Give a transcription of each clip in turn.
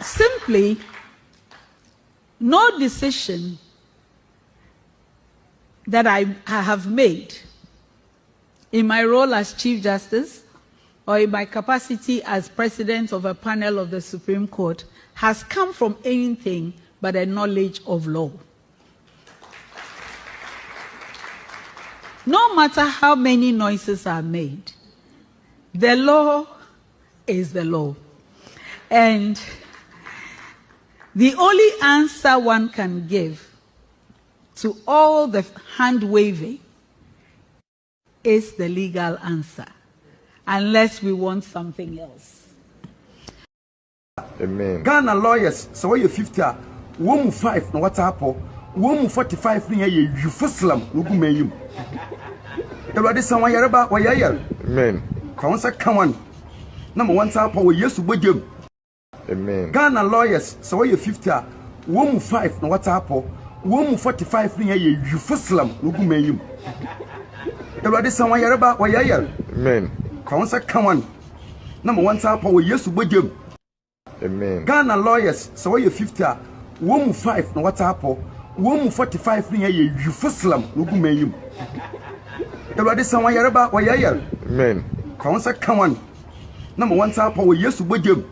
Simply, no decision that I have made in my role as Chief Justice or in my capacity as President of a panel of the Supreme Court has come from anything but a knowledge of law. No matter how many noises are made, the law is the law. And the only answer one can give to all the hand-waving is the legal answer, unless we want something else. Amen. Ghana lawyers, so you're 50, 1 no what's up, 145 near you, Fuslam, Lugumayum. The Radi Sama Yaraba, Wayayal. Amen. Council come on. Number 1 tap, we used to would you. Amen. Ghana lawyers, so you're 50, 1 no what's up, 145 near you, Fuslam, Lugumayum. The Radi Sama Yaraba, Wayayal. Amen. Council come on. Number 1 tap, we used to would you. Amen. Ghana lawyers, so you're 50, 1 no what's up, 145 near you, Fuslam, Lugumayum. The Radi Sama Yaraba, Wayayal. Amen. Council come on. Number 1 tap, we used to would you.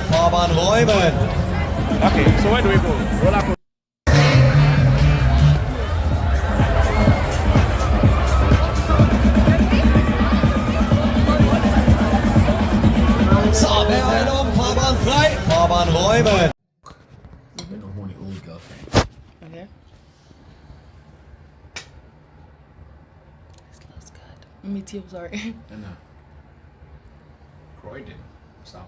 Fahrbahn räumen. Okay, so where do we go? Roller coaster. Fahrbahn frei. Fahrbahn räumen. You've been a horny old girlfriend. Okay. This looks good. Me too, sorry. And Croydon, South.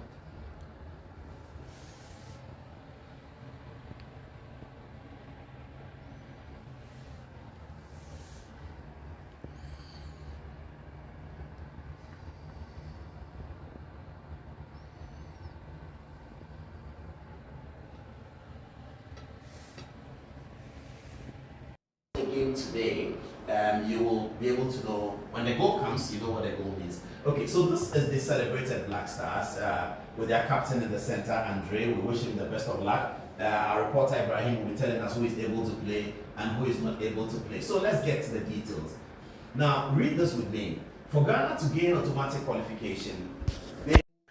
Today, you will be able to know when the goal comes, you know what the goal means. Okay, so this is the celebrated Black Stars with their captain in the center, Andre. We wish him the best of luck. Our reporter Ibrahim will be telling us who is able to play and who is not able to play. So let's get to the details. Now, read this with me. For Ghana to gain automatic qualification.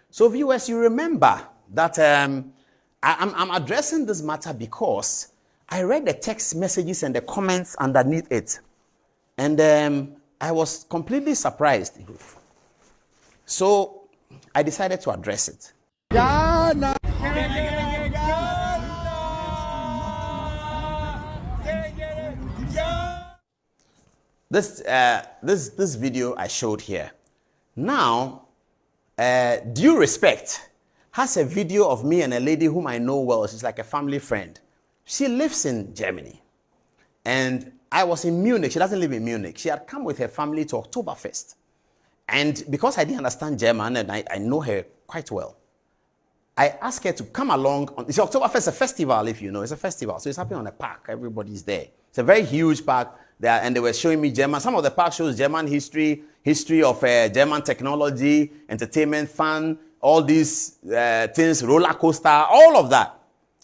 So viewers, you remember that I'm addressing this matter because I read the text messages and the comments underneath it, and I was completely surprised. So I decided to address it. Ghana. This video I showed here. Now, Due Respect has a video of me and a lady whom I know well. She's like a family friend. She lives in Germany, and I was in Munich. She doesn't live in Munich. She had come with her family to Oktoberfest, and because I didn't understand German and I know her quite well, I asked her to come along. See, Oktoberfest is a festival, if you know. It's a festival, so it's happening on a park. Everybody's there. It's a very huge park there, and they were showing me German. Some of the park shows German history of German technology, entertainment, fun, all these things, roller coaster, all of that.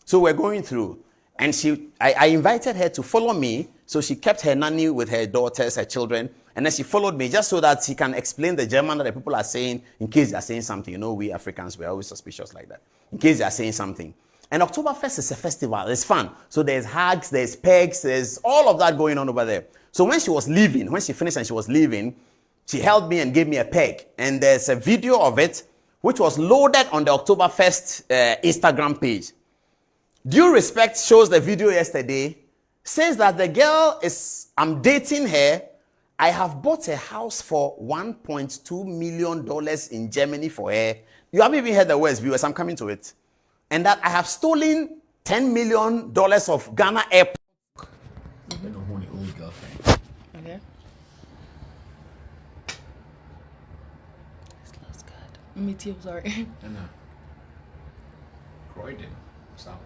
So we're going through. And I invited her to follow me, so she kept her nanny with her daughters, her children, and then she followed me just so that she can explain the German that the people are saying in case they are saying something. You know, we Africans, we're always suspicious like that. In case they are saying something. And Oktoberfest is a festival. It's fun. So there's hugs, there's pegs, there's all of that going on over there. So when she was leaving, when she finished and she was leaving, she held me and gave me a peg. And there's a video of it, which was loaded on the Oktoberfest Instagram page. Due Respect shows the video yesterday, says that the girl I'm dating her. I have bought a house for $1.2 million in Germany for her. You haven't even heard the words, viewers. I'm coming to it. And that I have stolen $10 million of Ghana airport. You've been a horny old girlfriend. Okay. This looks good. Me too, sorry. And Croydon, South.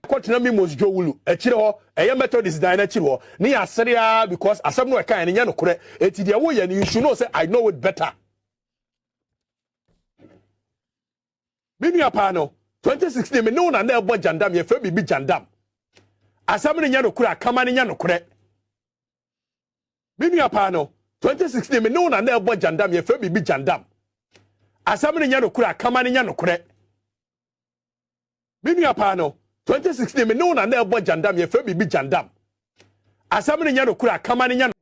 Kwatina mi mos jowulu ekire ho eye methodist dan ekire ho ne ya seria because asem no e kan ne nya no kore eti de wo ye you should know say I know it better. Binu apa no 2016 me no na na ebo jandam ye fa bibi jandam asem ne nya no kore akama ne nya no kore. Binu apa no 2016 me no na na ebo jandam ye fa bibi jandam asem ne nya no kore akama ne nya no kore. Binu apa no 2016 me no na na ebo jandam ye fa bibi jandam asam ne nya no kura kama ne nya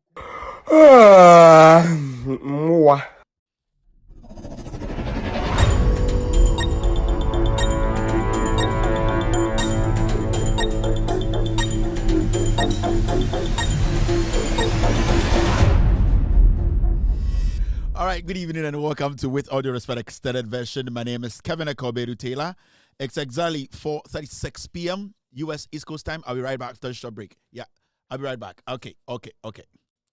Mwa. All right, good evening and welcome to With All Due Respect Extended Version. My name is Kevin Akobedu Taylor. It's exactly 4:36 p.m. U.S. East Coast time. I'll be right back after a short break. Yeah, I'll be right back. Okay.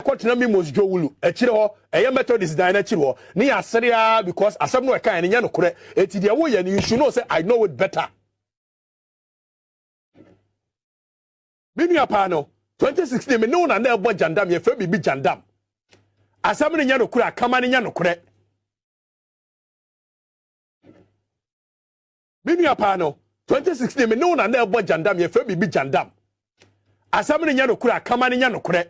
kwatina mi mos jowulu ekire ho eye methodist dan ekire ho ne ya seria because asam no e kan ne nya no kore eti de wo ye you should know say I know it better. Binu apa no 2016 me no na na ebo jandam ye fa bibi jandam asam ne nya no kura kama ne nya no kore. Binu apa no 2016 me no na na ebo jandam ye fa bibi jandam asam ne nya no kura kama ne nya no kore.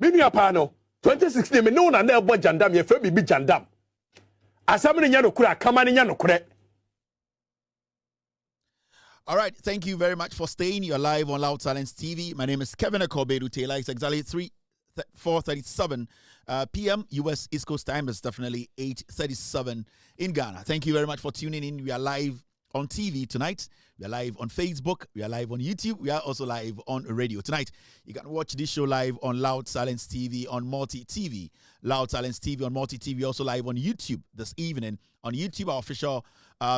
Binu apa no 2016 me no na na ebo jandam ye fa bibi jandam asam ne nya no kura kama ne nya no kore. All right, thank you very much for staying. You're live on Loud Silence TV. My name is Kevin Akobedu Taylor. It's exactly 4:37 p.m. U.S. East Coast time. It's definitely 8:37 in Ghana. Thank you very much for tuning in. We are live on TV tonight. We are live on Facebook. We are live on YouTube. We are also live on radio. Tonight, you can watch this show live on Loud Silence TV on Multi TV. Loud Silence TV on Multi TV. Also live on YouTube this evening. On YouTube, our official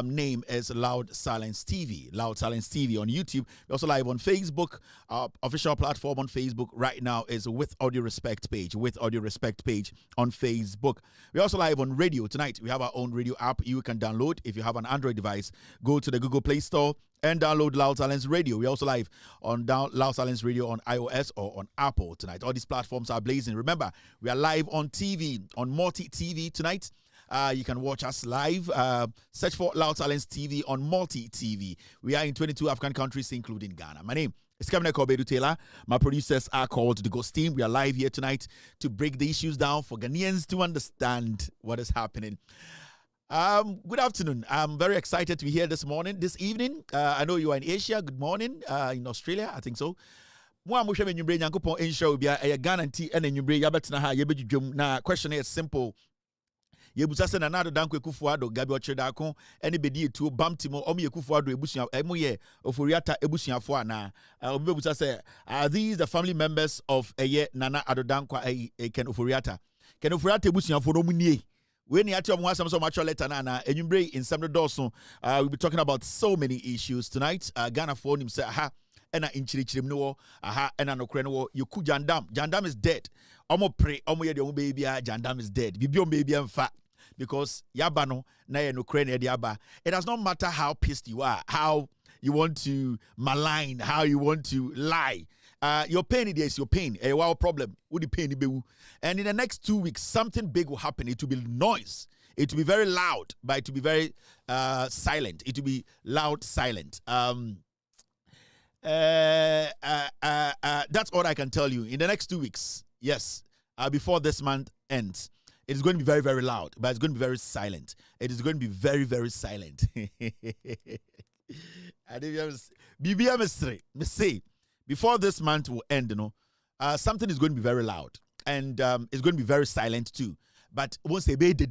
name is Loud Silence TV. Loud Silence TV on YouTube. We're also live on Facebook. Our official platform on Facebook right now is With Audio Respect page. With Audio Respect page on Facebook. We're also live on radio tonight. We have our own radio app you can download. If you have an Android device, go to the Google Play Store and download Loud Silence Radio. We're also live on Loud Silence Radio on iOS or on Apple tonight. All these platforms are blazing. Remember, we are live on TV, on Multi TV tonight. You can watch us live. Search for Loud Silence TV on Multi TV. We are in 22 African countries, including Ghana. My name is Kevin Akobedu Taylor. My producers are called the Ghost Team. We are live here tonight to break the issues down for Ghanaians to understand what is happening. Good afternoon. I'm very excited to be here this evening. I know you are in Asia. Good morning. In Australia, I think so. Question is simple. Yebusa se na nado danko Kufuado Gabi Ochedako ene bedi etu bamtimo omo Kufuado ebusua emo ye Ofori Atta ebusuafo ana obebusa se are these the family members of Nana Adodankwa Ken Ofori Atta ebusuafo no munie we ni ati omo asam so macho letter na enwumbre in some doso. We'll be talking about so many issues tonight. Ghana for him say aha ena inchirichirim no aha ena no kure no yoku jandam is dead. Omo pray omo ye de omo baby jandam is dead bibi omo baby amfa because yabano na ye no kure na yaba. It does not matter how pissed you are, how you want to malign, how you want to lie. Your pain is your pain. A wow problem. Would the pain be? And in the next 2 weeks, something big will happen. It will be noise. It will be very loud, but it will be very silent. It will be loud, silent. That's all I can tell you. In the next 2 weeks, yes, before this month ends, it is going to be very, very loud, but it's going to be very silent. It is going to be very, very silent. Before this month will end, something is going to be very loud, and it's going to be very silent too. But once they be the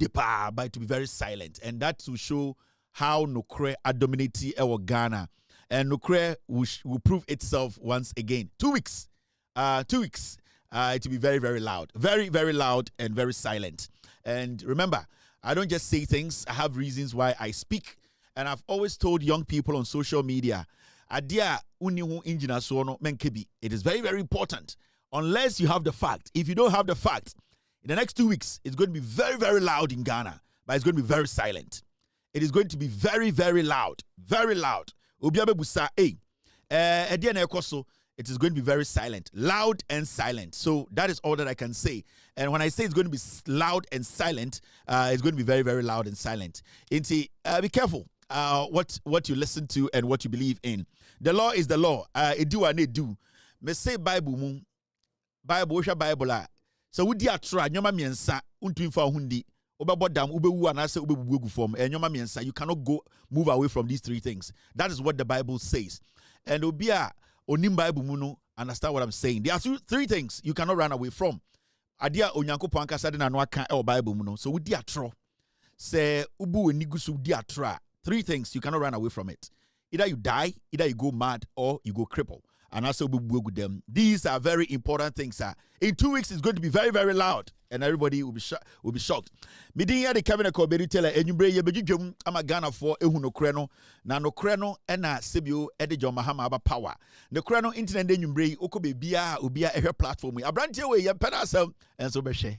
but it will be very silent, and that will show how Nokre dominate our Ghana, and Nokre will prove itself once again. 2 weeks, 2 weeks. It will be very, very loud, very, very loud, and very silent. And remember, I don't just say things. I have reasons why I speak. And I've always told young people on social media, it is very, very important. Unless you have the fact. If you don't have the fact, in the next 2 weeks, it's going to be very, very loud in Ghana, but it's going to be very silent. It is going to be very, very loud. Very loud. It is going to be very silent, loud and silent. So that is all that I can say. And when I say it's going to be loud and silent, it's going to be very, very loud and silent. Be careful what you listen to and what you believe in. The law is the law. It do and it do. Me say Bible, Bible. So we dia try nyoma miensa untu fa hundi. Obabodam ubewu anase ubebugu form. And nyoma miensa, you cannot move away from these three things. That is what the Bible says. And obia onim Bible muno, understand what I'm saying. There are three things you cannot run away from. Adia onyankopon ankasa de na no aka e Bible muno. So we dia tro. Say ubu enigusu dia tra. Three things you cannot run away from it. Either you die, either you go mad, or you go cripple. And also with them. These are very important things. In 2 weeks, it's going to be very, very loud. And everybody will be shocked. Midin the Kevin Kobedu teller and you bring your bejum Amagana for Ehuno Creno, Nano Creno, and Sibio Edijo Mahama power. The Creno internet then you bring Okobe Bia Ubia a platform. A brand way your pedasel and so beshe.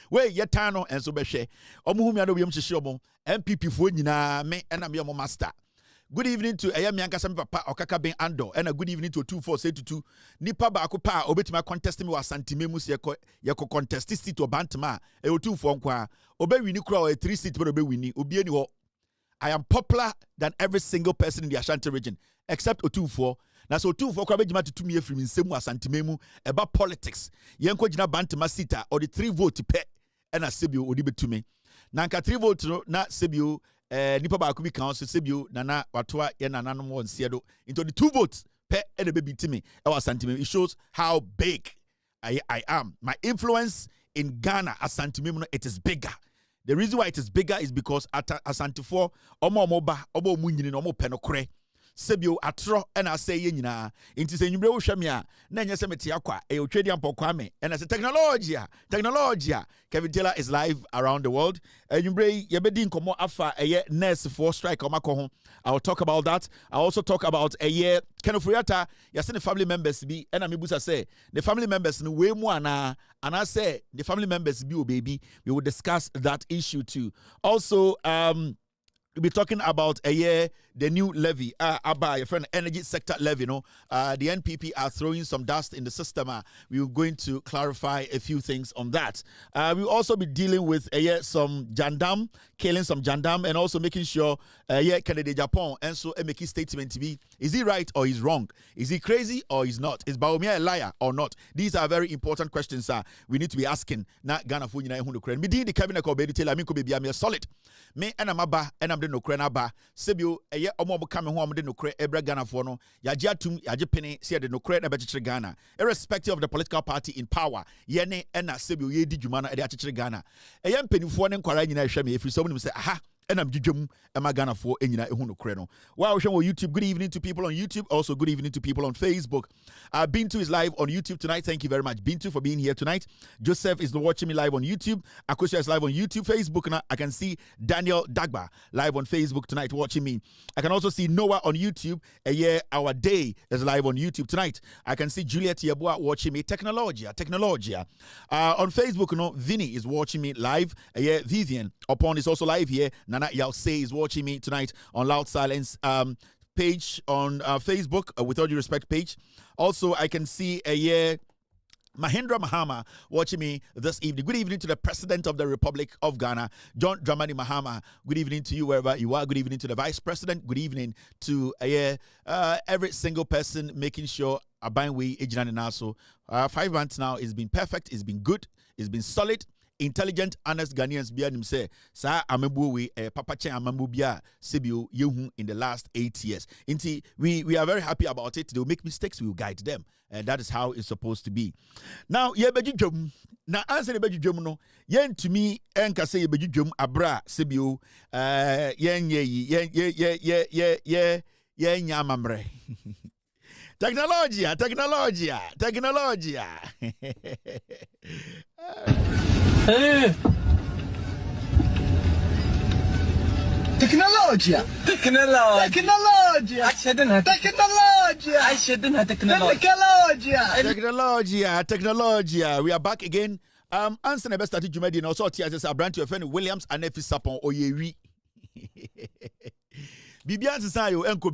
Where Yatano and so beshe. Omuhumia no Yam Shishomo, MPP Funina, me and I'm your master. Good evening to Ayamianka Sami Papa Okaka Ben Ando, and a good evening to 2472. Nipa ba akupa obetima contest me wa santimemus yeko contest seat to bantama e o 24 kwa obe wini kura o 3 seat but obe wini obi eni ho. I am popular than every single person in the Ashanti region except O24. Na so O24 kwa bejima tutumi efiri nsemu asantimemu eba politics. Yenko jina bantama sita or the 3 vote pe and a sebio odi betumi. Na nka 3 vote no na sebio nipa ba akubi council sebio nana watoa ye nana no won siedo into the 2 votes pe e de baby timi e was santimem. It shows how big I am. My influence in Ghana as santimem, it is bigger. The reason why it is bigger is because at Asantifo omo ba omo munyini no omo penokre sebio atro and I say nyina inti se nyumre wo hwame a na nya se mete akwa e otwedi ampokwa me and I say technology Kevin Taylor is live around the world. Nyumre yebedi nkomo afa eye nurse for strike omakọ ho. I will talk about that. I also talk about Ofori Atta yase the family members bi and amebusa say the family members no we mu ana and I say the family members bi o baby. We will discuss that issue too. Also we'll be talking about the new levy, about your friend energy sector levy. The NPP are throwing some dust in the system. We're going to clarify a few things on that. We'll also be dealing with some jandam, killing some jandam, and also making sure Canada Japan and so making statement to be: is he right or is wrong? Is he crazy or is not? Is Baumia a liar or not? These are very important questions. We need to be asking. Na Ghana fu nyina ehunu kren. Me di the Kevin Kobedu tell me ko be am solid. Me and amaba and am de no kren aba. Sebio eye omo kame ho am de no kren ebra Ghana for no. Yaje atum yaje pene se de no kren ebe chichire Ghana. Irrespective of the political party in power. Yene ena sebio ye di dwuma na e de chichire Ghana. Eye mpenifo ne nkwara nyina ehwe me efiri so mo say aha and I'm Jujum and my Ghana for Enyina Ehunu Kreno. Wow, show on YouTube. Good evening to people on YouTube. Also, good evening to people on Facebook. Bintu is live on YouTube tonight. Thank you very much, Bintu, for being here tonight. Joseph is watching me live on YouTube. Akosia is live on YouTube. Facebook, and I can see Daniel Dagba live on Facebook tonight watching me. I can also see Noah on YouTube. Our day is live on YouTube tonight. I can see Juliet Yabua watching me. Technologia. On Facebook, Vinny is watching me live. Vivian Upon is also live here. Nana Yalse is watching me tonight on Loud Silence page on Facebook, with all due respect page. Also, I can see Mahendra Mahama watching me this evening. Good evening to the President of the Republic of Ghana, John Dramani Mahama. Good evening to you wherever you are. Good evening to the Vice President. Good evening to every single person making sure Abanwe Ejinani Naso. 5 months now, it's been perfect, it's been good, it's been solid. Intelligent, honest Ghanaians behind him say, Sa Amebuwe, Papa Chen Amambubia, Sibiu, Yehu in the last 8 years. Inti, we are very happy about it. They will make mistakes, we will guide them. And that is how it's supposed to be. Now, Yebejum, now answer the Bejum no, yen to me, Enka say Bejum, Abra, Sibiu, yen Yamamre. Technologia. Tecnologia. Technologia. We are back again. Answer the best strategy you made also as a brand to your friend Williams and Nefi Sapon Oyewi. Bibian Sayo Enko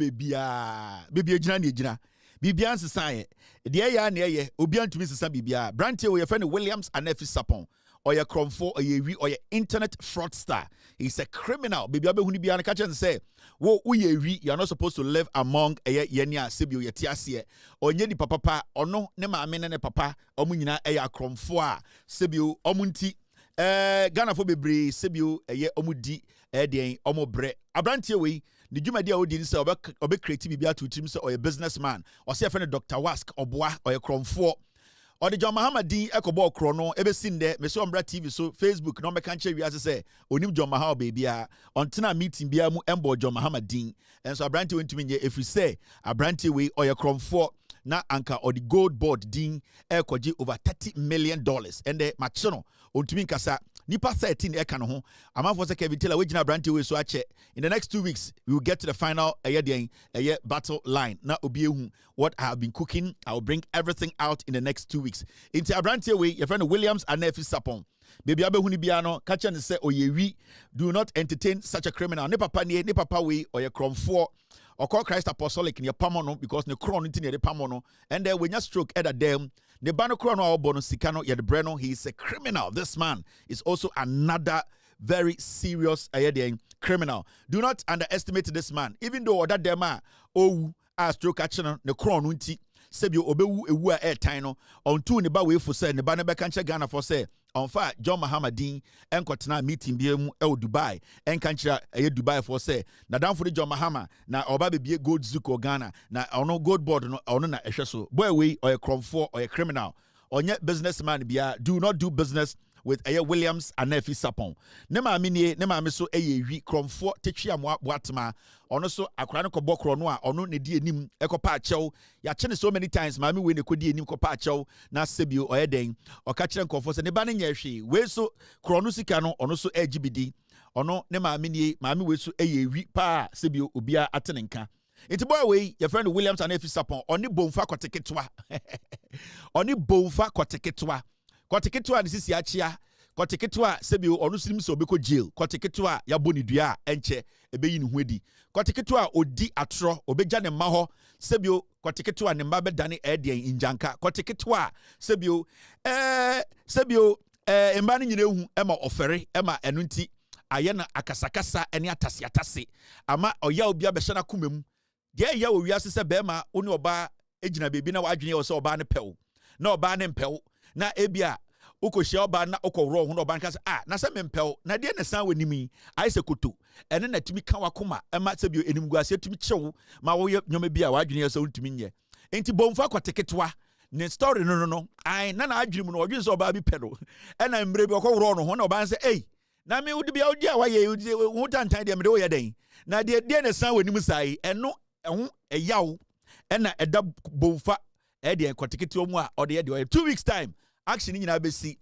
Bibia Jina. Bibian Saye. The ya near Obian to Mrs. Bibia. Brand to your friend Williams and Nefi Sapon. Or your cromfo or your internet fraudster. He's a criminal. Baby, I'll be on a catch and say, "Wo you are not supposed to live among a yenya sibio yetiasie or yeni papa or no nema amene papa or munina a cromfoa sibio omunti Ghana for bebre sibio a ye omudi edien omobre abrantie we the Juma dia odi nse obe creative bibia to team or a businessman or say friend Dr. Wask or boa or a cromfo. Or the John Mahama Dean Echo Ball Chrono, ever seen there, Meso Umbra TV, so Facebook, no can't we as I say, Onim John Mahama baby, on Tina meeting Biamu Embo John Mahama Dean, and so I brand you into me if we say a brand way or your crom for na anchor or the gold board Dean Ekoji over $30 million, and the Machono, on to me Kasa. Nipa 13 eka no ho amafo se Kevin Taylor we gina brand we so ache in the next 2 weeks we will get to the final battle line na obi ehu what I have been cooking. I will bring everything out in the next 2 weeks into Abrantie we your friend Williams and Nefi Sapon baby abehu ni bia no ka che ne se oyewi do not entertain such a criminal ne papa we or your cromfo or call Christ Apostolic in your pamono because ne crown into the pamono and then when you stroke at a them the bano crown or bono sikano yet breno he is a criminal. This man is also another very serious criminal. Do not underestimate this man even though that dema as stroke action the crown unti sebio obewu ewu a airtime on two ne ba we for say ne ba ne be kanche Ghana for say on fa John Mahama Dean enkotena meeting biemu Dubai enkanchira Dubai for say na down for the John Mahama na oba be gold zuko Ghana na ono gold board no ono na ehwe so boy we or a cromfo or a criminal onye businessman bia do not do business with Williams and Nefi Sapon. Nema mi so wi kromfo tetwia mo boatma ono so akra no kobọ kro no a ono ne di enim ekopa achew ya chene so many times mami we ne kodi enim kopa achew na sebio oyeden oka kire nkofo se ne ba ne nya hwe we so kro no sika no ono so agibidi ono ne mami we so wi pa sebio obia atenenka. It's boy way your friend Williams and Nefi Sapon oni bomfa koteketwa oni bomfa koteketwa Koteketwa ni sisi achia koteketwa sebio onu sinim so beko jail koteketwa ya boni dua enche ebeyi ni hwedi koteketwa odi atro obeja ne maho sebio koteketwa ne mba bedane edien injanka koteketwa sebio emba ni nyine hu ema ofere ema enunti ayena akasakasa eni atase ama oya obi abehye kumem de ya wo wiase se bema oni oba ejina bebi na wadwene wo se oba ne pew na oba ne mpew na ebia ukohia oba na okowro ho na oba nka se na se mempel na de na san wanimi ai se koto ene na timi ka wakoma ema sebio enimguase timi kyew ma wo nyoma bia wadwene se untimi nye enti bomfa kwateketwa ne story no ai na adwene no odwene se oba bi pedo ena mbre bi okowro no ho na oba nse na me wudi bia odi awaye hu tantan de mre wo yeden na de na san wanim sai eno eho eyaw ena eda bomfa de kwateketwa mu a ode 2 weeks time action in Abesi,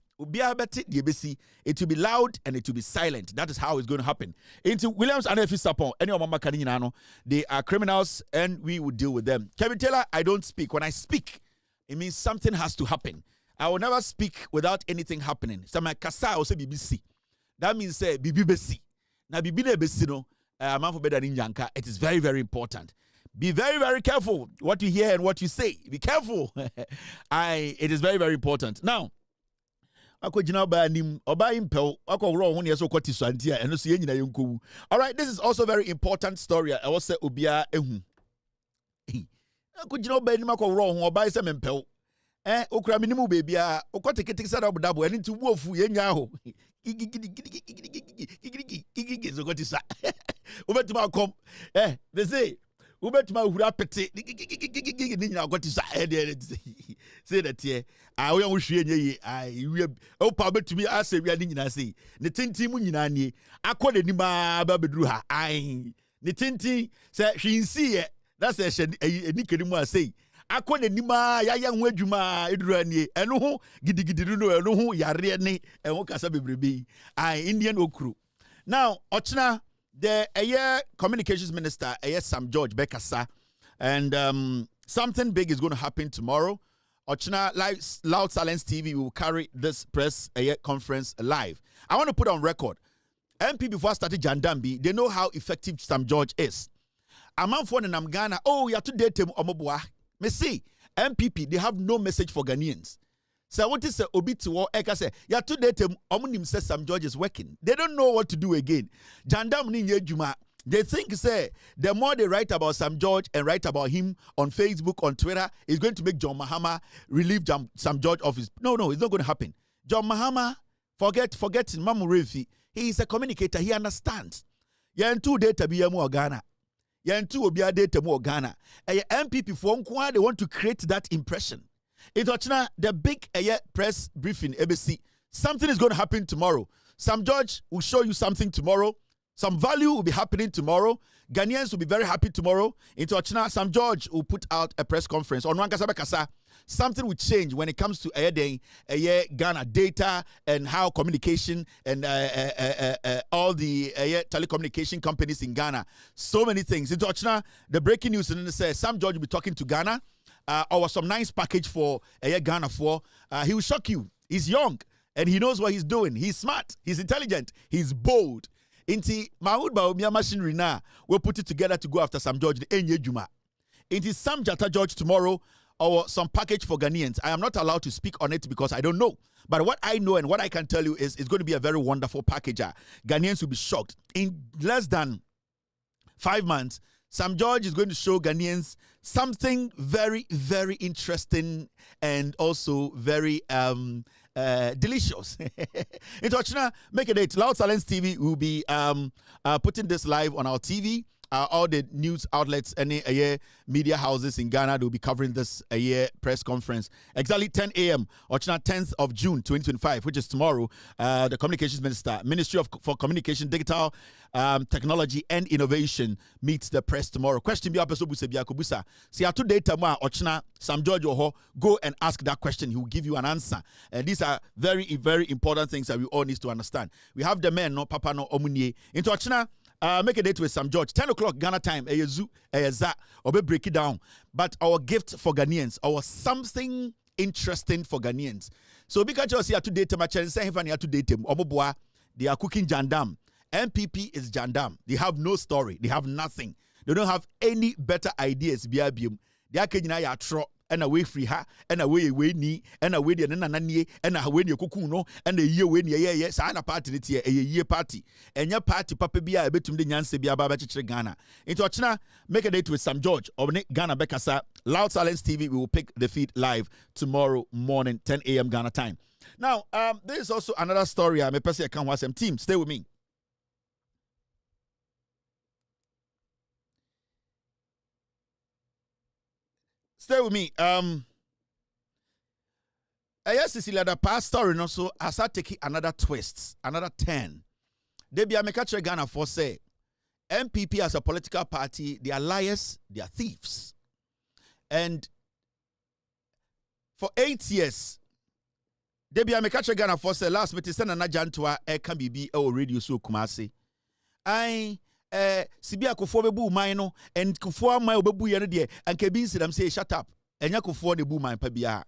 it will be loud and it will be silent. That is how it's going to happen. Into Williams and Nefi Sapon, any of Mama Kaninano, they are criminals and we will deal with them. Kevin Taylor, I don't speak. When I speak, it means something has to happen. I will never speak without anything happening. So my kasa also BBC. That means say BBC. Now BBC no, man for better than Yanka. It is very, very important. Be very, very careful what you hear and what you say. Be careful. It is very, very important. Now, all right, this is also a very important story. I was say Ubia Ehu. Okra minimu baby okotekete sada obdabo eni nti wofu yenya ho so got isa ubetuma kom they say ubetuma hura pete ni nyina got isa say that here we won hwe enye yi o pa betumi ase wi ani nyina say ne tintin mu nyina nie akọ n'anim ba beduru ha ne tintin say hwinsi ye that's a eni kedimu asay akọ n'anima yaya ho adwuma eduranie eno ho gidigidi no eno ho yare ne eno kasa bebrebe Indian okru. Now ochina the communications minister, Sam George Bekasa, and something big is going to happen tomorrow. Ochina Loud Silence TV will carry this press conference live. I want to put on record. MP before I started Jandambi, they know how effective Sam George is. A man for the Ghana, oh, you have to date him, Omobwa. Me see, MPP, they have no message for Ghanaians. So what is Obi to war? Eka say, you have to date him, Omunim says Sam George is working. They don't know what to do again. Jandam ni Juma. They think, say, the more they write about Sam George and write about him on Facebook, on Twitter, it's going to make John Mahama relieve Sam George of his. No, it's not going to happen. John Mahama, forget Mamu Refi. He is a communicator. He understands. Yentu data be more Ghana. Yentu obia data more Ghana. MPP for they want to create that impression. It's the big press briefing, ABC. Something is going to happen tomorrow. Sam George will show you something tomorrow. Some value will be happening tomorrow. Ghanaians will be very happy tomorrow. Into Ochina, Sam George will put out a press conference on Wankasa. Something will change when it comes to Ghana data and how communication and all the telecommunication companies in Ghana. So many things. Into Ochina, the breaking news and says Sam George will be talking to Ghana. Or some nice package for Ghana for. He will shock you. He's young and he knows what he's doing. He's smart. He's intelligent. He's bold. Inti Mahmoud Baumia machinery now we'll put it together to go after Sam George the Enye Juma. Inti Sam Jata George tomorrow or some package for Ghanaians. I am not allowed to speak on it because I don't know. But what I know and what I can tell you is it's going to be a very wonderful package. Ghanaians will be shocked. In less than 5 months, Sam George is going to show Ghanaians something very, very interesting and also very delicious. In Tochina, make a date. Loud Silence TV will be putting this live on our TV. All the news outlets, any media houses in Ghana, they'll be covering this press conference. Exactly 10 a.m. Ochina 10th of June 2025, which is tomorrow. The Communications Minister, Ministry for Communication, Digital Technology and Innovation meets the press tomorrow. Question be apeso busa bi akobusa. See atu data ma Ochina Sam George Oho, go and ask that question. He will give you an answer. And these are very, very important things that we all need to understand. We have the men, no papa, no omunye. Into Ochina. Make a date with Sam George. 10 o'clock Ghana time. Or break it down. But our gift for Ghanaians, our something interesting for Ghanaians. So because you see to date my channel, say if I to date them, they are cooking jandam. MPP is jandam. They have no story. They have nothing. They don't have any better ideas. They are kejina ya tro. And away free ha, and away ni, and away the nananie, and away your kukuno, and the year when ye sign a party this year, a year party, and your party papa be a bit to the Yanse be about Ghana. Into Ochina, make a date with Sam George or Ghana Bekasa. Loud Silence TV, we will pick the feed live tomorrow morning, 10 a.m. Ghana time. Now, there is also another story. I'm a person I can't watch some team. Stay with me. Stay with me. Yes, Cecilia, the past story, no, so I start taking another twist, another 10. They be a mekache Ghana for say, MPP as a political party, they are liars, they are thieves. And for 8 years, they be a mekache Ghana for say, last meeting, send an agent to a can be a radio so kumasi. Sibia kufo bebu mine and kufo my bebu yene de and kebin sit them say shut up and ya kufo de bu mine pa bia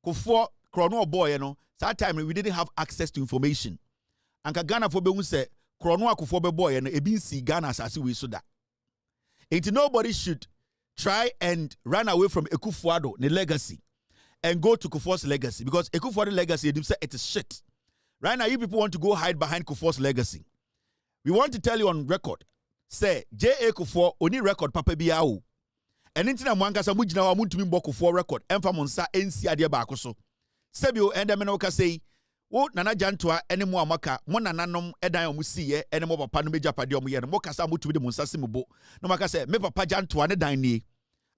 kufo krono boy no that time we didn't have access to information and Ghana for be say krono akufo be boy no ebin si Ghana asase we so da ain't nobody should try and run away from Ekufuado the legacy and go to Kufuor's legacy because Ekufuado legacy they say it is shit. Right now you people want to go hide behind Kufuor's legacy. We want to tell you on record. Say J.A. Kufuor oni record papa biao. And intina mwankasa mujina wa muntu mimbo Kufuor record. Emfa monsa ensi adie baako so. Sebio ende mena oka say wo nana jantoa ene mo amaka mo nananom edan omu siye ene mo papa no meja pade omu ye no mo kasa mutu de monsa simubo. No maka say me papa jantoa ne dan nie.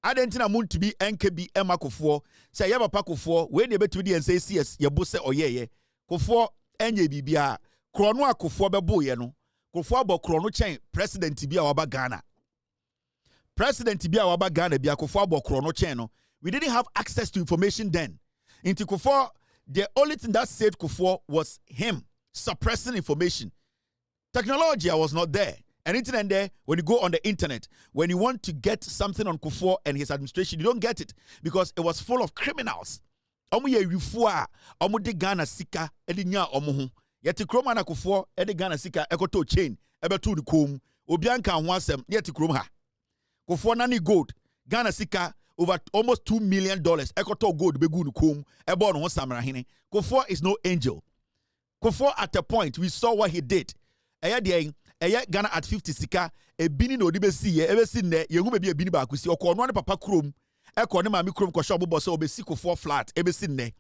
Adentina muntu bi enke bi ema Kufuor. Say ye papa Kufuor we ne betu di ense CS ye bo se oyeye. Kufuor enye bibia. Krono a Kufuor bebo ye no. Kufuor bo krono chen president bia waba Ghana. President bia waba Ghana bia Kufuor bo krono chen no. We didn't have access to information then. Into Kufuor, the only thing that saved Kufuor was him suppressing information. Technology was not there. And there, when you go on the internet, when you want to get something on Kufuor and his administration, you don't get it because it was full of criminals. Omu ye yufua, omu de Ghana sika, edinya omu hu. Yeti kroma na Kufuor, edi Ghana sika, ekoto chain, ebetu ni kum. Obianka anwasem, yeti kroma ha. Kufuor nani gold, Ghana sika, over almost $2 million. Ekoto gold begu ni kum, ebo no samra hine. Kufuor is no angel. Kufuor at a point, we saw what he did. Ghana at 50 sika, e bini no di besi ye, ebe si ne, ye ngume bi e bini ba akusi, oko onwane papa krom, eko ne mami krom kwa shobo boso, obe si Kufuor flat, ebe si ne.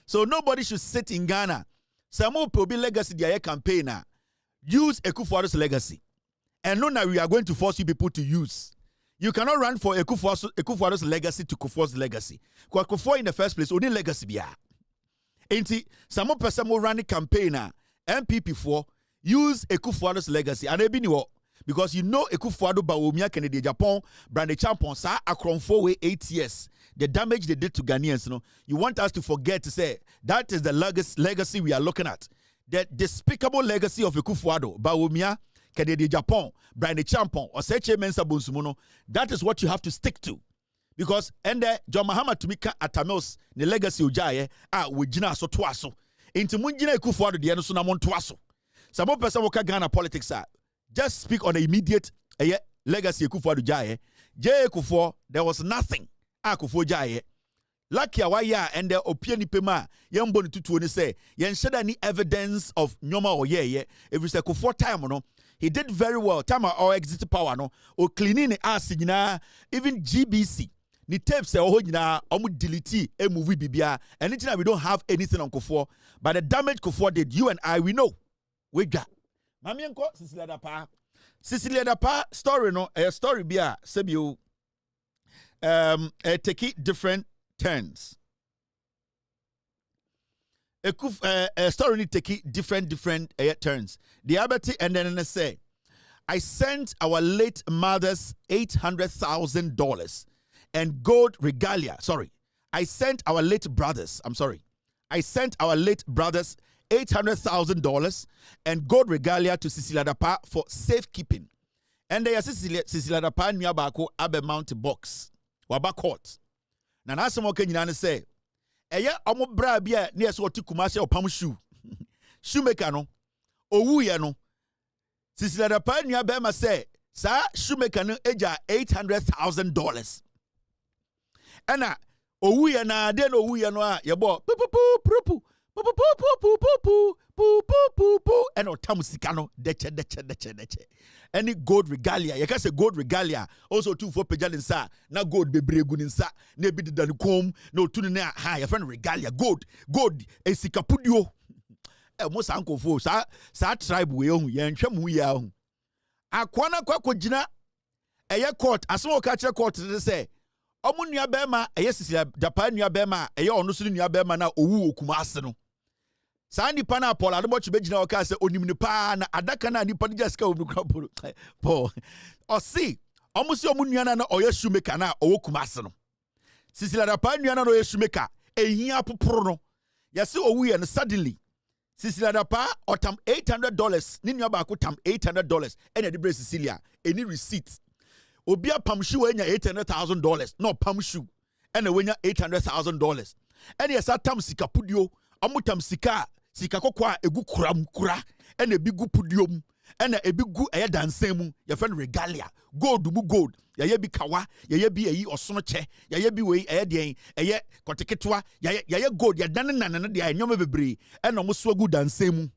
So nobody should sit in Ghana. Samo probi legacy diya campaigner. Use Ekufuor's legacy. And no, now we are going to force you people to use. You cannot run for Ekufuor's legacy to Kufuor's legacy. Because Kufuor in the first place, only legacy biya. Enti, samo person mo run a campaigner, MPP4, use Ekufuor's legacy. And ebi niwo. Because you know Ekufuor Bawumia Kennedy Japan, brand champion, sa akron 4 8 years. The damage they did to Ghanaians, you want us to forget to say that is the legacy we are looking at. The despicable legacy of Ekufuor Bawumia Kennedy Japan, brand champion, or Seche Mensa Bunsumuno. That is what you have to stick to. Because John Mahama Tumika Atamels, the legacy ujaye, wujina so twaso. Inti munjina Ekufuor the eno sunamon twaso. Some person who Ghana politics just speak on the immediate legacy Ekufuor ujaye. J Ekufuor, there was nothing. Kufuor jaye. Lucky awaya and the opiani pema yamboni tutu ni say yen shada ni evidence of nyoma or ye. If you say Kufuor time no, he did very well. Time or exit power no, or cleaning ass even GBC. Ni tapes say oh nyina omu delete a movie bibia. Anything we don't have anything on Kufuor, but the damage Kufuor did, you and I we know. We got. Mami enko Cecilia Dapa. Cecilia Dapa story no a story bia sebio take it different turns. A story need take it different turns. The abati and then say, I sent our late mother's $800,000 and gold regalia. Sorry, I sent our late brothers. I sent our late brothers $800,000 and gold regalia to Cecilia Dapa for safekeeping. And they are Cecilia Dapa nyabako abe mount box. Waba court. Na nasemo ke nyina ne say, eye omo bra bia na yeso oti kumase opam shoe. Shoemaker no. Owu ye no. Cecilia Dapa nua be ma say, sa shoemaker no eja $800,000. Ena owu ye na de no owu ye no a ye bo pu and otam sika no deche. Any gold regalia, you can say gold regalia also too for pejalin sa na gold bebregu nsa na bi de kom no tunu na ha your friend regalia gold esikapudio mo sanko fo sa tribe we hu ye nhwem hu ya hu akwana kwakogina eye court aso ka kire court de say omu nua bema eye Cecilia Dapa nua bema eye onu so nua bema na owu okuma ase no sa nipa na Paul Adebochi begina o ka se onim nipa na adaka na nipa de jaska obukaporo Paul o si omusi omu nua na oye shoemaker na owo kumase no Cecilia Dapa nua na oye shoemaker ehia poporo no yesi owu ye no suddenly Cecilia Dapa otam $800 ni nua ba ko tam $800 ena de bre Cecilia any receipt obia pam shoe enya $800,000 no pam shoe ena wenya $800,000 ena yesa tam sika pudio omutam sika kokwa egu kura ena ebigu pudiom ena ebigu eye dansemu your friend regalia gold ye bi kawa ye bi eyi osono che ye bi we eye den eye koteketwa ye gold ye dan nanane de anyoma bebre ena omoso agu dansemu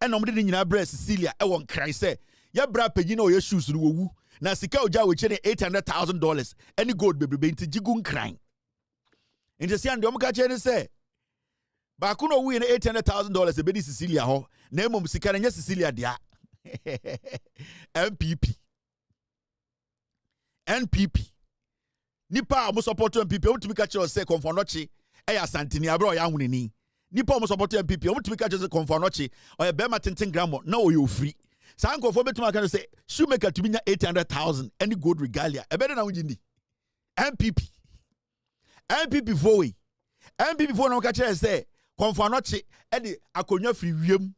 ena omde ni nyina bra Cecilia e won krai se ye bra pagina o ye shoes no wowu na sika oja we che $800,000 any gold bebre nti jigu nkran nti se ande omka che ne se ba kuno wi na $800,000 ebedi Cecilia ho na emom sika na nya Cecilia dia NPP nipa mo support NPP o tumi ka che say konfonochi e ya santini abro ya hunini nipa mo support NPP o tumi ka che say konfonochi o ya bema tenten gramo na o yo free sanko fo betuma ka say shoemaker tumi nya $800,000 any gold regalia e be na wujindi NPP for no ka che say konfonochi e de akonwa free wiem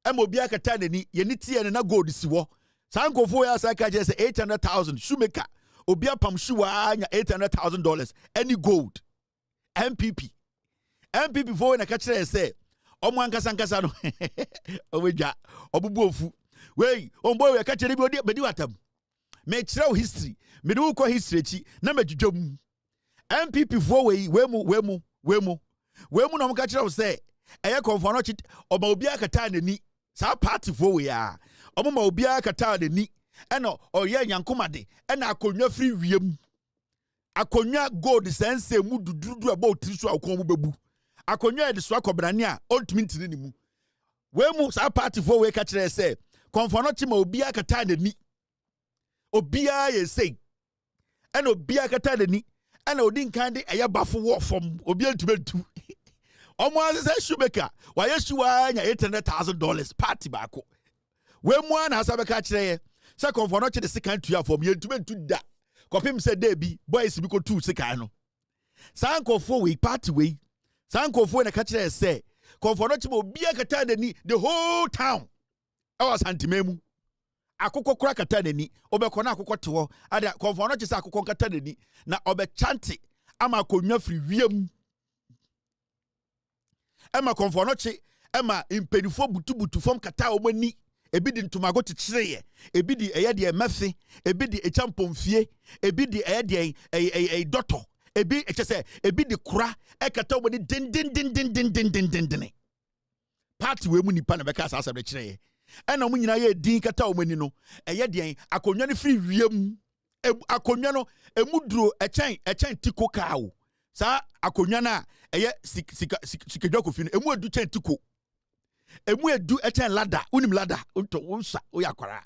e mo bia kata nani ye ni tie na gold si wo Sankofo ya saka just 800,000 shoemaker. Obia pam shoe anya $800,000 any gold. MPP for na catch say omo ankasa no oweja obubuofu wey omboy we catch bi bedi watam me kire history me do ko history chi na madwudwam MPP for we mu na mo catch say eye konfo no chi oba obi akata nani sa party for we a omo ma obi akata nani eno oye nyankomade ena akonwa free wiem akonwa gold sense mu dududu about trisu akon mu bebu akonwa de so akobrane a ontimi ntini ni mu we mu sa party for we ka kire say konfo no chima obi akata nani obi a ye say ena obi akata nani ena odin kan de eye bafo wo fom obi antumentu omo ase shoemaker wa yeshuwa nya $800,000 party baako we mu na asa be ka kire ye say konfo no chi de sekan tua fom ye antumentu da kopim say dey bi boys bi ko tu sekan no sankofo we party we sankofo na ka kire say konfo no chi mo bia kata dani the whole town e was antimemu akokko kura kata dani obekọ na akokko te ho ada konfo no chi say akokko kata dani na obechante ama konwa firi wiem ema konfo no chi ema impenifo butubutu fom kata omani ebi di ntomago tekyereye ebi di eye de mafe ebi di echampomfie ebi di eye de dotto ebi ekese ebi di kura ekata omani din party we mu nipa na beka asa be kyereye ena mu nyina ye din kata omani no eye de akonwa ne free wiem akonwa no emuduro echen tiko kawo sa akonwa na eye sikadwa kofi no emu edu chen tiko emu edu echen lada unim lada unto unsa oyakwara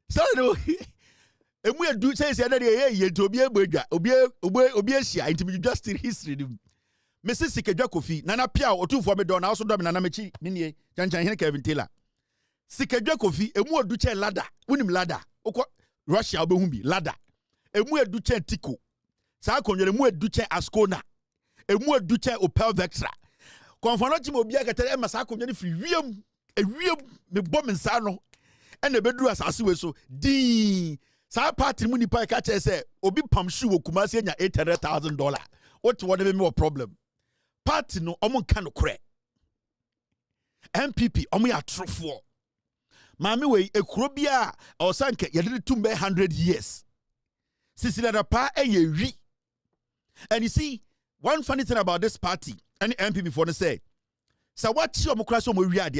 so no emu edu say na ye to obi egbadwa obi ehia intimi just history dim Mrs. Sikadwa Kofi nana pia otufo me don na so do me nana mechi ne chanchan hene Kevin Taylor Sikadwa Kofi emu edu chen lada unim lada okọ Russia obehu bi lada emu edu chen tiko sa konwere emu edu chen Ascona emu edu chen Opel Vectra konfono chimo obi akatere e masa akonwa ni firi wiem me bom nsa no e na beduru asase we so din sa party mu nipa ka che se obi pam shoe wo Kumasi nya $800,000 what won me problem party no omo nka no kure MPP omo ya trofo maami we ekuro bia osanke yede tumbe 100 years sisila pa eyewi. And you see one funny thing about this party and MP before they say, so what you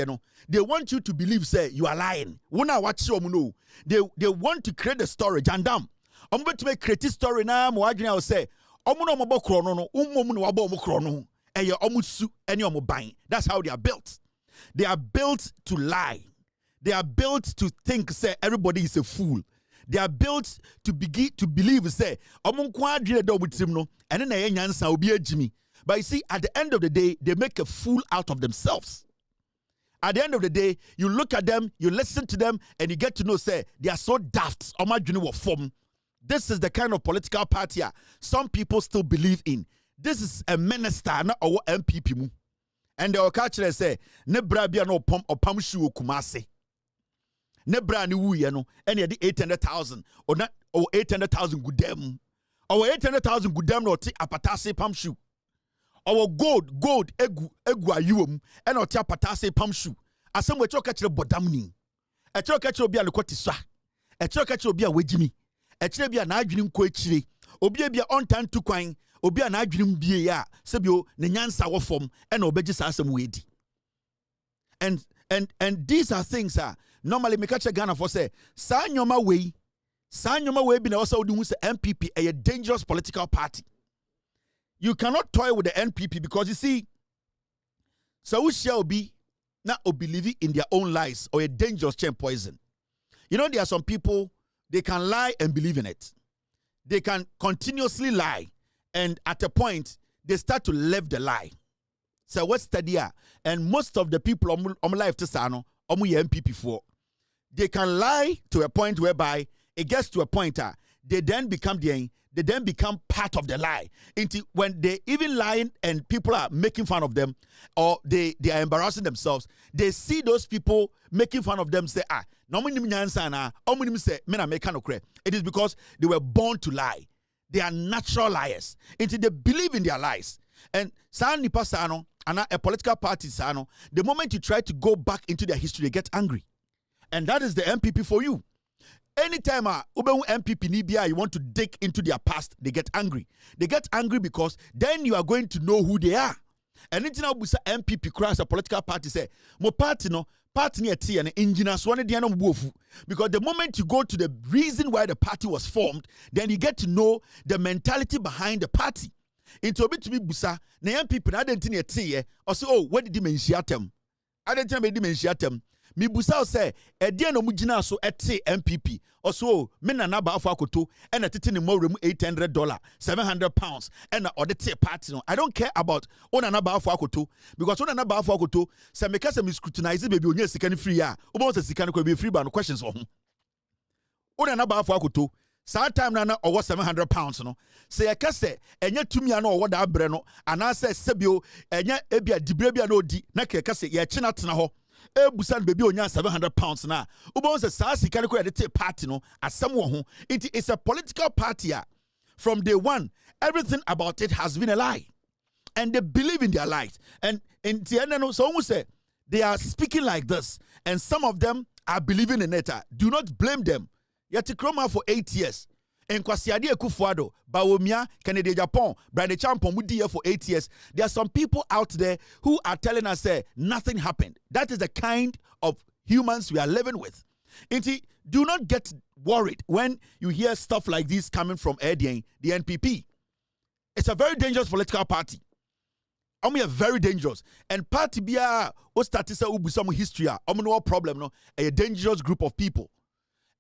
no, they want you to believe say you are lying. Una watch you no. They want to create a story. Jandam. I'm going to make creative story now. Mo agina say, omuno mobo krono no, no wabo mo krono. Eye omusu eni omo ban. That's how they are built. They are built to lie. They are built to think say everybody is a fool. They are built to begin to believe say omo kwa adwene do mutim no ene na ye nyansa obi agimi. But you see, at the end of the day, they make a fool out of themselves. At the end of the day, you look at them, you listen to them, and you get to know, say, they are so daft. This is the kind of political party some people still believe in. This is a minister, not our MPP. And they will catch and say, Nebra bia no pom or pam shoe Kumasi. Nebra ni wu no, and you 800,000 or not, or 800,000 good them. Or 800,000 good them no take a patase pam shoe. Our gold egu ayuom and otia patase pam shoe. Asem we choka chire bodamni. E choka chire obi alekoti swa. E choka chire obi a wejimi. E chire bia na adwini nko echire. Obi bia ontan tu kwan, obi a na adwini mbie ya, sebio ne nyansa wo fom e na obeji sa asem we di. And these are things normally me catch Ghana for say sa nyoma we bi na also odi hu say MPP a dangerous political party. You cannot toy with the NPP because you see, so we shall be not believe in their own lies or a dangerous chain poison. You know, there are some people, they can lie and believe in it. They can continuously lie, and at a point, they start to live the lie. So what's study? And most of the people on life to Sano, NPP for, they can lie to a point whereby it gets to a point they then become they they then become part of the lie. When they even lying and people are making fun of them or they are embarrassing themselves, they see those people making fun of them say, no it is because they were born to lie. They are natural liars. Until they believe in their lies. And a political party, the moment you try to go back into their history, they get angry. And that is the MPP for you. Anytime MPP Nibia, you want to dig into their past, they get angry. They get angry because then you are going to know who they are. And anything about MPP crash a political party say, mo party no party and engineers one because the moment you go to the reason why the party was formed, then you get to know the mentality behind the party. Into a bit to be busa, na MPP na identity or say, oh, what did he mention them? I didn't tell me mi busa say e dia no mugina so ete MPP also me na na ba afọ akoto e na tete ne mawrem $800 £700 e na odete party no. I don't care about ona na ba afọ akoto because ona na ba afọ akoto se me kase me scrutinize baby onya sika ne free a obo se sika ne ko be free ba no questions for ho ona na ba afọ akoto saa time na owo £700 no se ye kase enya tumia na owo da abre no ana se sebio enya ebia dibra bia na odi na kase ye chena tena ho ebusan baby onya £700 na ubon se saa sika ne ko yede party no asem wo ho. It's a political party. From day one everything about it has been a lie and they believe in their lies. And in the end no so say they are speaking like this and some of them are believing in it. Do not blame them. Yet Kroma for 8 years. En Kwasiade Ekufuado, Bawumia, Kennedy Japan, Brady Champon Mudia for 8 years. There are some people out there who are telling us nothing happened. That is the kind of humans we are living with. Inti, do not get worried when you hear stuff like this coming from the NPP. It's a very dangerous political party. We are very dangerous. And party bia o statisa ubu some history. No problem no. A dangerous group of people.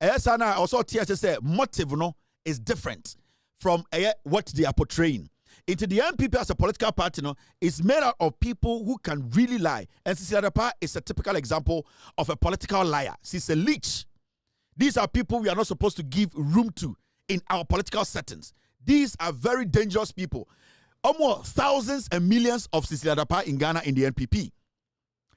Esana also say motive no is different from what they are portraying. Into the MPP as a political party no is made out of people who can really lie. And Sisi Adapa is a typical example of a political liar. She's a leech. These are people we are not supposed to give room to in our political settings. These are very dangerous people. Almost thousands and millions of Sisi Adapa in Ghana in the NPP.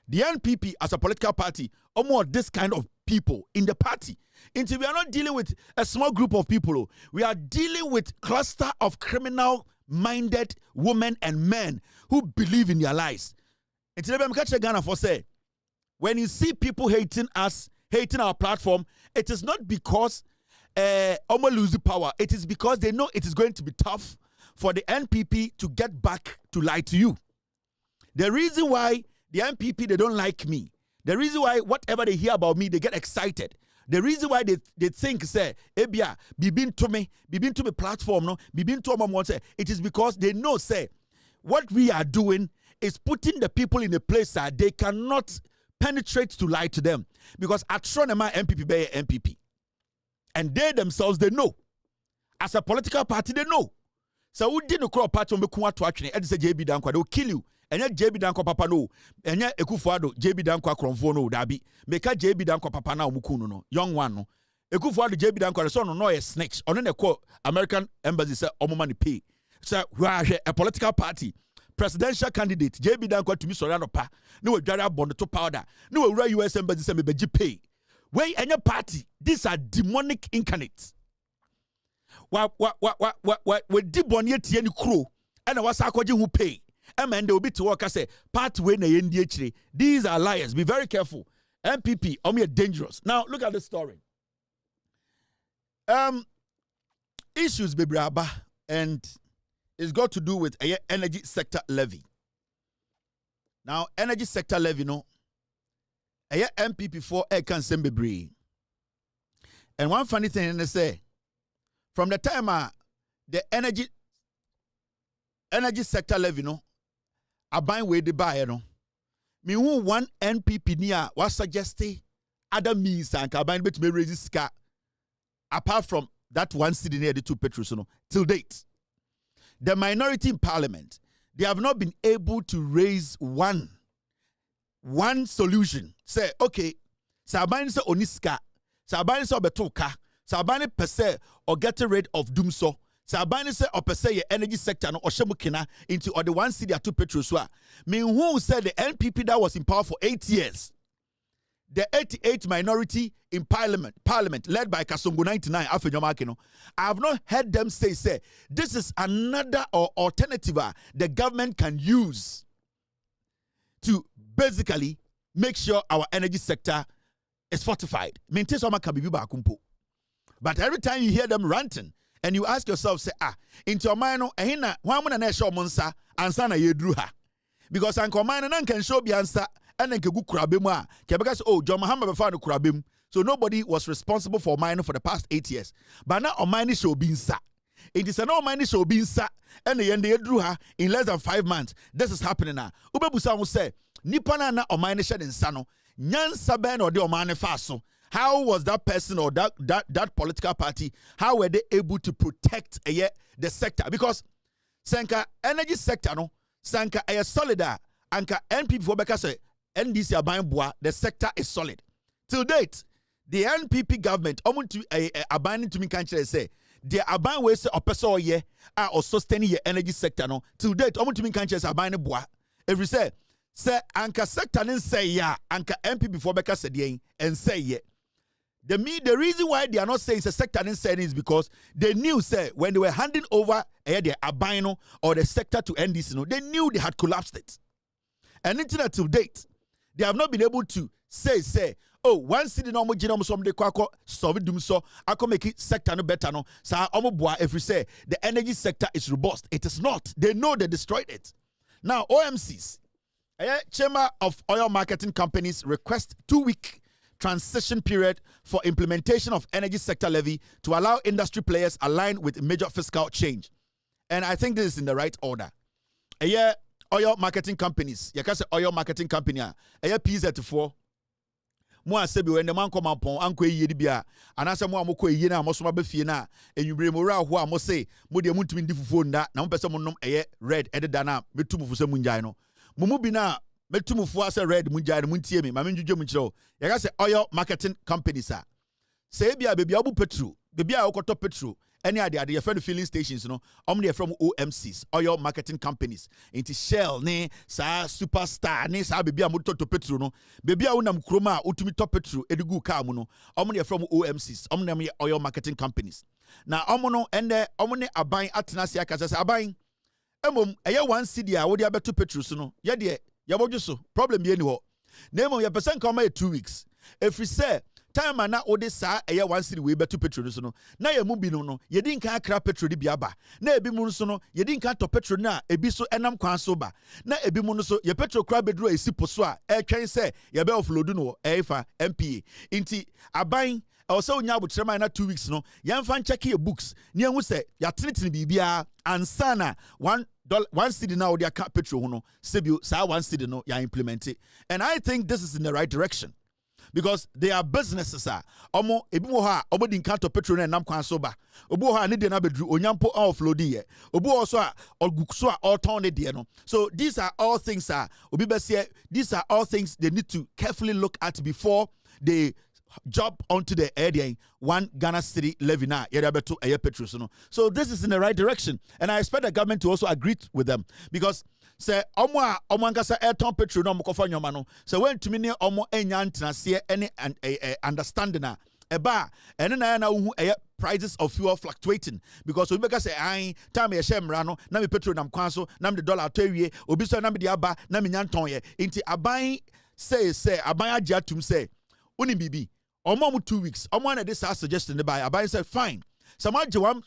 The NPP as a political party, almost this kind of people in the party. Until we are not dealing with a small group of people, we are dealing with cluster of criminal-minded women and men who believe in their lies. Until we catch Ghana for say, when you see people hating us, hating our platform, it is not because lose the power. It is because they know it is going to be tough for the NPP to get back to lie to you. The reason why the NPP, they don't like me. The reason why whatever they hear about me, they get excited. The reason why they think, say, Ebia, bibin to me platform, no, bibin to me, say, it is because they know, say, what we are doing is putting the people in a place that they cannot penetrate to lie to them. Because at Tronema MPP be MPP. And they themselves, they know. As a political party, they know. So who didn't call party on Mekuma to actually say JB Dankwa, they will kill you. And yet JB Dankwa papa no. And yet Ekufuado, JB Dankwa Kronfo no dabi. Meka JB Dankwa papa na mukuno no. Young one no. Ekufuado JB Dankwa the son no a snitch. On the call American embassy say omo money pay. So we are a political party. Presidential candidate JB Dankwa to me sorano pa. No we dwara bond to powder. No we US embassy say me beji pay. Wey any party, these are demonic incarnates. We dibonye tie ni kro. And I was akwaji who pay. And they will be to work. I say, part way na yendi. These are liars. Be very careful. MPP, are dangerous. Now look at the story. Issues bebraba, and it's got to do with a energy sector levy. Now, energy sector levy, no, a MPP for a can send bebre. And one funny thing they say, from the time the energy sector levy, no. A buying way the buyer no. Me who one NPP near was suggesting other means and combine bet me raise car apart from that one city near the two petrol no till date. The minority in parliament, they have not been able to raise one solution. Say, okay, Sabani say oniska, Sabani say betoka, Sabani per se or get rid of Dumso, So abane say opese ye energy sector no ohye mukina into or the one city to petrol so a me who said the NPP that was in power for 8 years. The 88 minority in parliament led by Kasongo 99 Afenyomakino, I have not heard them say this is another or alternative the government can use to basically make sure our energy sector is fortified. But every time you hear them ranting and you ask yourself, say, into your mind, ehina, why na na show monsa ansa na yedru ha? Because anko mind na can show bi ansa and then kegu kurabe mu a because John Mahama be fa no kurabem. So nobody was responsible for mining for the past 8 years. But now on mining show be nsa. It is no mining show be nsa and the yedru ha in less than 5 months. This is happening now. Ubebusa will say nipa na on mining shed nsa no nyansa ben or the omane faso. How was that person or that political party, how were they able to protect the sector? Because Sanka energy sector no Sanka a solid anka NPP for beka say NDC aban boa the sector is solid. Till date, the NPP government to abaning to me can't say the aban we say opeso ye or sustaining your energy sector no. Till date, to me can't say aban boa. If you say anka sector nin say ya anka NPP for beka say and say ye. The reason why they are not saying it's a sector inside is because they knew, when they were handing over their abino or the sector to NDC, they knew they had collapsed it. And until to date, they have not been able to say, one city no genome some de kwako solve dum so ako make it sector no better no. Sa omo if we say the energy sector is robust, it is not. They know they destroyed it. Now OMCs, Chamber of Oil Marketing Companies request 2-week transition period for implementation of energy sector levy to allow industry players aligned with major fiscal change. And I think this is in the right order. Oil marketing companies, you can say oil marketing company, PZ4. Mo asebi when the man come upon anko yedi bia anase mo amoko yi na mo soma be fie na enwubre mo ra ho a mo say mo de muntumi ndi fufuo nda na mo pese mo nom red ededa na metum fuso mu njai no mo bi na metumufu ase red munjai muntie me mame ndwudwo mu kire ya ka say oil marketing companies say bia bebi abu petrol bebi a okoto petrol any ade ye friend filling stations no dey from OMCs oil marketing companies into Shell ne sa Superstar ne sa bebi a moto to petrol no bebi a wonam kroma a utumi to petrol edigu car mu no dey from OMCs dem oil marketing companies na no ende ne aban atena sia ka say aban emom one city a wo dey abeto petrol so no ye de yabojuso problem ye ni ho nemo ye person come 2 weeks if we say time na ode sa 1 city we beto petrol so no na ye mu bi no ye din kan akra petrol di biaba na ebi mu so no ye din kan to petrol na ebi so enam kwan so ba na ebi mu no so ye petrol kra bedru esi poso a twen say ye be offload no fa MPA inti aban also nya abutrema na 2 weeks no yemfa check your books ne hu say ya tenetene bibia ansana one city now they account petrol no sebio sa one city no ya implement it. And I think this is in the right direction because they are businesses omo ebi mo ha omo din kan to petrol na nam kwan so ba obo ha ne de na bedru onyampo offload ye obo also ogukso all turn ne de no. So these are all things obi be say these are all things they need to carefully look at before they jump onto the area one Ghana city levy na yedabeto petrol so no. So this is in the right direction and I expect the government to also agree with them because say omo ankasa airton petrol no mkofa nyoma no so when to me omo enya ntenase any understanding eba ene na hu prices of fuel fluctuating because we make say ai time ye shemra no na me petrol nam kwan so na me dollar to awie obi so na me dia ba na me nyanton ye inti aban say aban agya tum say oni bibi omo 2 weeks omo na this suggestion the buy aban say fine some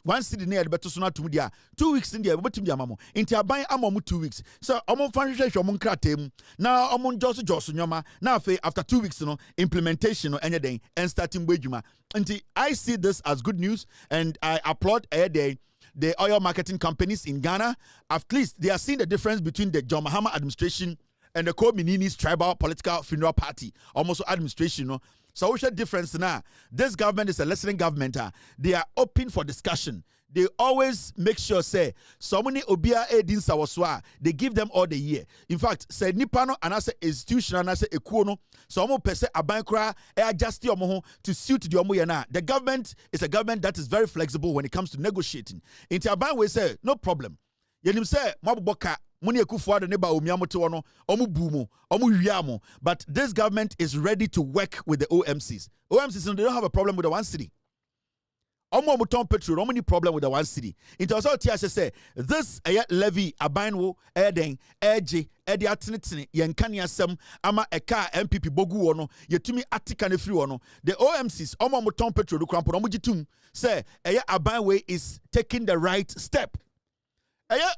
one city near the better so not to dia 2 weeks in there betum dia mamo inti aban amom 2 weeks so omo fan hwehwe omo nkratem na omo joso nyoma na afa after 2 weeks no implementation no anything and starting bejuma inti I see this as good news and I applaud the oil marketing companies in Ghana. At least they are seeing the difference between the John Mahama administration and the Kominini's tribal political funeral party, almost administration. No? So what's the difference now? This government is a listening government. They are open for discussion. they always make sure say so many obia edin sawoswa they give them all the year. In fact, say nipa no anase institution anase ekuo no so omo pese aban kra adjust omo ho to suit the omo ye na. The government is a government that is very flexible when it comes to negotiating. Inti aban we say no problem. Yenim say maboboka muni ekufuado ne ba omiamote wono omo bumo omo wiamo, but this government is ready to work with the OMCs. OMCs, they don't have a problem with the one city. Omo muton petrol, omo ni problem with the one city. Into also TS say this levy aban wo den eje edi atenetene yenkane asem ama eka MPP bogu wo no yetumi atika ne free wo no. The OMCs omo muton petrol do krampo omo gitum say aban way is taking the right step.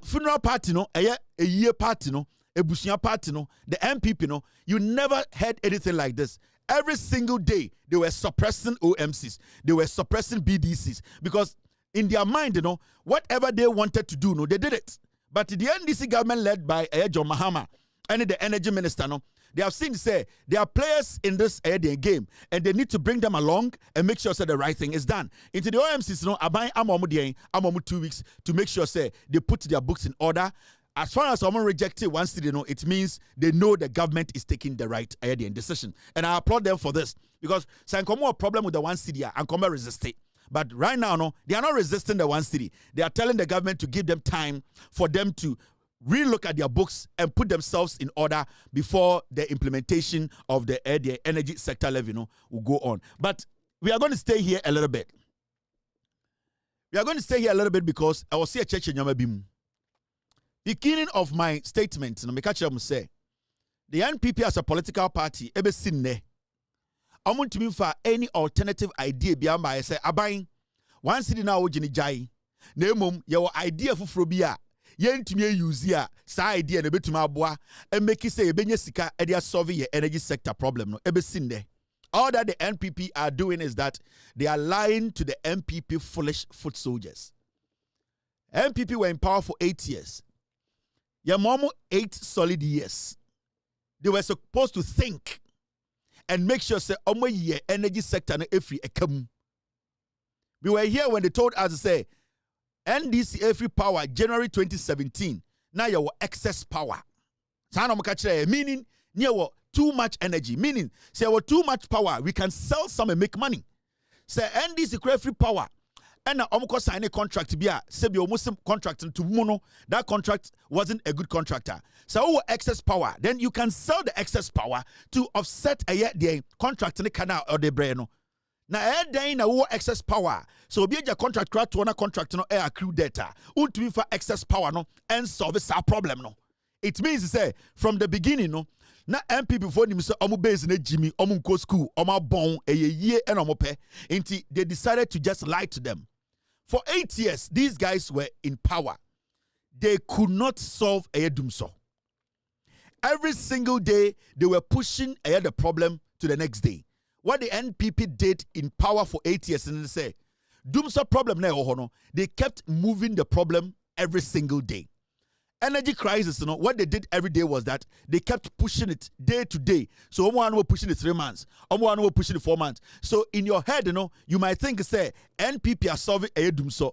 Funeral party no a year party no ebusia party no the MPP no, you never heard anything like this. Every single day, they were suppressing OMCs. They were suppressing BDCs. Because in their mind, whatever they wanted to do, they did it. But the NDC government led by John Mahama and the energy minister, they have seen, say, there are players in this game, and they need to bring them along and make sure, say, the right thing is done. Into the OMCs, I'm 2 weeks to make sure, say, they put their books in order. As far as someone rejected one city, it means they know the government is taking the right decision. And I applaud them for this. Because Sankomo a problem with the one city and come resist it. But right now, they are not resisting the one city. They are telling the government to give them time for them to relook at their books and put themselves in order before the implementation of the energy sector levy will go on. But we are going to stay here a little bit. We are going to stay here a little bit because I will see a church in Yamabim. Beginning of my statement, say the NPP as a political party, ebe sinne. I want to mean for any alternative idea beyond my say abain. One city now ojini jai. Nemum your idea for frobia. Yen to me use ya sa idea ne betuma aboa and make it say ebenye sika e dia solve your energy sector problem no ebe sinne. All that the NPP are doing is that they are lying to the NPP foolish foot soldiers. NPP were in power for 8 years. Your mom 8 solid years. They were supposed to think and make sure say omo ye energy sector na every ekam. We were here when they told us to say NDC every power January 2017. Now you excess power. Meaning you too much energy. Meaning say too much power. We can sell some and make money. Say NDC every power. And now I'm sign a contract be a Muslim contract to mono. That contract wasn't a good contractor. So excess power. Then you can sell the excess power to offset the contract in the canal or the brain. Now then excess power. So be a contract to a contract no air accrue data. Unto for excess power no and solve our problem no. It means say from the beginning no. Na MP before him say omo base na Jimmy omo go school omo bon a year and omo pe. Until they decided to just lie to them. For 8 years, these guys were in power. They could not solve a dumso. Every single day, they were pushing the problem to the next day. What the NPP did in power for 8 years, and they say, dumso problem na hono. They kept moving the problem every single day. Energy crisis, what they did every day was that they kept pushing it day to day. So one were pushing it 3 months, one were pushing it 4 months. So in your head, you might think, say, NPP are solving a dumso.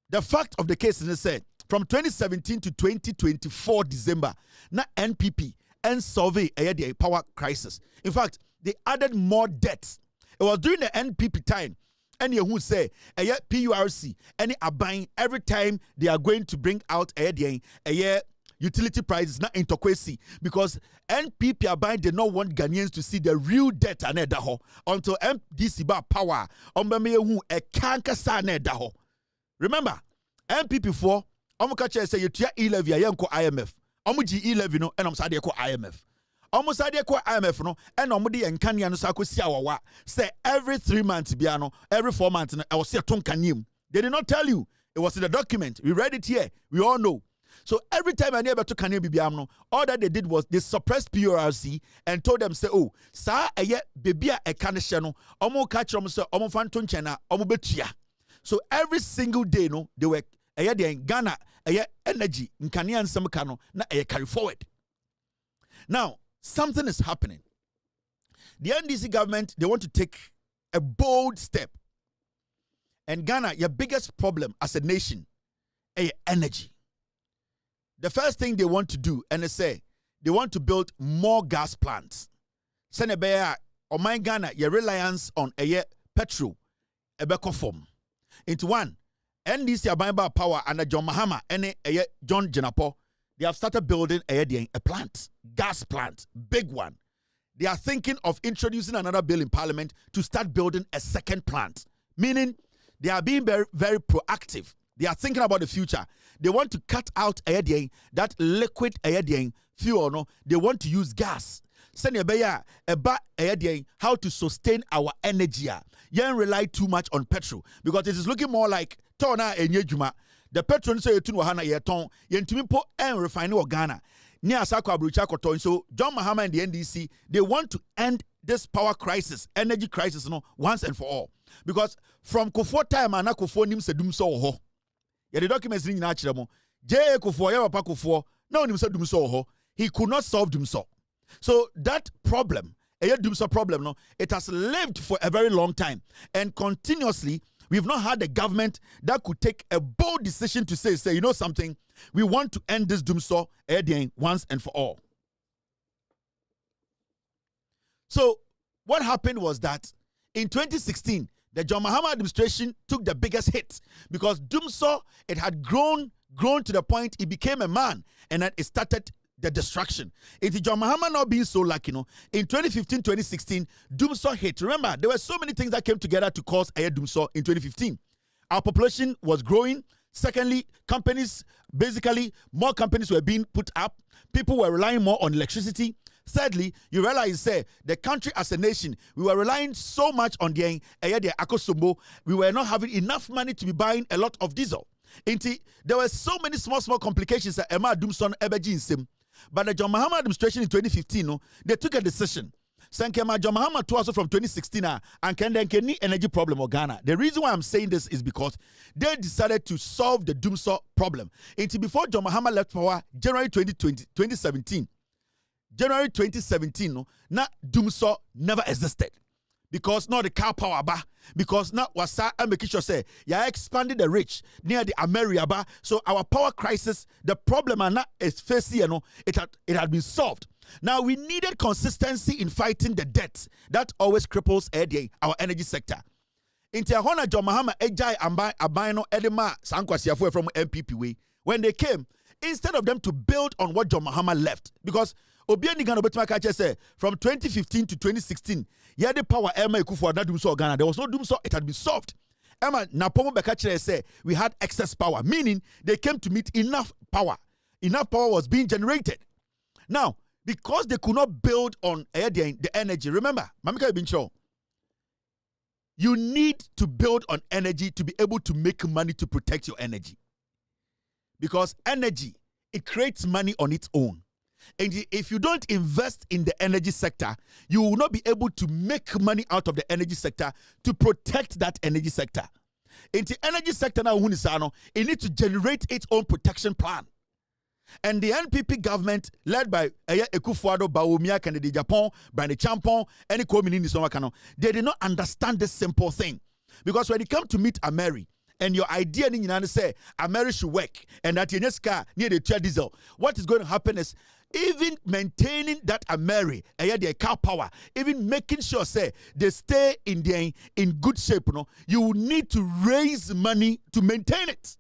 The fact of the case is, say, from 2017 to 2024 December, na NPP and solve a power crisis. In fact, they added more debts. It was during the NPP time. And you who say PURC, any abain every time they are going to bring out a utility prices not into question because NPP abain did not want Ghanaians to see the real debt and until MDC bar power who a canker san remember NPP 4 catch say you levy IMF levy no and IMF. Almost idea ko IMF no and omudi enkania no sakosi awawa say every 3 months biano every 4 months no I was say tonkanim. They did not tell you. It was in the document. We read it here. We all know. So every time I never took kanim bibiam no, all that they did was they suppressed PURC and told them say oh sa eye bebia e kanehye no omo ka kire say omo fanto nche na omo betua. So every single day no they were the Ghana energy nkania nsem ka no na carry forward. Now something is happening. The NDC government, they want to take a bold step. And Ghana, your biggest problem as a nation is energy. The first thing they want to do, and they say, they want to build more gas plants. Senebea, or my Ghana, your reliance on petrol, ebeko form. Into one, NDC Abamba Power and John Mahama, and John Jenapo, they have started building a plant, gas plant, big one. They are thinking of introducing another bill in Parliament to start building a second plant, meaning they are being very, very proactive. They are thinking about the future. They want to cut out that liquid fuel. No, they want to use gas. How to sustain our energy. You don't rely too much on petrol because it is looking more like tona enyejuma. The petrol say you hana yeton yentumipo and refine Ghana. Near Sako Abrucha Koton. So John Mahama and the NDC, they want to end this power crisis, energy crisis, once and for all. Because from Kufuor time, ana Kufuor nim se dum so ho. Yeah, the documents in Nachremo. J. Kufuor, ya papa Kufuor, no nim se dum so ho. He could not solve dum so. So that problem, a dum so problem, no, it has lived for a very long time. And continuously, we've not had a government that could take a bold decision to say, you know something, we want to end this doom so once and for all. So what happened was that in 2016, the John Mahama administration took the biggest hit because Dumso, it had grown to the point it became a man and then it started the destruction. It's John Mahama not being so lucky, in 2015, 2016, Dumso hit. Remember, there were so many things that came together to cause a Dumso in 2015. Our population was growing. Secondly, basically, more companies were being put up. People were relying more on electricity. Thirdly, you realize, the country as a nation, we were relying so much on the akosombo, we were not having enough money to be buying a lot of diesel. There were so many small complications that Emma Dumson Ebeji in Sim. But the John Mahama administration in 2015, they took a decision. Sankema John Mahama to also from 2016 and can any energy problem of Ghana. The reason why I'm saying this is because they decided to solve the Dumso problem. Before John Mahama left power, January 2017, na Dumso never existed. Because not the car power ba, because not wasa and making sure say ya expanded the rich near the America ba. So our power crisis, the problem is facing, it had been solved. Now we needed consistency in fighting the debt that always cripples our energy sector. Hona John Mahama ejai abino edema sankwasiafo from MPP way. When they came, instead of them to build on what John Mahama left, because Obiani Ghana Betumaka say from 2015 to 2016, yeah, the power Emma Kufuor na Dumso Ghana. There was no Dumso, it had been solved. Emma Napomo Bekachere say we had excess power, meaning they came to meet enough power. Enough power was being generated. Now, because they could not build on the energy, remember, Mamika Bincho, you need to build on energy to be able to make money to protect your energy. Because energy, it creates money on its own. And if you don't invest in the energy sector, you will not be able to make money out of the energy sector to protect that energy sector. In the energy sector now, it needs to generate its own protection plan. And the NPP government, led by Ekufuado, Bawumia, Kennedy Japan, Brandi Champon, any community, they did not understand this simple thing. Because when it comes to meet Ameri, and your idea in United say America should work and that your car near the chair diesel, what is going to happen is even maintaining that America their car power, even making sure say they stay in good shape, you will need to raise money to maintain it.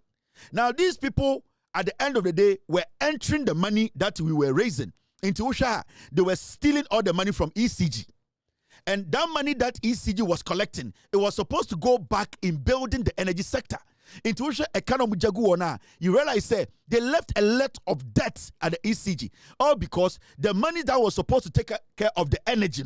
Now these people at the end of the day were entering the money that we were raising into Usha. They were stealing all the money from ECG. And that money that ECG was collecting, it was supposed to go back in building the energy sector. Into which you realize they left a lot of debts at the ECG. All because the money that was supposed to take care of the energy,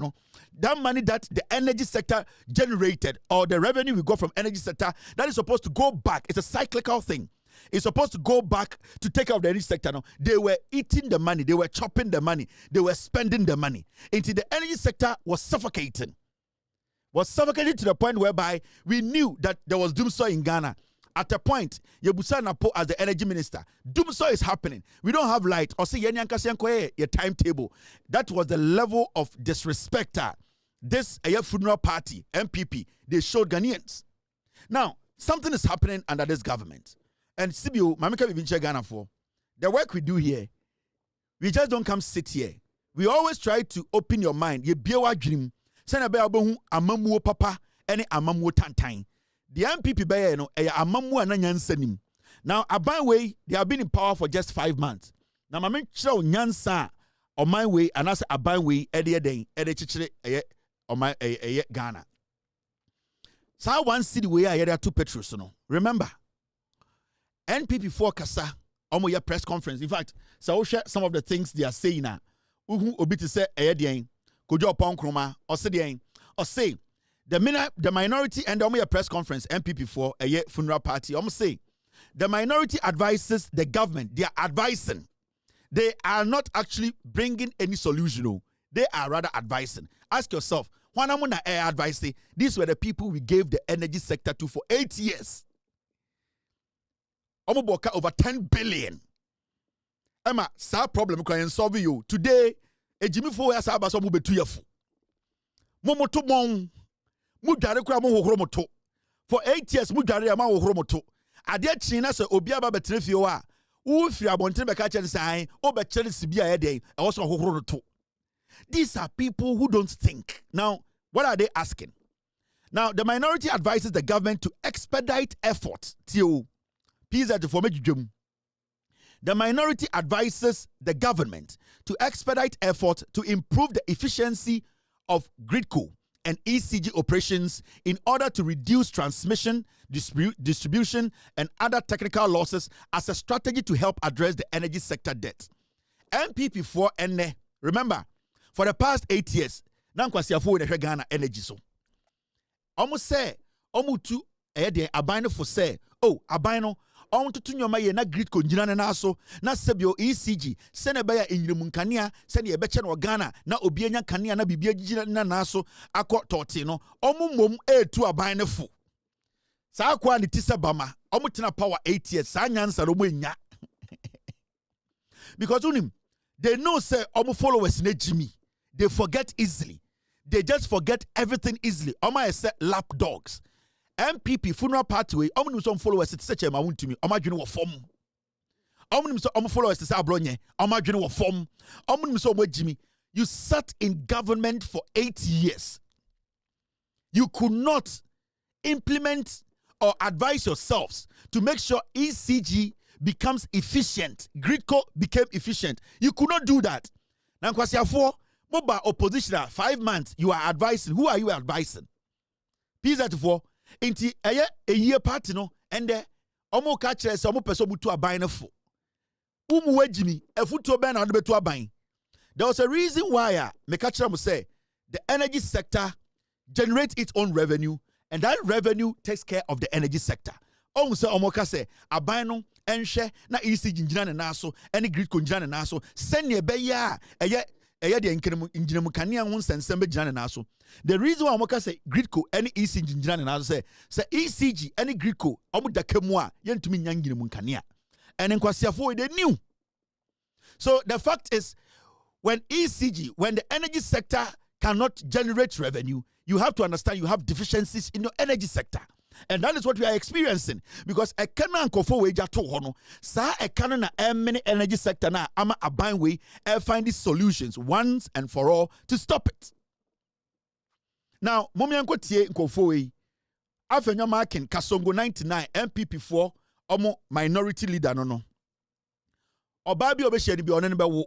that money that the energy sector generated, or the revenue we got from energy sector, that is supposed to go back. It's a cyclical thing. It's supposed to go back to take care of the energy sector. They were eating the money. They were chopping the money. They were spending the money. Until the energy sector was suffocating. Was suffocating to the point whereby we knew that there was doomsday in Ghana. At a point, Yebusa Napo as the energy minister, doomsday is happening. We don't have light. Or say your timetable. That was the level of disrespect. This funeral party, MPP, they showed Ghanaians. Now, something is happening under this government. And CBO, Mamika Vivinche Ghana for the work we do here, we just don't come sit here. We always try to open your mind. Ye biawa dream. Send a beabohu amamuo papa any amamuo tantain. The MPP baye no amamuo ananyansanim. Now aban way they have been in power for just 5 months. Now mamen chiro nyansa on my way and as aban way ede chichire on my Ghana. So one city way I had 2 petrus no. Remember NPP 4 kasa omo your press conference. In fact, so share some of the things they are saying now. Uhu obi to say eyedien kojo pon kroma or say the minority and omo your press conference NPP4 a funeral party say the minority advises the government. They are advising. They are not actually bringing any solution. No. They are rather advising. Ask yourself, when I'm advising, these were the people we gave the energy sector to for 8 years. Omoboka over 10 billion. Emma, sa problem can solve you. Today, a Jimmy for us about some betu yafu. Momoto mon. Mudare kwa mo horomoto. For 8 years, mudare ama horomoto. Ade china se obiaba betrefio a. Ufi abontre beka chen sai, obechere sibia eden, e also horomoto. These are people who don't think. Now, what are they asking? Now, the minority advises the government to expedite efforts till the minority advises the government to expedite efforts to improve the efficiency of GRIDCO and ECG operations in order to reduce transmission, distribution, and other technical losses as a strategy to help address the energy sector debt. MPP4 and remember, for the past 8 years, Nankwasiafo in Ghana energy so. Almost say, almost two abino for say, oh, abino. On to nyoma ye na grid ko njina na so na sebio ECG sene baya enyirimu nkania sene ye beche no Ghana na obi enya kania na bibia gigina na so akọ toti no omumom etu aban ne fu sa akwa ne tise bama omutena power 8 years sa nyansa ro enya because unim they know say omu followers na Jimmy they forget easily, they just forget everything easily. Oma say lap dogs. MPP funeral pathway, omni some followers it such a mount to me, omajuni wa form. Omni so followers to say abronye, omajuni wa form. Omni so Jimmy. You sat in government for 8 years. You could not implement or advise yourselves to make sure ECG becomes efficient. GRIDCO became efficient. You could not do that. Now, kwasiafo, mobile opposition 5 months, you are advising. Who are you advising? Pizza for inti a year party no and there omo ka kire se omo person butu aban na fo umu wajimi efuto ben na betu aban. There was a reason why me ka kire mo say the energy sector generates its own revenue and that revenue takes care of the energy sector. Omo say omo ka say aban no enhwe na ECG ngina na so any grid ko ngina na so sene be ya the reason why I'm say GRIDCO any ECG engineer and say ECG any GRIDCO omuda kemwa yentumi nyangire munkania and nkwasiafo they knew. So the fact is when the energy sector cannot generate revenue, you have to understand you have deficiencies in your energy sector. And that is what we are experiencing because a canon kofo wager to hono sa a canon many energy sector na ama aban way find these solutions once and for all to stop it. Now momianko tie nkofo we afenyo marking Kasongo 99 MPP4 omo minority leader no oba bi obehye bi onene be wo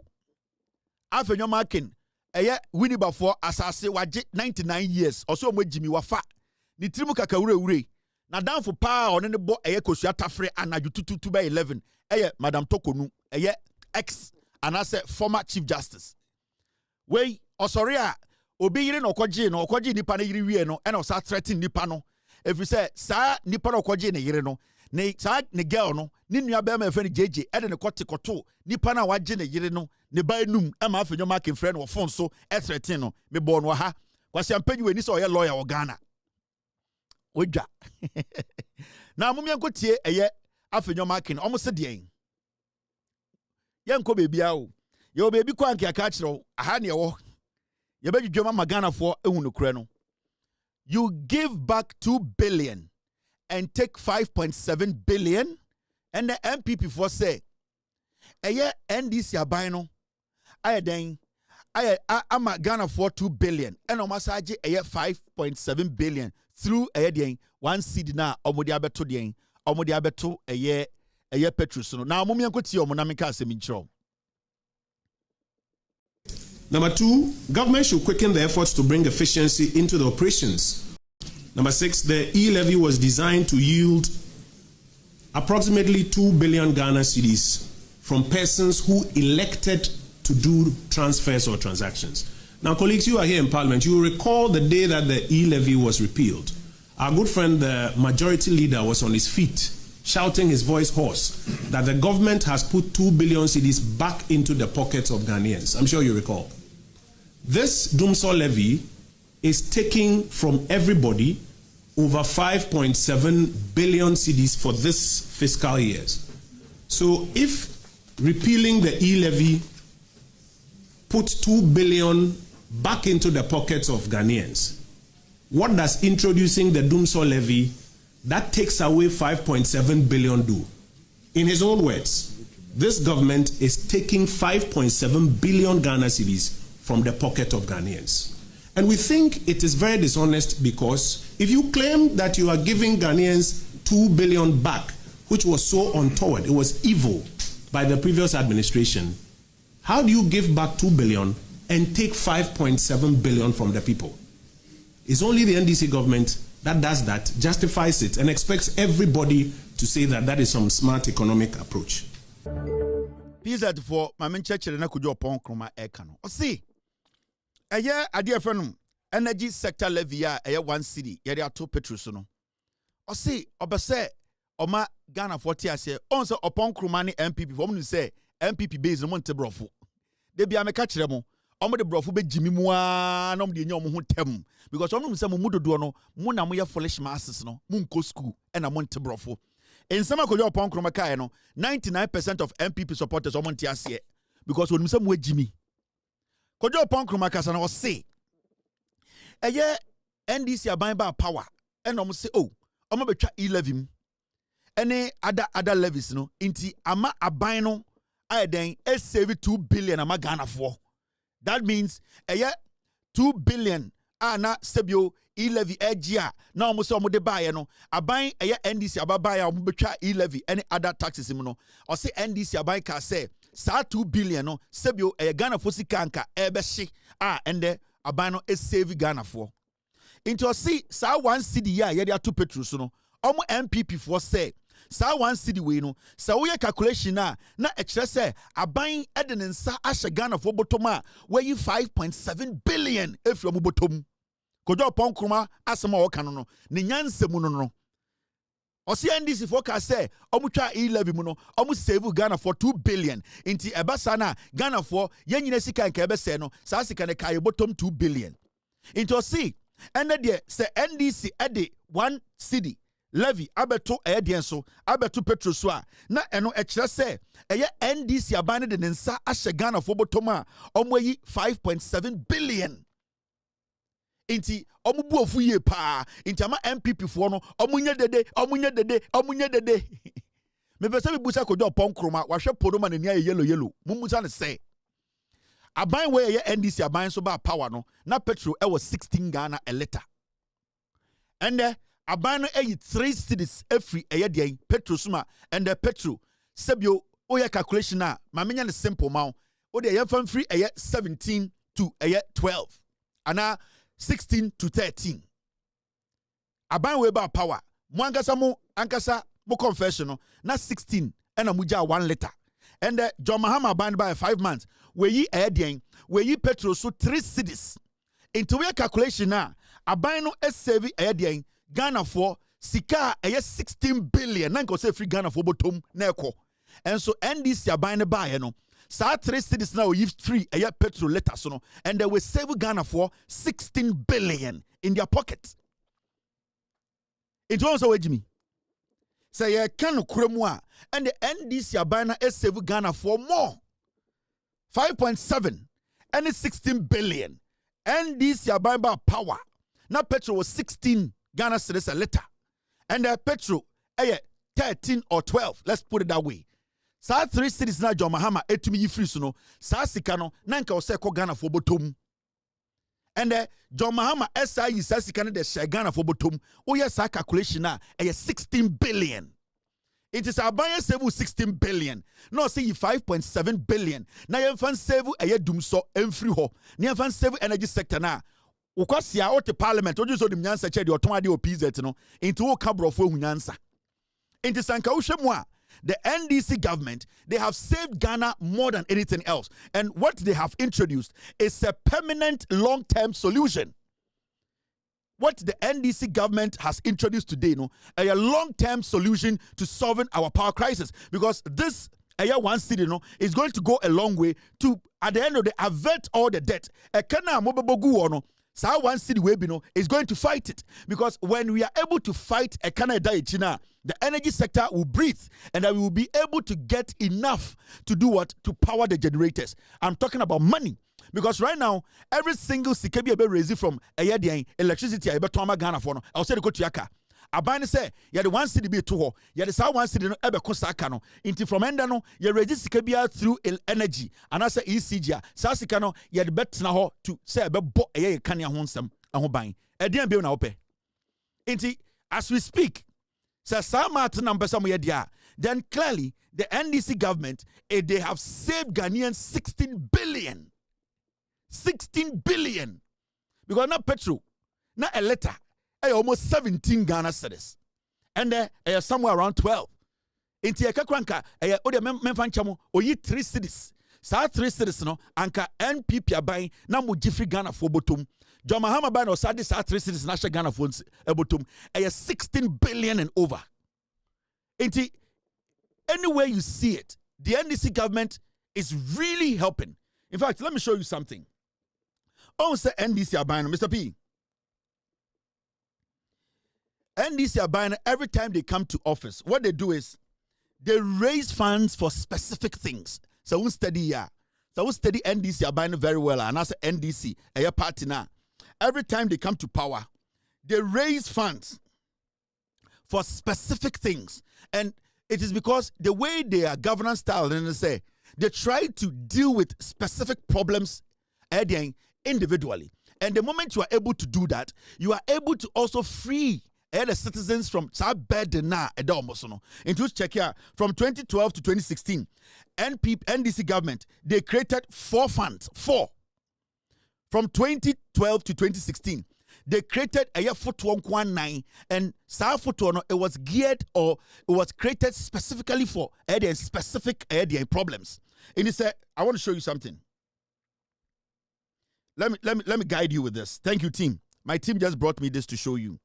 afenyo marking eye winibafo asase waje 99 years oso omo Jimmy wafa ni trimu kakawure na danfo pa one ne bo eye kosua tafre anaju tututu by 11 eye Madam Tokonu eye ex anase former chief justice we osori a obi yire no okoji nipa na yire wie no e na osa threaten nipa no if you say sa nipa na okoji ne yire no ne sa ne girl no ni nua be ma fe ne JJ e de ne kotekoto nipa na waje ne yire no ne ba enum e ma afenyo mark friend wo phone so e threaten no me bo no ha kwasi ampanyi we ni so oye lawyer wo Ghana oja na mumianko tie eye afenyo marking omo se den yenko bebia o ye bebi kwa anke aka kire aha ne wo ye bedwedwema Ghana for ehunu kure no you give back 2 billion and take 5.7 billion, and the MPP for say, NDC abino, I'm a Ghana for 2 billion, and Omasaji 5.7 billion through one seed na Omodiabeto dien, Omodiabeto a year Petrusono. Now, Mumianko Monamica Semincho. Number 2, government should quicken the efforts to bring efficiency into the operations. Number 6, the e-levy was designed to yield approximately 2 billion Ghana cedis from persons who elected to do transfers or transactions. Now, colleagues, you are here in Parliament. You will recall the day that the e-levy was repealed. Our good friend, the majority leader, was on his feet, shouting his voice hoarse that the government has put 2 billion cedis back into the pockets of Ghanaians. I'm sure you recall. This Dumsor levy is taking from everybody over 5.7 billion cedis for this fiscal years. So if repealing the e-levy put 2 billion back into the pockets of Ghanaians, what does introducing the Dumsor levy that takes away 5.7 billion do? In his own words, this government is taking 5.7 billion Ghana cedis from the pocket of Ghanaians. And we think it is very dishonest because if you claim that you are giving Ghanaians 2 billion back, which was so untoward, it was evil by the previous administration, how do you give back 2 billion and take 5.7 billion from the people? It's only the NDC government that does that, justifies it, and expects everybody to say that that is some smart economic approach. Pizza for my men church and I could do upon Kroma Ekano. Or see, a year, a dear friend, energy sector levy, a year 1 city, yet there are 2 petrosono. Or see, Obase, or ma Ghana 40 I say, also upon Kromani MPP, for me to say, MPP based on Montebrofu. They be a catcheremo. Omo de brofo be jimi mua nom de nyom ho tem because onom se mudo do no mu na mo ye foolish masses no mu nko school e na mo nte brofo ensem akojo opon kroma kai no 99% of MPP supporters omo nte ase because onim se mu ajimi kojo opon kroma kasa na o se eye NDC aban ba power e no mo se oh omo betwa e-levy ene other levies no inti ama aban no ayeden e save 2 billion ama Ghana for. That means 2 billion na sebio e-levy egia na omo se omo de baye no aban NDC ababaya omo betwa e-levy any other taxes mu no o se NDC aban ka say sa 2 billion no sebio Ghana for sika anka ebe hye ende aban no e save Ghana for into see sa 1 cedi ya ye dey to petrol so no omo MPP for say sa 1 cedi we no sa wo ye calculation na ekire say aban edenensa ahye Ghana for bottom a we 5.7 billion efro mu bottom kojo pon kroma asema wo kan no ne nyansemu no o se NDC forecast say omu twa e-levy mu no omu save Ghana for 2 billion inti ebasa na Ghana for yenyina sika nka ebese no sa sika ne kai bottom 2 billion into see ene de say NDC ede 1 cedi levy abeto so abeto petrol so na eno ekire se NDC abane de nsa ahye Ghana for bottom a omo yi 5.7 billion inti omo bu ofu ye pa inti ama MPP for no omo nya dede me pese bi busa kojo pon kroma wa hwe podoma na nia yellow mumusa ne se aban we NDC aban so ba power no na petrol was 16 Ghana a liter and abano 3 cedis every petrol suma and the petrol sebio oya calculation na ma menya ne simple ma o de ye fan free 17 to 12 ana 16 to 13 aban we ba power mo ankasa mo confession no na 16 and amuja 1 liter and John Mahama band by 5 months we yi we yi petrol so 3 cedis into we calculation na aban no save Ghana for sika 16 billion nanko say free Ghana for bottom na ekọ and so NDC aban ne buy no sa 3 cedis now you free petrol liter so no and they will save Ghana for 16 billion in their pocket it won't so Jimmy say ye kan kuremu a and the NDC aban na save Ghana for more 5.7 and it's 16 billion NDC aban ba power na petrol was 16 Ghana cedis a liter And petrol 13 or 12, let's put it that way. Sa 3 cities na John Mahama etumi yi free so no sa sika no na nka ose ko Ghana for bottom. And John Mahama SI sa sika no de share Ghana for bottom. O yes sa calculation na 16 billion. It is Abaya save 16 billion. No say 5.7 billion. Na yen fan save dum so emfri ho. Na fan save energy sector na. Ukwasia o te parliament o so dim nyansa che de oton ade o PZ no into o kabrofo hu nyansa. Into sanka uhwemu the NDC government, they have saved Ghana more than anything else. And what they have introduced is a permanent long-term solution. What the NDC government has introduced today, a long-term solution to solving our power crisis. Because this one city, is going to go a long way to, at the end of the day, avert all the debt. So one city is going to fight it, because when we are able to fight a Canada China, the energy sector will breathe, and that we will be able to get enough to do what? To power the generators. I'm talking about money, because right now every single sikebi be raised from electricity Ghana for no. I'll say the go to yaka. Abani say ya the one city be to ho ya the sa one city no ebe kosaka no inti from enda no ya register sika bia through energy and I say ECG sa sika no ya the bet na ho to say ebe bo ye kan ya ho nsem ho ban e dey be na wo pe inti as we speak say sama at number some ye dia, then clearly the NDC government they have saved Ghanaians 16 billion because na petrol na a letter almost 17 Ghana cedis. And somewhere around 12. Inti ekakranka ode memfa nchamo oyi 3 cities. Sa 3 cities no anka NPP aban na mo gifri Ghana for bottom. John Mahama ban o sa 3 cities na Ghana for bottom. 16 billion and over. Inti anywhere you see it, the NDC government is really helping. In fact, let me show you something. Oh, say NDC aban, Mr. P. NDC are buying every time they come to office. What they do is they raise funds for specific things. So we study NDC are buying very well. And I say NDC, a party now. Every time they come to power, they raise funds for specific things. And it is because the way their governance style, then they say, they try to deal with specific problems individually. And the moment you are able to do that, you are able to also free the citizens from Sabedena Edomosono. Into check here from 2012 to 2016, NDC government they created 4 funds. 4 from 2012 to 2016. They created a year footwork 19 and Safotono it was geared or it was created specifically for specific problems. And he said, I want to show you something. Let me guide you with this. Thank you, team. My team just brought me this to show you.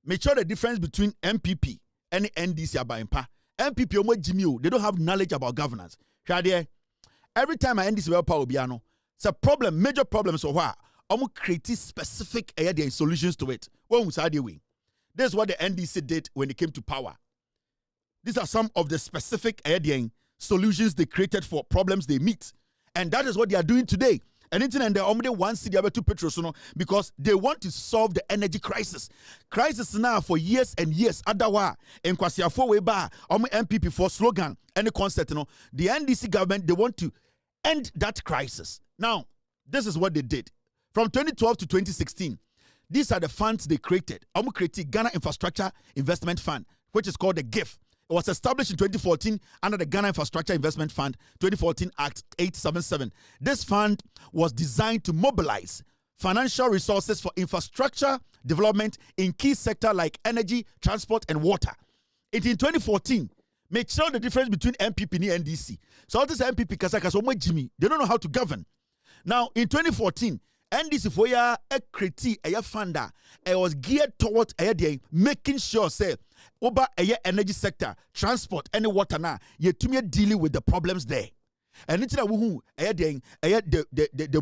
Make sure the difference between MPP and NDC Abaimpa. MPP, they don't have knowledge about governance. Every time I NDC will power biano, it's a problem, major problems so why create specific solutions to it. This is what the NDC did when it came to power. These are some of the specific solutions they created for problems they meet. And that is what they are doing today. And they're only one city about 2 petrol because they want to solve the energy crisis. Crisis now for years and years. Adawa and Kwasia for Weba, MPP for slogan and the concept. The NDC government they want to end that crisis. Now, this is what they did from 2012 to 2016. These are the funds they created. Created Ghana Infrastructure Investment Fund, which is called the GIF. It was established in 2014 under the Ghana Infrastructure Investment Fund 2014 Act 877. This fund was designed to mobilize financial resources for infrastructure development in key sectors like energy, transport, and water. In 2014, make sure the difference between MPP and NDC. So all this MPP kasaka Jimmy, they don't know how to govern. Now in 2014, NDC for a critique a funder it was geared towards making sure say over energy sector, transport, and water now you dealing with the problems there. And it's the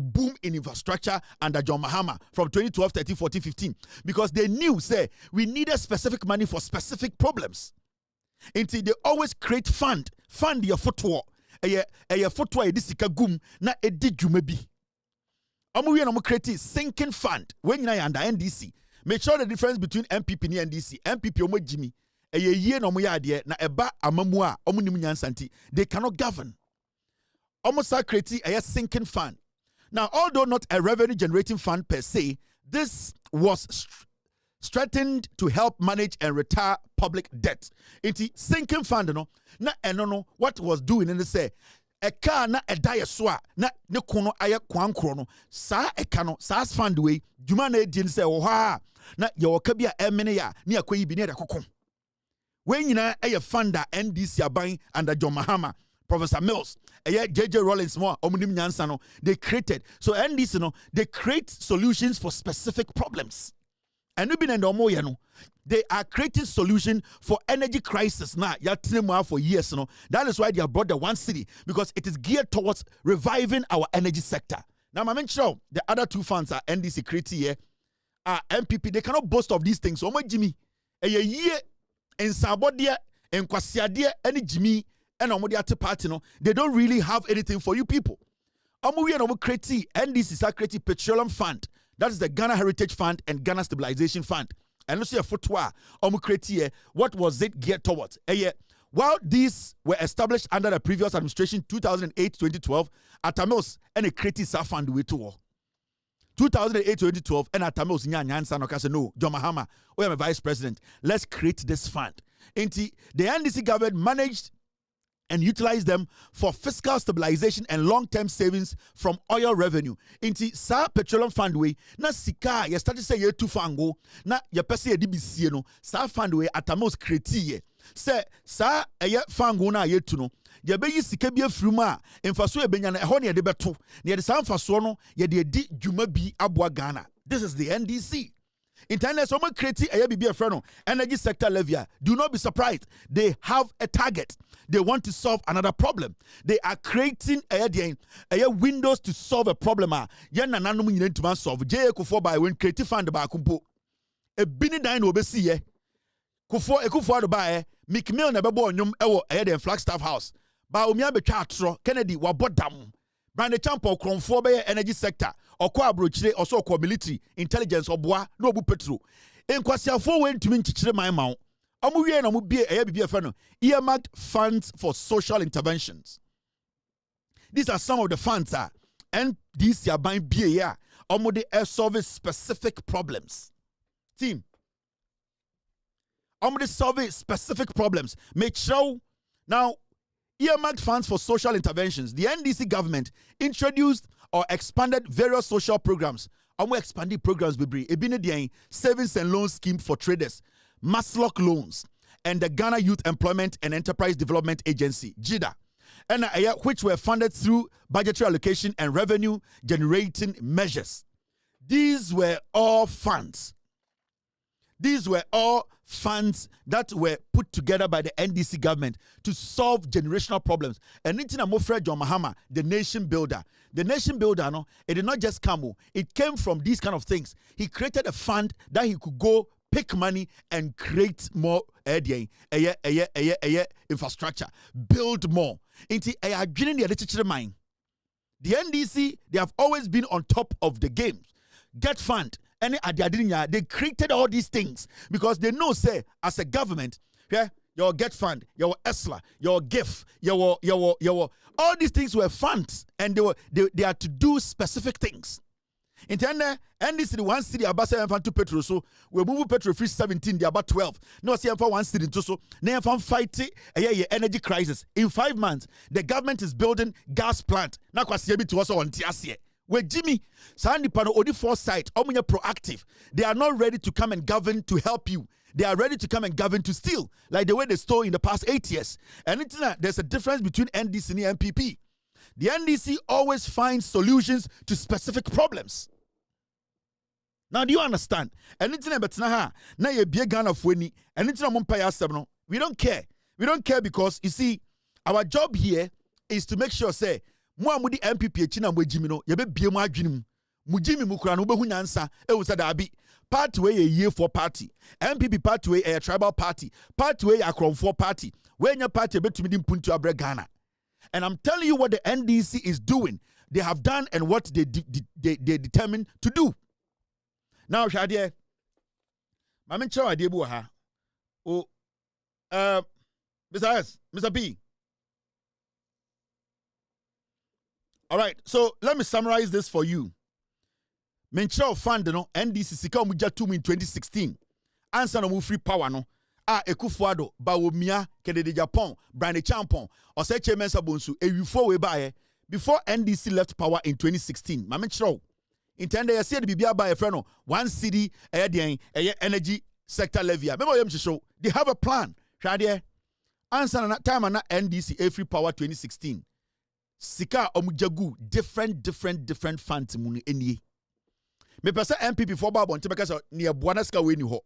boom in infrastructure under John Mahama from 2012, 13, 14, 15 because they knew say we needed specific money for specific problems. Until they always create fund your footwear a footwear this gum na edi jumebi. Create sinking fund when you under NDC. make sure the difference between MPP and NDC. MPP omo Jimmy. A year no mo yade na eba amamu a omo nim nyansanti. They cannot govern. Almost creating a sinking fund. Now, although not a revenue generating fund per se, this was strengthened to help manage and retire public debt. It's sinking fund, no. Na enono what was doing in the say a car na a die swa na ne kono aya kwan krono sa e kano sa fund we djuma na edin say wo ha na ye wo ka bia emene ya ne akoyi bi ne da kokon we nyina eye funder NDC aban under John Mahama, Professor Mills, JJ Rollins more omunim nyansa no, they created. So NDC no, they create solutions for specific problems. And we've been in the Omoya no, they are creating solution for energy crisis now. For years, no. That is why they have brought the one city, because it is geared towards reviving our energy sector. Now, I mentioned the other two funds are NDC creating here, MPP. They cannot boast of these things. So much Jimmy, a year in Sabodia, in Kwasiadia, any Jimmy, and Omodia party, no, they don't really have anything for you people. NDC is a creative petroleum fund. That is the Ghana Heritage Fund and Ghana Stabilization Fund. And let's see a footwear. What was it geared towards? While these were established under the previous administration, 2008-2012, Atamos and a creative fund with 2008-2012 and Atamos no, John Mahama, we are a vice president. Let's create this fund. The NDC government managed and utilize them for fiscal stabilization and long-term savings from oil revenue. Inti sa petroleum fund way na sika ye start say ye tu fango na ye pese ye DBC no sa fund way Atamos kreti say sa eye fango na ye tu no ye be yi sika bi afrum a emfaso e benya na ehɔ ne ye de beto na ye de sa mfaso no ye de di dwuma bi aboa Ghana. This is the NDC. Internet someone creating a BB friend energy sector levy. Do not be surprised. They have a target. They want to solve another problem. They are creating a windows to solve a problem. Yan na nanu nyine ntuma solve. Je kufo by when creative fund ba kumpo. E bini dan obesi ye. Kufo ado ba Mick na bebo onyum ewo den Flagstaff House. Ba omia betwa atro Kennedy wabodam. Brand champion kronfo be energy sector. Oko abrochire also oko military intelligence oboa no obu petro enkwasiafo we ntumi nchichire man ma omu wie na mu bie bibia no earmarked funds for social interventions. These are some of the funds and these are buying bie ya omu de solve specific problems. Team omu de solve specific problems. Make sure now earmarked funds for social interventions. The NDC government introduced or expanded various social programs. We expanded programs the savings and loan scheme for traders, Maslock loans, and the Ghana Youth Employment and Enterprise Development Agency, JIDA, and which were funded through budgetary allocation and revenue generating measures. These were all funds. These were all funds that were put together by the NDC government to solve generational problems. And it's Mofred John Mahama, the nation builder. The nation builder, no, it did not just come, it came from these kind of things. He created a fund that he could go pick money and create more infrastructure, build more. The NDC, they have always been on top of the game. Get fund. And they created all these things because they know, say, as a government, your get fund, your ESLA, your GIF, your all these things were funds, and they are to do specific things. In Tenda, and this is one city about 7 petrol, so we move petrol free 17, they are about 12. No, see for one city to so now from fighting a energy crisis. In 5 months, the government is building gas plant. Now, to also on TSA. Where Jimmy, Sandy Pano, Odi foresight, Omunya proactive. They are not ready to come and govern to help you. They are ready to come and govern to steal, like the way they stole in the past 8 years. And there's a difference between NDC and MPP. The NDC always finds solutions to specific problems. Now, do you understand? And it's not now you be a gun of winning, and it's not we don't care. We don't care because you see, our job here is to make sure, say, mo amudi MPP china mo Jimmy no ye be bie mo adwenem mo Jimmy mu kura no be hu nyansa e wo sada abi party we ye for party MPP party we a tribal party we a kronfo party we nya party betumi di mpuntu abre Ghana. And I'm telling you what the NDC is doing, they have done and what they determined to do. Now Shadie, Mame Chow Adebu ha. Oh, Mr. S, Mr. P. All right, so let me summarize this for you. Menchel fund no NDC sika omuja 2 in 2016. Answer no free power no. Ekufuado Bawumia Kennedy Japan Brand Champon or say Chairman Sabonsu ewifo we bae before NDC left power in 2016. Mame Chro. Intend they say the bibia by a friend 1 city energy sector levy. Remember them show they have a plan. Shade answer na time na NDC free power 2016. Sika omujagu different funds muni enie. Me pesa MPP for Babon to because near Buanaska we ni ho.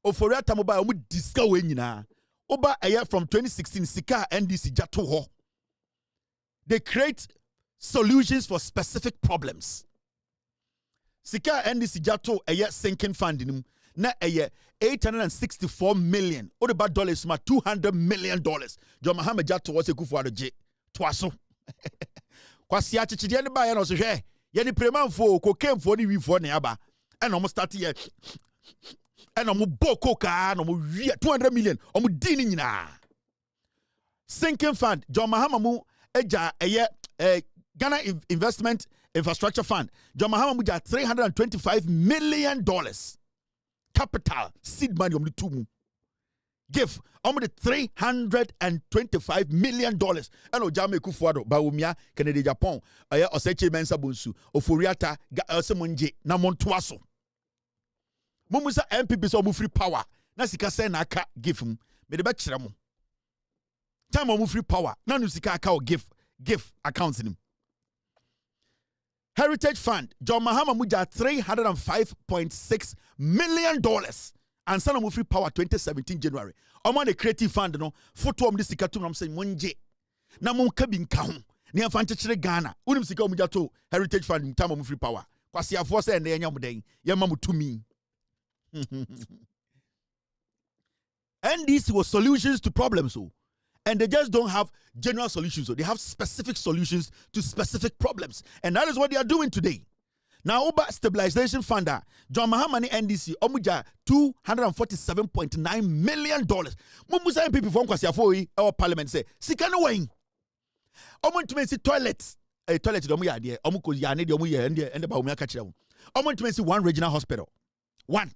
Ofori Atta mobile omu diska we nyina. Oba aya from 2016 sika NDC jato ho. They create solutions for specific problems. Sika NDC jato aya sinking fund num na aya 864 million. What about dollars ma $200 million. Jo Mahama jato was Ekufuado je twaso. Kwasi achichide ne ba ya no so hwe. Ye ni premanfo kokemfo ni wifo ne aba. And almost start here. And almost boko ka no 200 million. Almost dini nyina. Sinking fund. John Mahama mu eja Ghana Investment Infrastructure Fund. John Mahama mu ja $325 million. Capital seed money the two. Give almost $325 million. And Ojame Kufuado, Bawumia, Kennedy Japan, Oseche Mensa Bunsu, Ofori Atta, Osemonje, Namontuaso. Mumusa MPP so mu free power. Na sika se na aka give him. Me de be mo. Time mu free power. Na no sika aka give accounts him. Heritage Fund, John Mahama muja $305.6 million. And Sana free power 2017 January. Omo the creative fund no photo om sika tum nam say monje. Na mon ka bi nka ho. Ne amfante kire Ghana. Unim sika omuja to Heritage Fund time om free power. Kwasi afo say na yanya muden. Ye ma mutumi. NDC was solutions to problems so. And they just don't have general solutions. So they have specific solutions to specific problems. And that is what they are doing today. Now, Uber Stabilization Funder, John Mahama NDC, Omuja $247.9 million. Mumusa MPP from Kwasiafoi, our parliament say, Sikano Wayne. Omun to see toilets. A toilet, Omuya, dear, Omuko Yane, the Omuya, and the Baumia Kachel. Omun to see one regional hospital. One.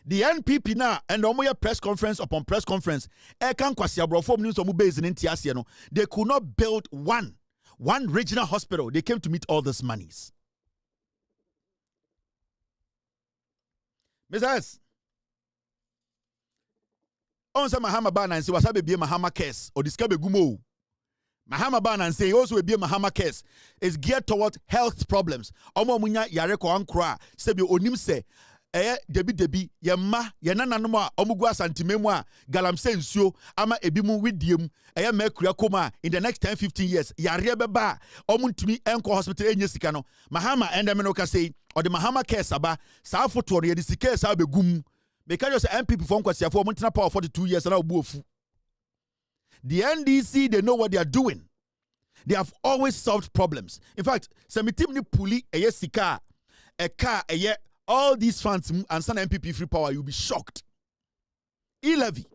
The NPP now and Omuya press conference upon press conference. Ekan Kwasiabro from news Omu based in Tiasiano. They could not build one regional hospital. They came to meet all these monies. Mr. S. Onse Mahama Ban and say wasabe be Mahama case or discover gumo. Mahama Ban and say also be Mahama case is geared towards health problems. Omo munya yare ko ankra se bi onim se debi yemma yenananom a omugu asantimemu a galamse nsuo ama ebimu widiem mercury akoma in the next 10-15 years yare beba omuntumi enko hospital enye sika no Mahama endem no ka say or the Mahama case aba sa foto re the sika sa begum because just MPP for nkwasiafo omuntena power 42 years na obu ofu. The NDC, they know what they are doing. They have always solved problems. In fact, semitim ni puli sika car all these funds and some MPP free power, you'll be shocked. E-levy.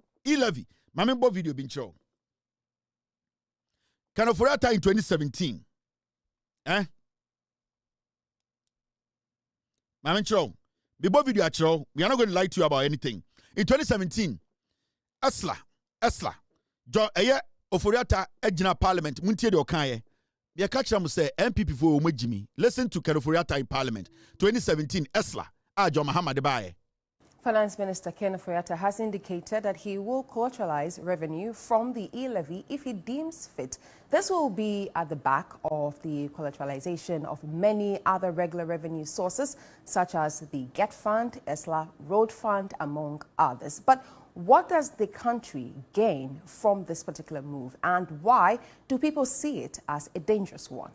Mamembo video been shown. Can Ofori Atta in 2017. Mamembo Bibo video actual. We are not going to lie to you about anything. In 2017, Esla. Ofori Atta ejina parliament. Muntie de okaye. They catch them say MPP for Jimmy. Listen to Ofori Atta in Parliament 2017. Esla John Mahama Debaye. Finance Minister Ofori Atta has indicated that he will collateralize revenue from the e-levy if he deems fit. This will be at the back of the collateralization of many other regular revenue sources, such as the GET Fund, ESLA, Road Fund, among others. But what does the country gain from this particular move, and why do people see it as a dangerous one?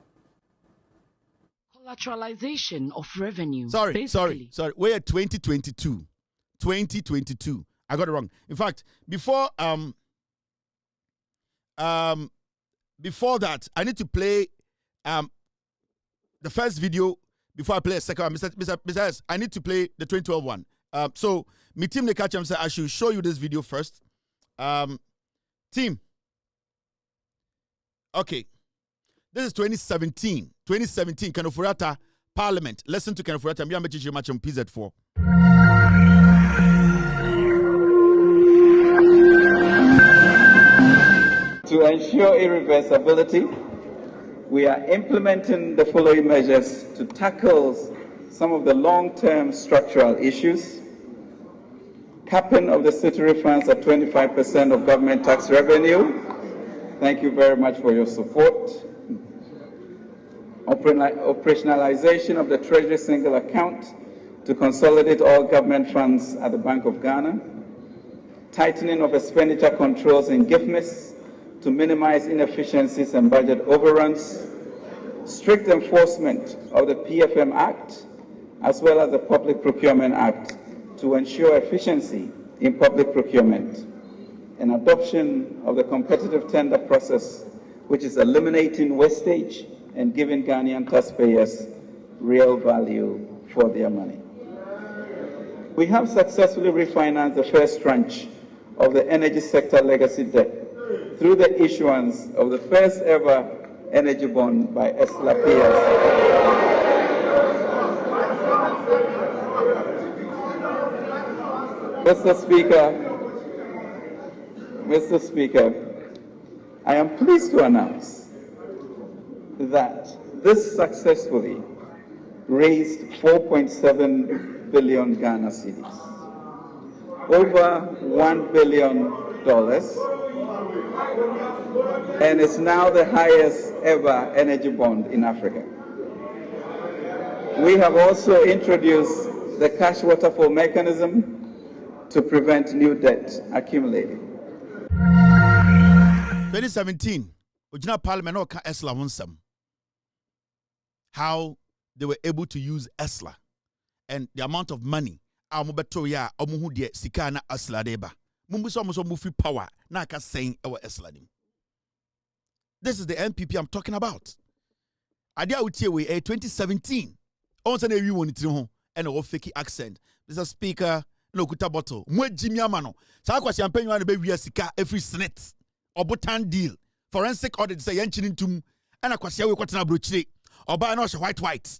Collateralization of revenue. Sorry. We're at 2022. I got it wrong. In fact, before that, I need to play the first video before I play a second one. Mr. S, I need to play the 2012 one. So my team they catch him say I should show you this video first. Team. Okay. This is 2017. 2017, Ofori Atta Parliament. Listen to Ofori Atta. I'm going to match on PZ4. To ensure irreversibility, we are implementing the following measures to tackle some of the long-term structural issues: capping of the city refunds at 25% of government tax revenue. Thank you very much for your support. Operationalization of the Treasury single account to consolidate all government funds at the Bank of Ghana. Tightening of expenditure controls in GIFMIS to minimize inefficiencies and budget overruns. Strict enforcement of the PFM Act as well as the Public Procurement Act to ensure efficiency in public procurement. And adoption of the competitive tender process, which is eliminating wastage and giving Ghanaian taxpayers real value for their money. We have successfully refinanced the first tranche of the energy sector legacy debt through the issuance of the first ever energy bond by Esla PLC. Mr. Speaker, I am pleased to announce that this successfully raised 4.7 billion Ghana cedis, over $1 billion, and is now the highest ever energy bond in Africa. We have also introduced the cash waterfall mechanism to prevent new debt accumulating. 2017, Ojina Parliament or Esla Wonsam. How they were able to use Esla and the amount of money. Amobeto omuhu de sikana Esla deba. Mumbuso mufi power na ka saying our Esla dim. This is the NPP I'm talking about. Adia Utiewe 2017. On sene wi woni tiri ho and a fake accent. Mr. Speaker, no kuta bottle. Mwe Jimmy Amano. Sa kwa champagne wan be wi sika every senate. Obotan deal. Forensic audit say yanchinin tum and akwase we kwatena brochire. Oba na white.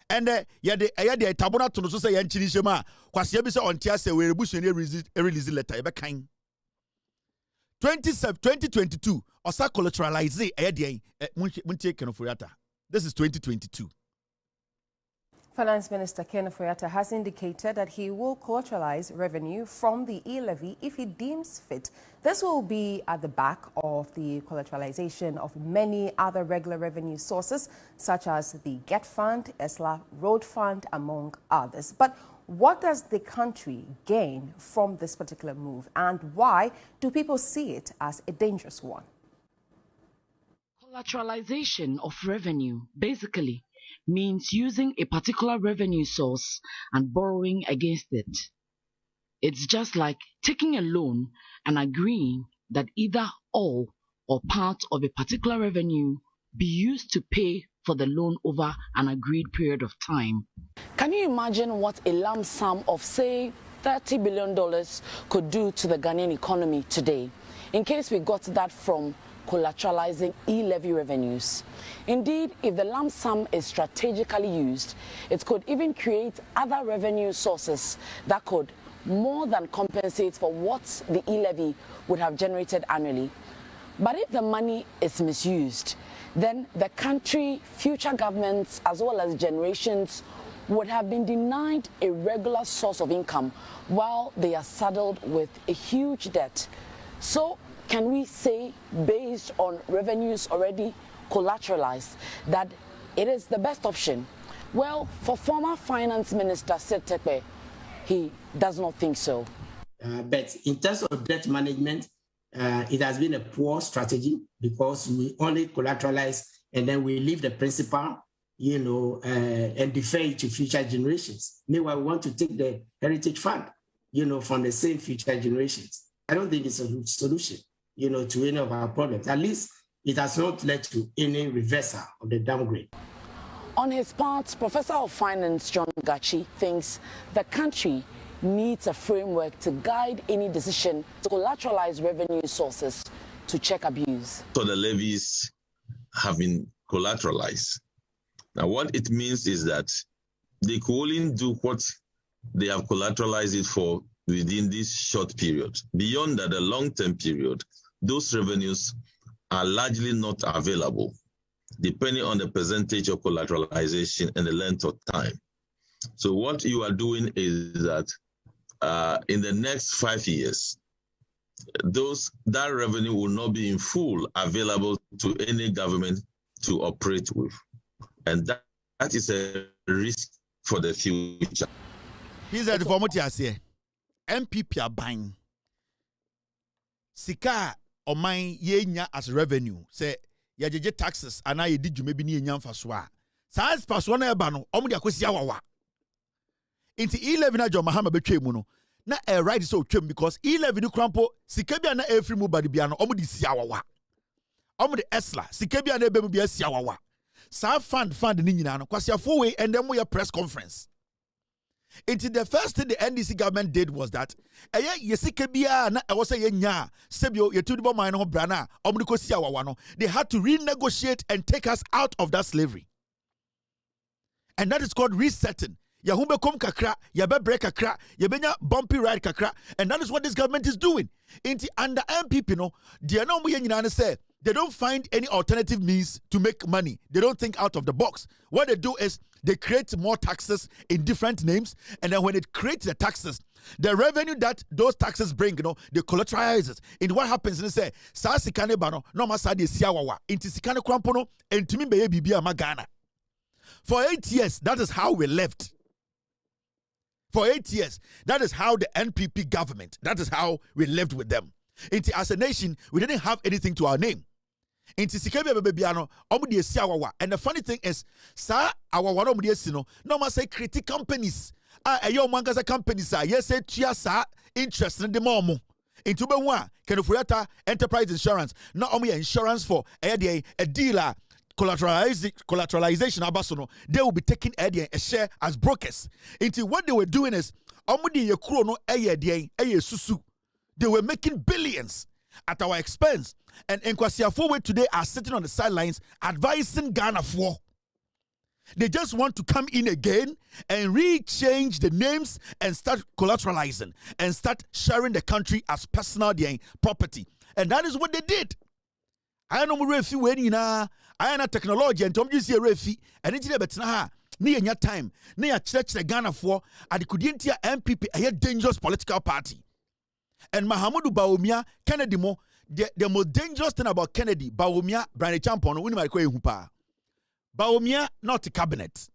And yede tabona to no so say yanchinin shema. Kwase bi say ontia say we rebusu ne release letter e be kan. 2022 osa collateralize muntie Ofori Atta. This is 2022. Finance Minister Ofori Atta has indicated that he will collateralize revenue from the e-levy if he deems fit. This will be at the back of the collateralization of many other regular revenue sources, such as the GET Fund, ESLA Road Fund, among others. But what does the country gain from this particular move, and why do people see it as a dangerous one? Collateralization of revenue, basically, means using a particular revenue source and borrowing against it. It's just like taking a loan and agreeing that either all or part of a particular revenue be used to pay for the loan over an agreed period of time. Can you imagine what a lump sum of, say, $30 billion could do to the Ghanaian economy today, in case we got that from collateralizing e-levy revenues? Indeed, if the lump sum is strategically used, it could even create other revenue sources that could more than compensate for what the e-levy would have generated annually. But if the money is misused, then the country, future governments, as well as generations would have been denied a regular source of income while they are saddled with a huge debt. So, can we say, based on revenues already collateralized, that it is the best option? Well, for former Finance Minister Sid Tekpe, he does not think so. But in terms of debt management, it has been a poor strategy because we only collateralize and then we leave the principal, and defer it to future generations. Meanwhile, we want to take the heritage fund, from the same future generations. I don't think it's a solution, to any of our problems. At least it has not led to any reversal of the downgrade. On his part, Professor of Finance John Gachi thinks the country needs a framework to guide any decision to collateralize revenue sources to check abuse. So the levies have been collateralized. Now, what it means is that they could only do what they have collateralized it for within this short period. Beyond that, the long-term period, those revenues are largely not available, depending on the percentage of collateralization and the length of time. So what you are doing is that in the next 5 years, that revenue will not be in full available to any government to operate with. And that is a risk for the future. Here's the format here. MPP are buying. Sika or mine yenya as revenue. Say yajeje taxes and I did you maybe ni nyam faswa. Size paswana ebano omu dia kwesi awawa. Inti 11 na jo mahama betwe mu no. Na right so twem because 11 ni krampo sika bia na every mu body bia no omu di si awawa. Omu de esla sika bia na ebemu bia si awawa. Sa fund ni nyina no kwasi afo we and then we press conference. Into the first thing the NDC government did was that they had to renegotiate and take us out of that slavery. And that is called resetting. Yahumbe kom kakra, yabe break kakra, yabenya bumpy ride kakra, and that is what this government is doing. Into under MPP, no, they don't find any alternative means to make money. They don't think out of the box. What they do is they create more taxes in different names, and then when it creates the taxes, the revenue that those taxes bring, they collateralize it. And what happens is say, "Sa sikane bano, no masadi siawawa, inti sikane krampono, entimi beye bibia magana." For 8 years, that is how we left. For 8 years, that is how the NPP government, that is how we lived with them. As a nation, we didn't have anything to our name. And the funny thing is, sir, our no must say critic companies. Companies are yes, interest in the momo. Into Ofori Atta enterprise insurance, not only insurance for a dealer. Collateralization abasono, they will be taking a share as brokers. Into what they were doing is they were making billions at our expense. And Nkwasi Afo today are sitting on the sidelines advising Ghana for. They just want to come in again and rechange the names and start collateralizing and start sharing the country as personal property. And that is what they did. I know refi when na I na technology and Tom see refi and it betina ha ni enya time ni ya church the Ghana for adikudintia MPP a dangerous political party. And Mahamudu Bawumia Kennedy mo the most dangerous thing about Kennedy Bawumia Brand Champon wini ma ko ehupa. Bawumia not the cabinet.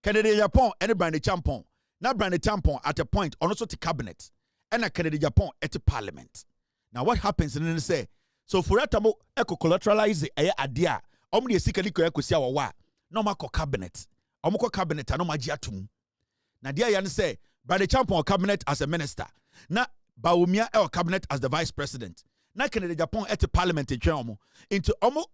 Kennedy Japan and Brand Champon. Na Brand Champon at a point on also the cabinet. And a Kennedy Japan at the parliament. Now what happens in the say so for that mo eco collateralize idea omni esikali ko ekosia wa no ma cabinet omko cabinet no maji atum na dia yan say Brother Champion cabinet as a minister na Bawumia cabinet as the vice president na Kennedy Japan at the parliament etwa into omo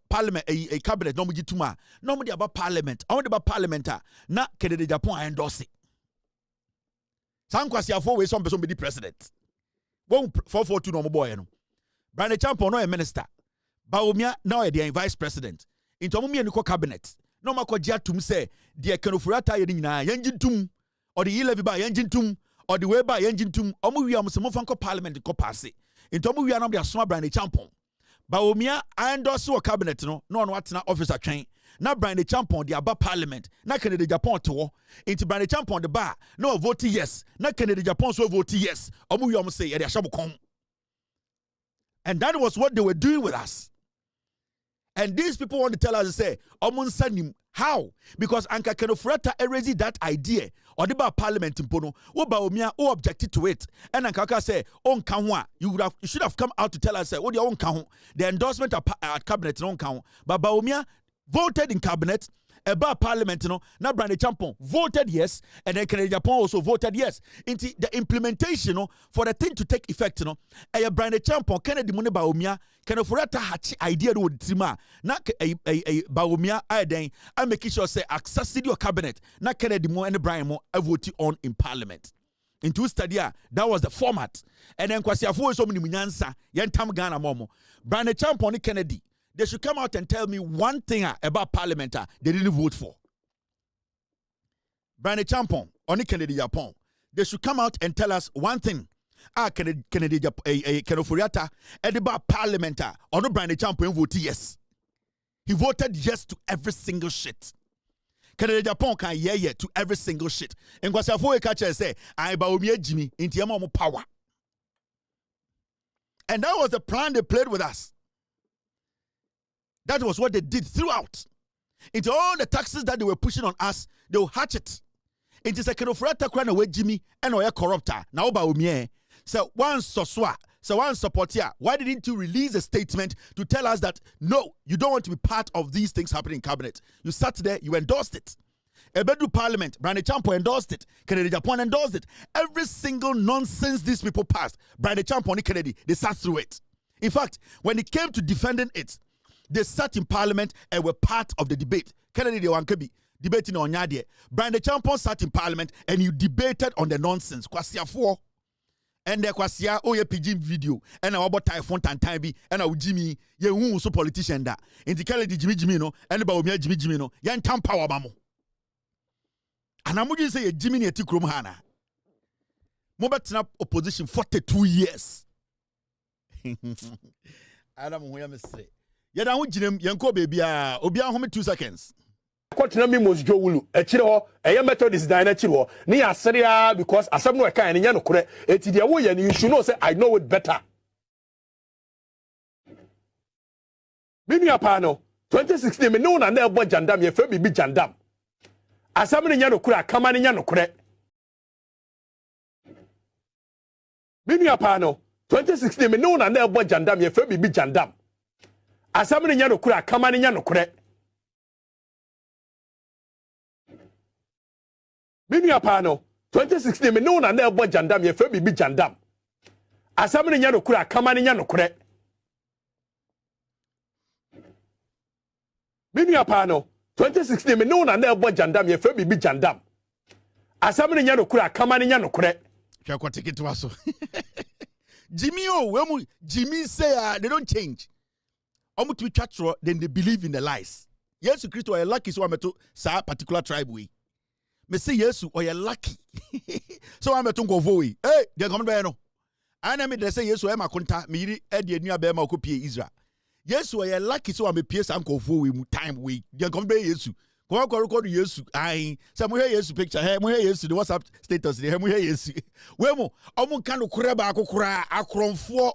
parliament a cabinet no muji tuma no mo dia about parliament omo dia parliament na Kennedy Japan endorse Sankwasi Afo we some person be the president 442 no mo boy no Brand Champion no a minister. Bawumia now a vice president. Into Mumia Niko cabinet. No ma koja tum say the Ofori Atta yedina yenjin tum or the levy by yenjin tum or the way by yenjin tum omu wi amusemo fanko parliament ko pass. Into omu wi anam the small Brand Champion. Bawumia endorse o cabinet no atena officer train. Na Brand Champion the aba parliament. Na Kennedy Japan to into Brand Champion the bar no vote yes. Na Kennedy Japan so vote yes. Omu wi amusay e de ashabukon. And that was what they were doing with us. And these people want to tell us, say, Omunsanim, how? Because Anka Ofori Atta erased that idea. Or the parliament in Pono, Bawumia, who objected to it. And Anka say, on Kanwa, you should have come out to tell us, say, what your own count, the endorsement at cabinet on count. But Bawumia voted in cabinet about parliament, now Brandon Champon voted yes, and then Kennedy Japan also voted yes. Into the implementation for the thing to take effect, Brandon Champon, Kennedy Mune Baumia, Ofori Atta hachi idea with Tima, na Baumia, I make sure say access to your cabinet, na Kennedy Mo and Brian Mo vote on in parliament. Into stadia, that was the format. And then Kwasiafo so many munyansa, yentam Ghana momo. Brandon Champon Kennedy. They should come out and tell me one thing about parliament they didn't vote for. Brandon Champon, only Kennedy Japan. They should come out and tell us one thing. Kennedy Ofori Atta about parliament on Brandon Champon voted yes. He voted yes to every single shit. Kennedy Japan can yeah to every single shit. And Kwasiafo catcher say, I baumie Jimmy into your power. And that was the plan they played with us. That was what they did throughout. Into all the taxes that they were pushing on us, they will hatch it. Into Ofori Atta crown away Jimmy and oya corrupter. Now ba umie. So one soswa, so one supporter. Why didn't you release a statement to tell us that no, you don't want to be part of these things happening in cabinet? You sat there, you endorsed it. Ebedu Parliament, Brandon Champon endorsed it. Kennedy Japan endorsed it. Every single nonsense these people passed, Brandon Champon and Kennedy, they sat through it. In fact, when it came to defending it, they sat in parliament and were part of the debate. Kennedy de Wankebi debating on Nyadie. Brandon Champon sat in parliament and you debated on the nonsense. Kwasiafo. And there Kwasia oye pidgin video. And I about typhoon time bi. And I Jimmy ye who so politician da. Inti Kennedy Jimmy no. And about me Jimmy no. Yan tam power mamo. And I'm going to say Jimmy ni eti krom hana. Mobetina opposition 42 years. Adam who me say. Yada hu jinem yenko baby obia home 2 seconds. Kwatina mi mos jowulu ekire ho eye methodist dan na kire ho ne asere because asem no eka enya no kore eti de wo ye you should know say I know it better. Mimi apa no 2016 me no na na ebo jandam ye fe bibi jandam. Asem no nya no kore akama ne nya no kore. Mimi apa no 2016 me no na na ebo jandam ye fe bibi jandam. Asam ni nya no kura kama ni nya no kure. Mimi apa no 2016 me no na na ebo jandam ye fe bibi jandam. Asam ni nya no kura kama ni nya no kure. Mimi apa no 2016 me no na na ebo jandam ye fe bibi jandam. Asam ni nya no kura kama ni nya no kure. Twa kwa ticket waso. Jimmy when Jimmy say they don't change. To be then they believe in the lies. Yes, Christ or lucky so I'm to say particular tribe way. Me say yes or you're lucky. So I'm to go vote. Hey, they're coming by no. And I mean they say yes or I'm a contact me Eddie near Bema copy Israel. Yes or you're lucky so I'm a PS and go vote time way. They're coming by yes. Go record yes. I some here yes picture. Hey, mo yes the WhatsApp status. Hey, mo yes. Wemo, omo kanu kureba akokura akronfo.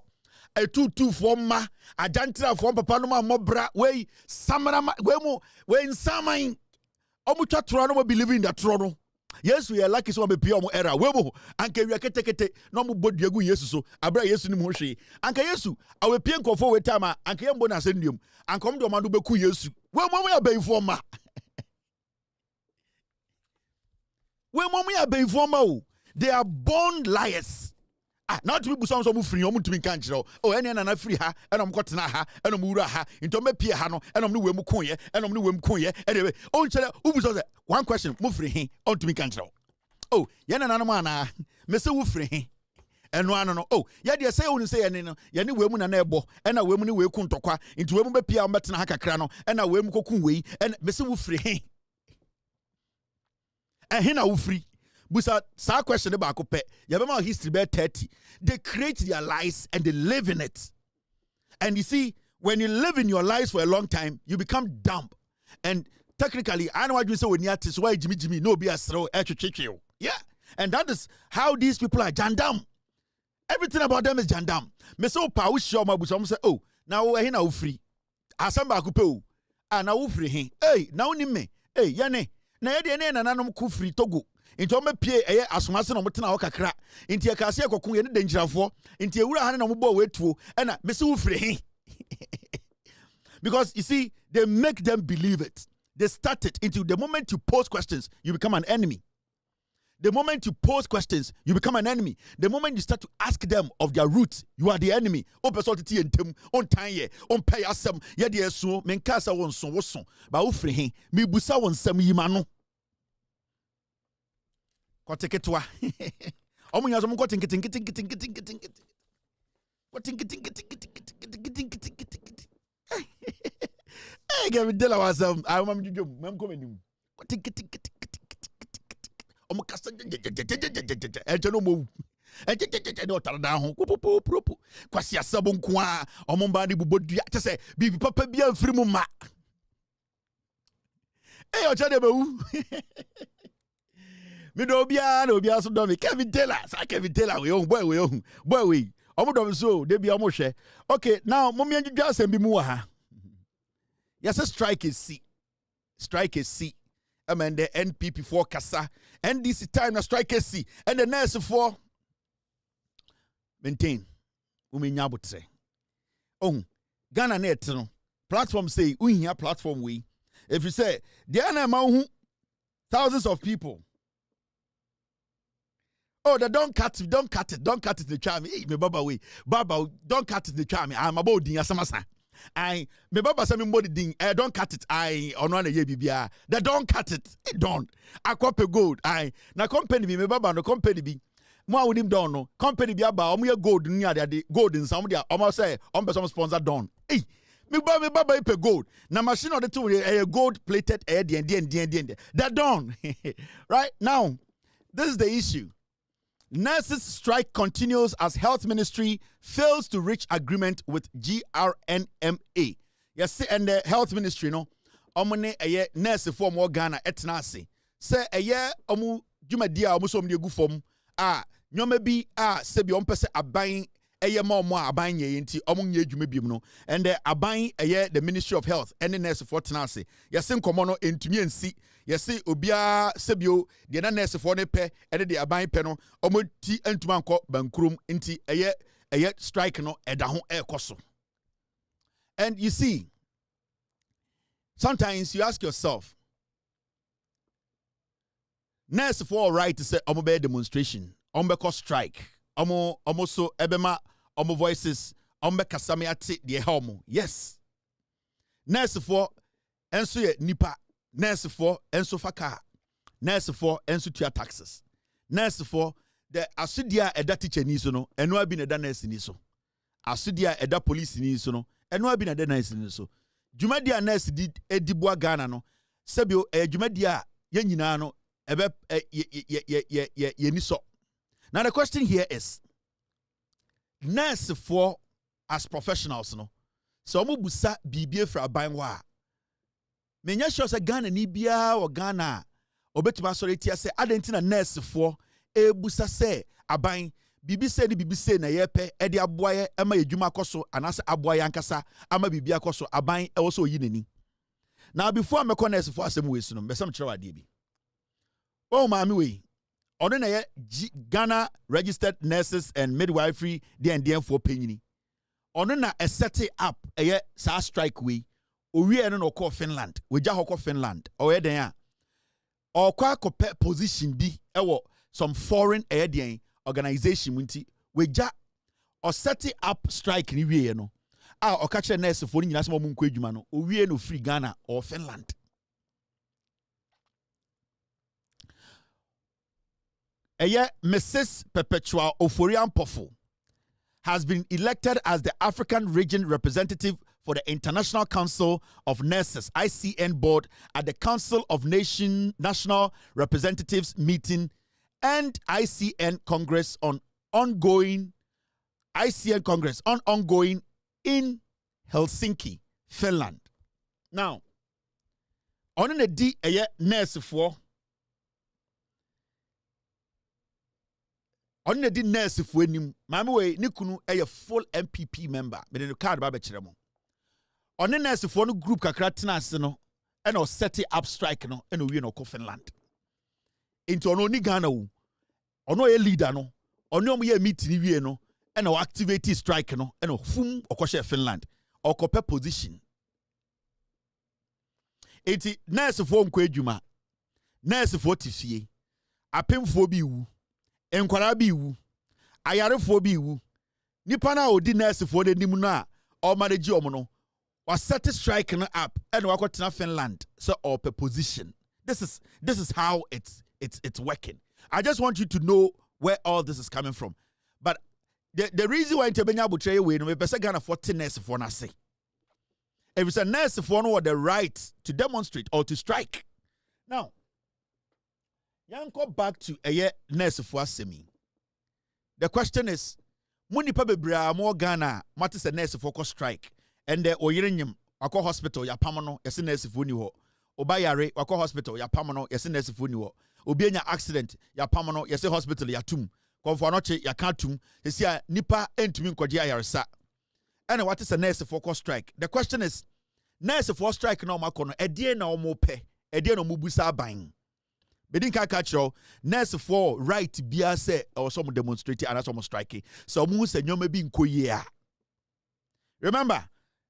A 2-2 forma, a gentle form papa no mobra, way, Samara, wemo, when Samain, Omucha Trono believe in the Trono. Yes, we are lucky so be Piomo era, wemo, and can you take no more body yesu, Abra Yesu Moshi, and Kayesu, our Pianco forward tama, and Kayambona sendium, and come to Mandu Beku Yesu. Where mommy are bay forma? Where mommy are bay forma? They are born liars. Not to be some free to be cancer. Oh, any and free ha, and I'm got ha, and I'm mura ha, into me piano, and I'm new Mukoya, and I'm new Mukoya. Anyway, oh, one question, move free on to me cancer. Oh, Yanana, Mr. Woofree. And one no, oh, yeah, say only say, and any woman and elbow, and a woman will come to qua into women be Pia Matanaka Crano, and a woman cocoon and Mr. Woofree. And Hina Woofree. Busa sa question about Cope, Yabama history be 30. They create their lies and they live in it. And you see, when you live in your lives for a long time, you become dumb. And technically, I know what you say when you are why Jimmy no be a throw you. Yeah. And that is how these people are jandam. Everything about them is jandam. Me so pa wish your mabusa say, oh, now we're here now free. Asamba Coupe. Ah, now free him. Hey, now ni me. Hey, yane. Na yedi ene na nanom ku free Togo. Into me pie eye asomase no motena wo kakra. Into akase akokun ye ne dangerafo. Into ewura hane no mo wetuo. E na me se wo free he. Because you see, they make them believe it. They started into the moment you pose questions, you become an enemy. The moment you pose questions, you become an enemy. The moment you start to ask them of their roots, you are the enemy. On personality and them on time on pay us some dear so men casa one son was son. Ba ufrihin me busa one some yimano. Koteketwa. Omunya so mo kotinkitin. Hey, Gavin Della was I want you to come in. Omo kasa eje no mo eje no tar da ho popo kwasi asabo nko a omo ba ni bubodua te se bibi papa bia mfiri mu ma oje de bewu mi do bia so do mi Kevin Taylor we on boy we omo do so de bia omo hwe. Okay, now mo mi anjudwa asem bi mu wa ha. Yes, strike is C. And the NPP for Kasa, NDC time na strike C, and the nurse for maintain. Uminyabutre. Oh, Ghana net no platform say we platform we. If you say the animal thousands of people. Oh, the don't cut it the charm. Hey, me baba we. Baba, don't cut it the charm. I'm about the asamasa. I me baba say me body ding don't cut it I ono na ye bibia they don't cut it don't akwape gold I na company bi me baba no company bi mo awunim don no company bi aba omo ye gold ni ade gold in some dia omo say on person sponsor don eh me baba pay gold na machine on the two gold plated the don right now this is the issue. Nurses strike continues as health ministry fails to reach agreement with GRNMA. Yes, and the health ministry no omone eye nurse for more Ghana etnase. Say eye omu dwumadia omu so mde gu fom a nyoma bi a se bi ompese aban eye ma omo aban ye nti omu nye dwuma bi no and the aban eye the Ministry of Health and nurse for tenase. Yes, nkomo no entumi ensi. Yes, obia sebio de na nurse for ne pe e de aban pe no omo ti entuma nko bankrum nti eye strike no eda ho ekoso. And you see, sometimes you ask yourself, nurse for all right to say omo be demonstration, omo be strike, omo so ebema omo voices, omo be kasame ate de helmo. Yes. Nurse for enso ye nipa. Nurse for enso faka, nurse for enso tua taxes, nurse for the asudia eda teacher ni so no eno abi na eda nurse ni so, asudia eda police ni so no eno abi na eda nurse ni so. Dwumadia nurse di ediboa Ghana no sebio dwumadia ye nyina no ebe ye ni so. Now the question here is, nurse for as professionals no so omo busa bibie fra ban wa menya sure say Ghana ni bia o Ghana obetuma sori tia say adentina nurse for ebusa say aban bibi say na yepe e de aboaye ema edwuma koso anase aboaye ankasa ama bibi akoso aban e wo so yi nani. Now before me nurse for asem we sunu mesam kire wade bi o maami we ono na ye Ghana Registered Nurses and Midwifery de for penyini ono na e set up e sa strike we owie no call Finland we ja hokọ Finland o den a o kwa akọpẹ position bi ewo some foreign den organization munti we ja o set up strike ni wie no a o ka kire nurse for nyina sem mo nkọ adwuma no owie no free Ghana or Finland. Mrs. Perpetual Ofori Atta has been elected as the African Region Representative for the International Council of Nurses (ICN) board at the Council of National Representatives meeting and ICN Congress ongoing in Helsinki, Finland. Now, on the D nurse for on the nurse for him, Mamma way Nikunu a full MPP member, but in the card babachemo. On the nurse for no group kakratna no, and or set up strike no, and we no Finland. Into no Ghana, or no a leader no, or no me meeting no, and or activate strike no, and or fum or Finland, or copper position. Eti nurse for nkwa adwuma. Nurse for tifie. Apemfo bi wu. Enkwara bi wu. Ayarefo bi wu. Nipa na odi nurse for de nim no a o manage omo no. Was set strike no up and wakotena Finland so or per position. This is how it's working. I just want you to know where all this is coming from. But the reason why Intebenya Butreye we no me pese Ghana for nurse for na say. If it's a nurse for no the right to demonstrate or to strike. Now, go back to a nurse for semi. The question is, Munipa bebra more Ghana, what is a nurse for strike? And the oyirinyim wako hospital ya pamono yesi nurse fu ni ho. Obayare wako hospital ya pamono yesi nurse fu ni ho. Obienya accident ya pamono yesi hospital ya tum. Konfo anoche ya kantum yesi ya nipa entumi nkwaje ayaresa. And what is a nurse for strike? The question is, nurse for strike na omakono edie na omope, edie na omubusa aban. Bedin ka kachiro nurse for right bia se or some demonstrate and some strike. So mu se nyoma bi nkoye a. Remember,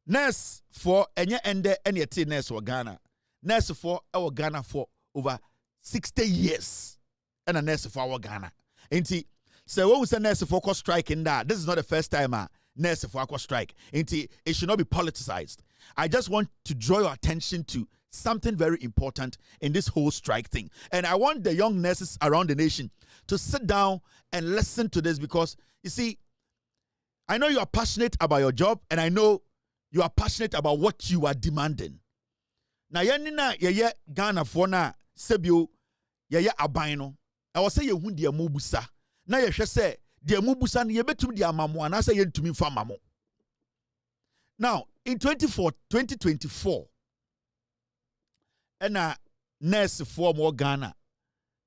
nurse for enye ende ene te nurse for Ghana. Nurse for our Ghana for over 60 years. And a nurse for our Ghana. Inti so when we say nurse for strike in that, this is not the first time nurse for strike. Inti it should not be politicized. I just want to draw your attention to something very important in this whole strike thing. And I want the young nurses around the nation to sit down and listen to this because you see, I know you are passionate about your job and I know you are passionate about what you are demanding. Na yenina yeye Ghana for na sebio yeye abaino. I was say ye hu de mobusa. Na ye hwe say de mobusa no ye betum de amamo na say ye ntumi fa mamo. Now, in 2024 ena nurse for more Ghana.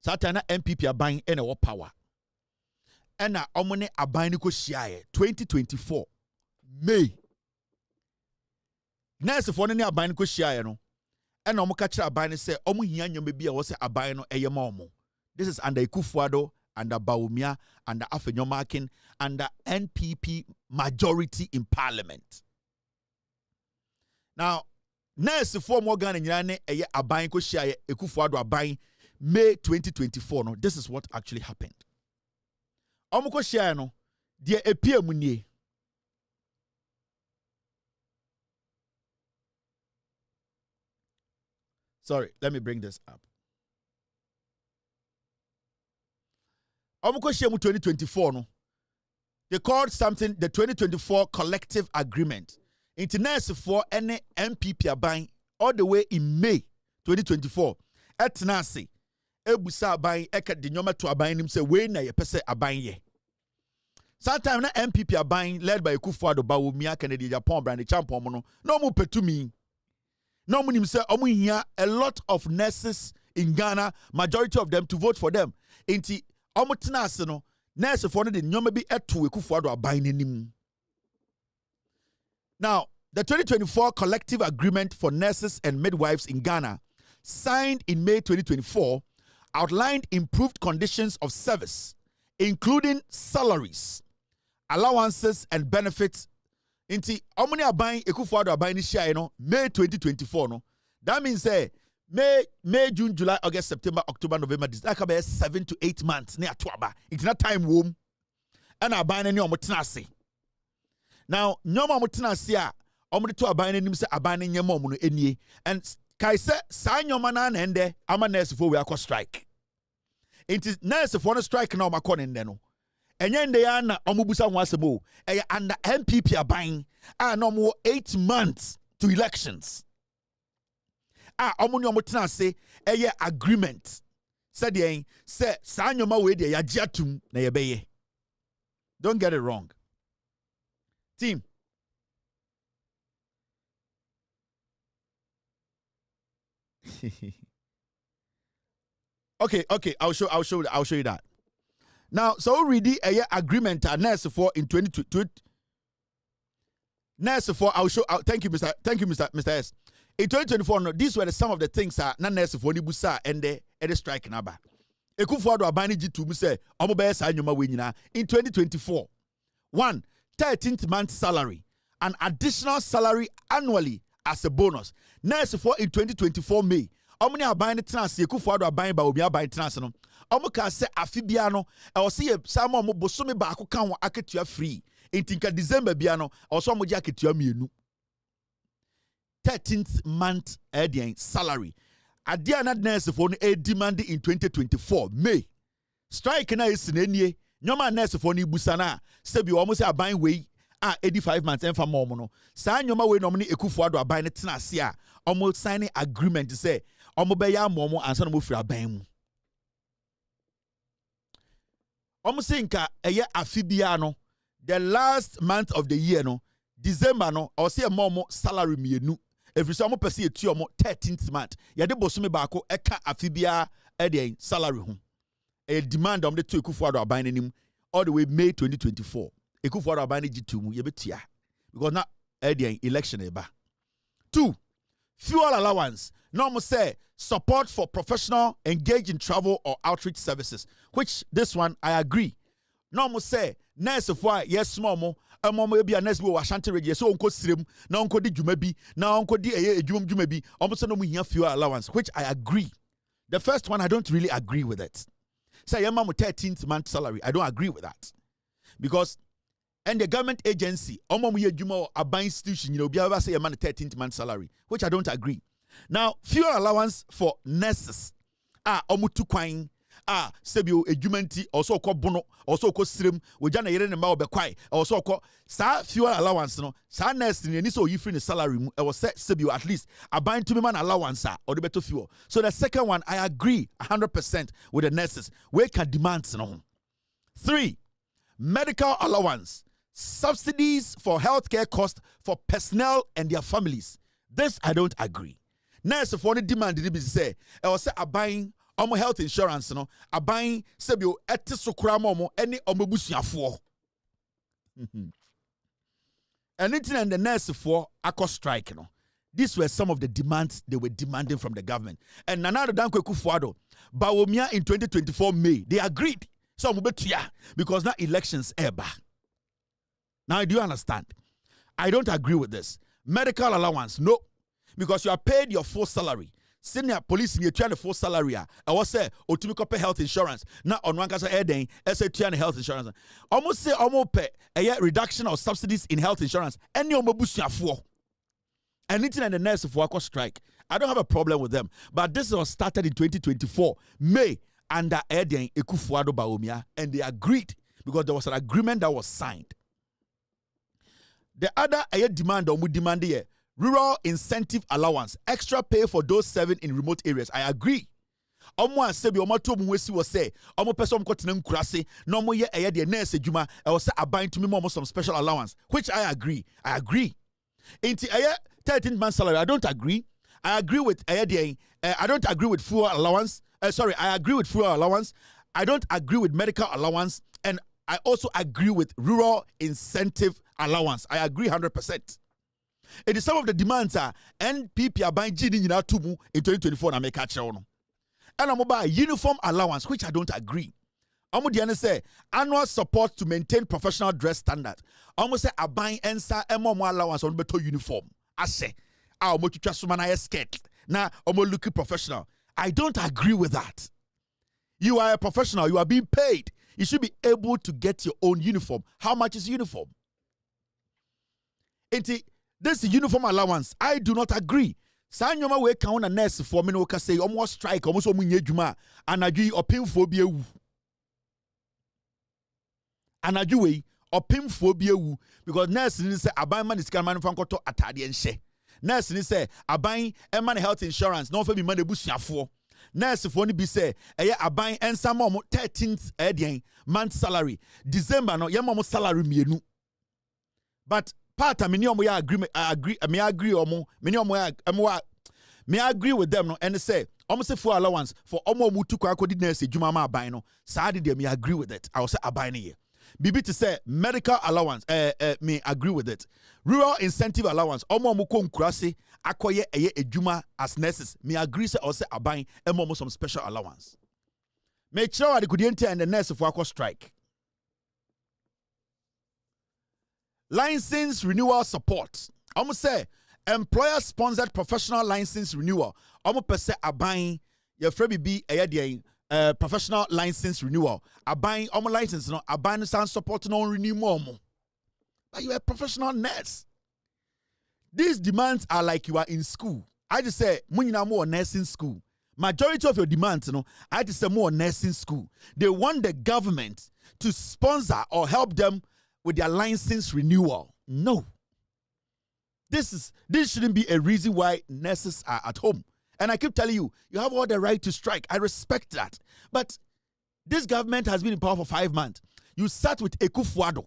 Satana MPP aban ena wo power. Ena omone aban ko hyiaye 2024 May. Nurse for ne aban ko hyiaye no. Ena omo ka kira aban say omo hia nyoma bi a wo say aban no eye ma omo. This is under Ikufuado, under Bawumia, under Afenyomakin, under NPP majority in parliament. Now, nurse for more Ghana nyane eye aban ko hyiaye Ekufuado aban May 2024 no. This is what actually happened. Omo ko hyiaye no de epie mu nie. Sorry, let me bring this up. Omo ko hyiaye mu 2024 no. They called something the 2024 collective agreement. International for any MPP aban all the way in May 2024. Etnasi ebusa aban eka de nyoma to aban nim say we na ye pese aban ye. Sometime na MPP aban led by Ekufuado Bawumia Kennedy Japan brand champion no. No mu petumi. No mu nim say omu hia a lot of nurses in Ghana, majority of them to vote for them. Inti omu tenase no nurse for no de nyoma bi eto Ekufuado aban nim. Now, the 2024 collective agreement for nurses and midwives in Ghana, signed in May 2024, outlined improved conditions of service, including salaries, allowances, and benefits. Inti omuni aban Ekufuado aban ni share no May 2024 no. That means May, June, July, August, September, October, November, December, be 7 to 8 months near Tuaba. It's not time womb. And aban ni omotenase. Now, nyoma mutena sia omde to aban anim se aban nyema omo no enie and kai se sa nyoma na ende ama nurse for we akọ strike. It is nurse for no strike na omakọ nende no. Enye nde ya na omubusa ho asemo e under MPP aban a no mo 8 months to elections. Omo ni omotena se eye agreement. Said yen se sa nyoma we de ya giatum na ye beye. Don't get it wrong. Team. Okay, I'll show you that. Now, so ready a agreement nurse for in 2022. Nurse for thank you, Mr. S. In 2024, no, these were some of the things na nurse for ni busa and the strike naba. Ekufuado abani jitu mu say omo be sa nyoma we nyina in 2024. 1. 13th month salary, an additional salary annually as a bonus. Nurse for in 2024 May. Omni aban ne trans ye kufuado aban ba obi aban trans no. Omo ka se afibia no e wo se ye sama omo bosome ba ko kan wo aketua free. Intinka December bia no also omo je aketua mienu. 13th month salary. Adia na nurse for no demand in 2024 May. Strike na is nenie. Nyoma nurse for no busana se bi omo se aban we 85 months and for more no. Sa nyoma we no ni ekufuado aban ne tena ase a omo signing agreement say omo be ya momo ansa no mo fira aban mu. Omo se nka eye afibia no the last month of the year no December no or say momo salary mienu. Every so omo pese etu omo 13th month. Ye de bosome baako eka afibia e salary ho. A demand on the two ekufuado aban nim all the way May 2024. Ekufuado aban G2 mu ye betia because na election eba. 2. Fuel allowance. Normal say support for professional engaged in travel or outreach services, which this one I agree. Normal say nurse for yes small mo amomo be a nurse we Ashanti region so onko sirem na onko di dwuma bi na onko di dwuma bi omo say no mu hia fuel allowance, which I agree. The first one I don't really agree with it. Say your mom 13th month salary, I don't agree with that. Because and the government agency, omo ye dwuma a buying institution, be able to say a man 13th month salary, which I don't agree. Now, fuel allowance for nurses, omo tu kwan, sebio edwumanti, also ko bono, also ko sirem, we jana yere ne ma obekwai, also ko sa fuel allowance no, sa nurse ni so yifri ne salary mu, e was sebio at least a buying to me man allowance or the better fuel. So the second one, I agree 100% with the nurses. We can demand no. 3. Medical allowance. Subsidies for healthcare costs for personnel and their families. This I don't agree. Nurse for the demand did say, I was say buying health insurance, no, buying sebio etisukura momo any omobusuafo. Anything and the nurse for a strike, no. These were some of the demands they were demanding from the government. And Nana Dankwe Kufuado, Bawumia in 2024 May, they agreed. So because now elections eba. Now, do you understand? I don't agree with this. Medical allowance, no. Because you are paid your full salary. Senior police in your trying full salary. I was say, Otumikope health insurance. Now, on one case, say health insurance. Almost say, almost pay a reduction of subsidies in health insurance. Any omobusia for anything and the nurse for a strike. I don't have a problem with them. But this was started in 2024, May, under Eden Ekufuado Bawumia, and they agreed because there was an agreement that was signed. The other demand or demand here, rural incentive allowance, extra pay for those serving in remote areas. I agree. Omo asebi omo to mu wesi wo say omo person ko tena nkurase na omo ye de nurse adwuma e wo say aban to me more some special allowance, which I agree. I agree. Inti 13th month salary, I don't agree. I agree with I don't agree with fuel allowance. I agree with fuel allowance. I don't agree with medical allowance, and I also agree with rural incentive allowance. I agree 100%. It is some of the demands NPP are buying GD in 2024 and make a channel. And I'm about uniform allowance, which I don't agree. I'm going to say annual support to maintain professional dress standard. I'm going to say I buy ensa more allowance on better uniform. I say, I'm going to just a skirt. Now I'm going to look professional. I don't agree with that. You are a professional. You are being paid. You should be able to get your own uniform. How much is uniform? This uniform allowance, I do not agree. Sanyoma we count a nurse for me no ka say almost strike almost omunye dwuma anadwi opimfo bi ewu. Anadwi we opimfo bi ewu because nurse ni say aban man is kan man fa nkoto atade enhye. Nurse ni say aban man health insurance no fa bi man ebusuafo. Nurse for ni bi say eye aban ensa ma 13th month salary. December no ye ma salary mienu. But part many of my agreement, I agree with them no and say almost for allowance for mutu kwa nurse juma buy no sa de me agree with it. I will say abuy here. Bibi to say medical allowance me agree with it. Rural incentive allowance mu ko nkurase akoye ejuma as nurses me agree say or say abuy some special allowance. Make sure the could enter and the nurse for a strike. License renewal support. I'm say Employer-sponsored professional license renewal. Omo pese aban your friend be professional license renewal. Aban omo license no aban san support no renew more. But you are a professional nurse. These demands are like you are in school. I just say munina more nursing school. Majority of your demands, I just say more nursing school. They want the government to sponsor or help them with their license renewal. No. This shouldn't be a reason why nurses are at home. And I keep telling you, you have all the right to strike. I respect that. But this government has been in power for 5 months. You sat with Ekufuado,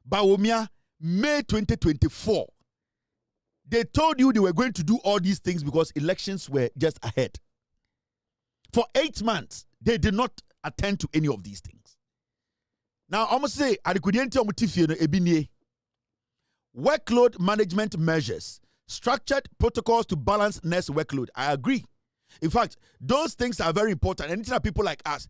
Bawumia, May 2024. They told you they were going to do all these things because elections were just ahead. For 8 months, they did not attend to any of these things. Now, I must say, workload management measures, structured protocols to balance nurse workload. I agree. In fact, those things are very important. Anything that people like us,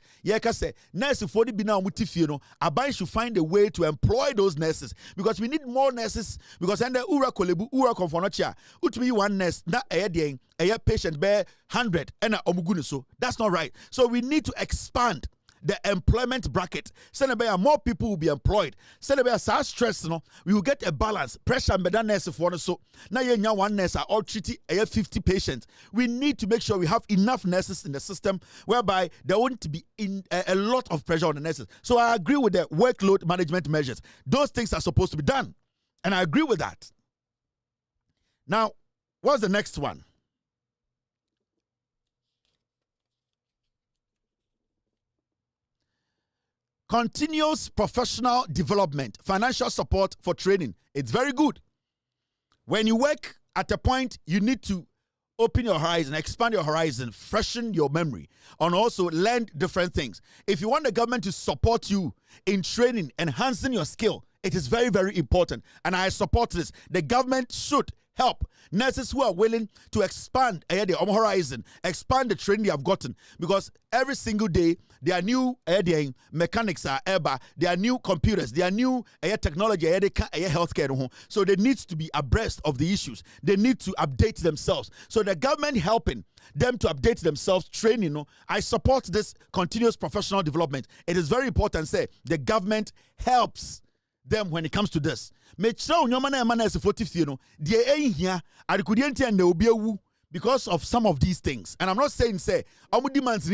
say, nurse if be now Abai should find a way to employ those nurses because we need more nurses. Because under ura kolebu ura konfonocha, utmi one nurse na a patient bear 100 and a omugunu so. That's not right. So we need to expand the employment bracket. Send more people will be employed. Send stress, we will get a balance. Pressure and better nurse for so now you one nurse are all treating 50 patients. We need to make sure we have enough nurses in the system whereby there won't be a lot of pressure on the nurses. So I agree with the workload management measures. Those things are supposed to be done. And I agree with that. Now, what's the next one? Continuous professional development, financial support for training. It's very good. When you work at a point, you need to open your horizon, expand your horizon, freshen your memory, and also learn different things. If you want the government to support you in training, enhancing your skill, it is very, very important. And I support this. The government should help nurses who are willing to expand their horizon, expand the training they have gotten, because every single day there are new mechanics are there are new computers, there are new technology, healthcare. So they need to be abreast of the issues. They need to update themselves. So the government helping them to update themselves, training. I support this continuous professional development. It is very important. Say the government helps them when it comes to this. Because of some of these things. And I'm not saying say demands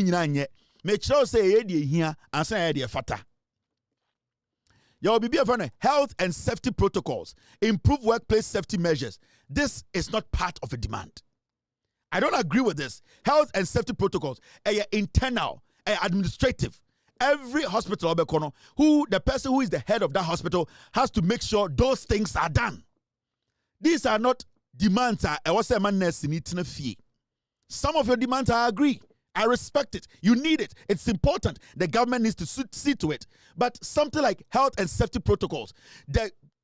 health and safety protocols, improve workplace safety measures. This is not part of a demand. I don't agree with this. Health and safety protocols are internal, administrative. Every hospital, the person who is the head of that hospital has to make sure those things are done. These are not demands. Some of your demands, I agree. I respect it. You need it. It's important. The government needs to see to it. But something like health and safety protocols,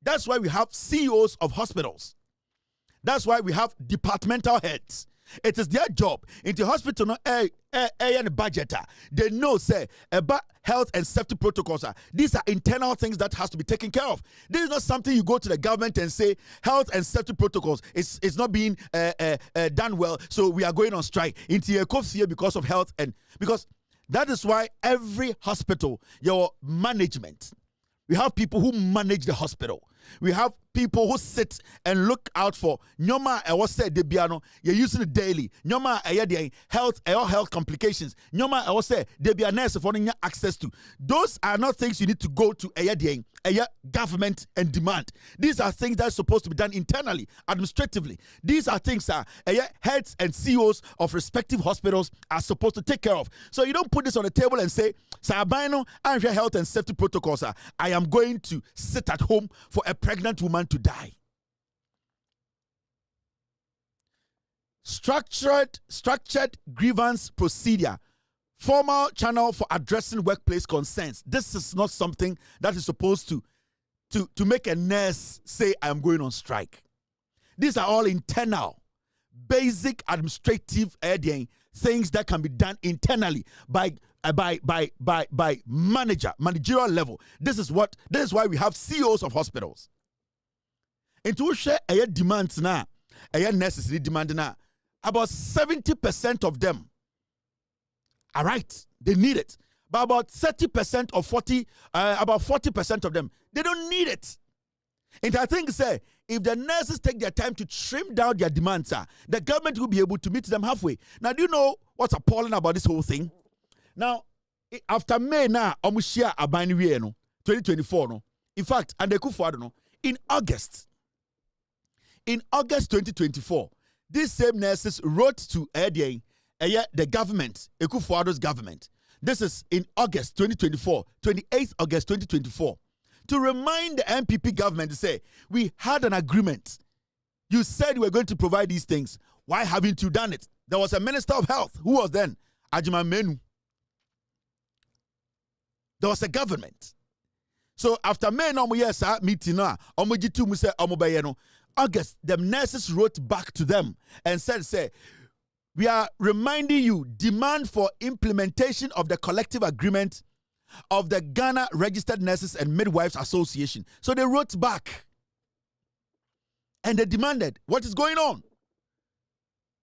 that's why we have CEOs of hospitals. That's why we have departmental heads. It is their job in the hospital and budget. They know say about health and safety protocols. These are internal things that has to be taken care of. This is not something you go to the government and say health and safety protocols is not being done well, so we are going on strike into a coffee because of health. And because that is why every hospital, your management, we have people who manage the hospital. We have people who sit and look out for nyoma what said the biano you're using it daily. Nyoma health complications. Nyoma what said they be a nurse for access to. Those are not things you need to go to a government and demand. These are things that are supposed to be done internally, administratively. These are things that heads and CEOs of respective hospitals are supposed to take care of. So you don't put this on the table and say, Sabino, I'm your health and safety protocols. I am going to sit at home for a pregnant woman to die. Structured grievance procedure, formal channel for addressing workplace concerns. This is not something that is supposed to make a nurse say I'm going on strike. These are all internal, basic administrative things that can be done internally by managerial level. This is why we have CEOs of hospitals. Into share demands now. nurses demand now. About 70% of them are right. They need it. But about 30% or 40% of them, they don't need it. And I think, say, if the nurses take their time to trim down their demands, the government will be able to meet them halfway. Now, do you know what's appalling about this whole thing? Now, after May now, Omushia Abani no 2024 no. In fact, and no, in August 2024, these same nurses wrote to the government, Ekufuado's government. This is in August 2024, 28th August 2024. To remind the MPP government to say, we had an agreement. You said you were going to provide these things. Why haven't you done it? There was a Minister of Health. Who was then? Ajima Menu. There was a government. So after May no yes meeting now, omojitu mu say omobaye no. August, the nurses wrote back to them and said, we are reminding you, demand for implementation of the collective agreement of the Ghana Registered Nurses and Midwives Association. So they wrote back and they demanded, what is going on?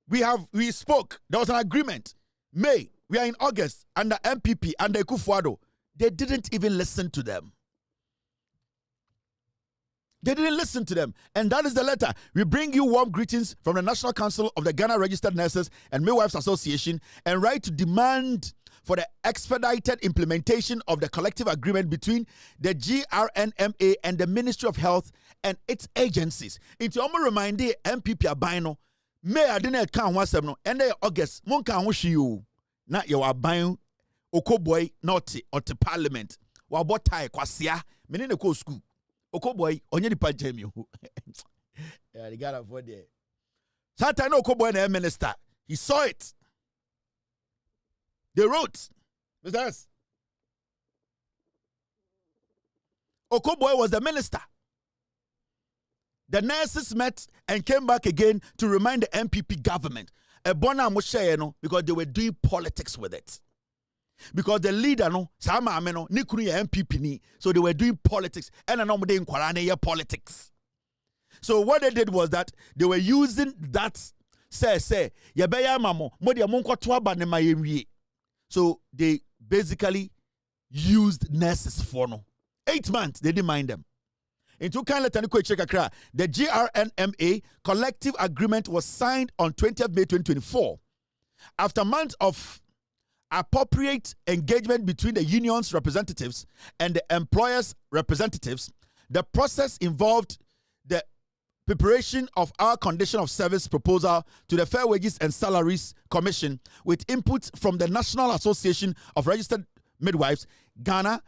We spoke, there was an agreement. May, we are in August, under MPP, under Ekufuado. They didn't even listen to them. They didn't listen to them. And that is the letter. We bring you warm greetings from the National Council of the Ghana Registered Nurses and Midwives Association and write to demand for the expedited implementation of the collective agreement between the GRNMA and the Ministry of Health and its agencies. Into omo remind the MPP abino May I didn't count one seven and August monka you not your abino Okoboy not or the parliament. Wabotai kwasia menene ko school. Okoboy onye di pajem you. Yeah, the guy for there. Satan Okoboy na minister. He saw it. They wrote, Mr. S. Okoboy was the minister. The nurses met and came back again to remind the MPP government. Because they were doing politics with it. Because the leader, Sama Ameno, Nikuni MPP ni, so they were doing politics. And another in Kwarane politics. So what they did was that they were using that say, Yabeya Mamo, Modia Monko Twaba Nemayemye. So they basically used nurses for 8 months. They didn't mind them. In two kind letter, the GRNMA collective agreement was signed on 20th May 2024. After months of appropriate engagement between the union's representatives and the employers' representatives, the process involved the preparation of our condition of service proposal to the Fair Wages and Salaries Commission with input from the National Association of Registered Midwives, Ghana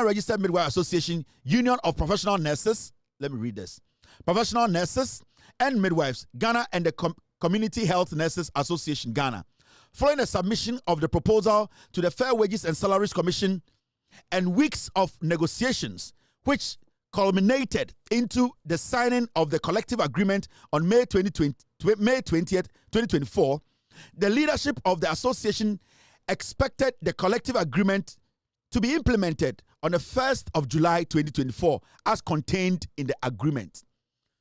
Registered Midwives Association, Union of Professional Nurses, let me read this, Professional Nurses and Midwives, Ghana, and the Community Health Nurses Association, Ghana. Following the submission of the proposal to the Fair Wages and Salaries Commission and weeks of negotiations, which culminated into the signing of the collective agreement on May 20th, 2024, the leadership of the association expected the collective agreement to be implemented on the 1st of July 2024 as contained in the agreement.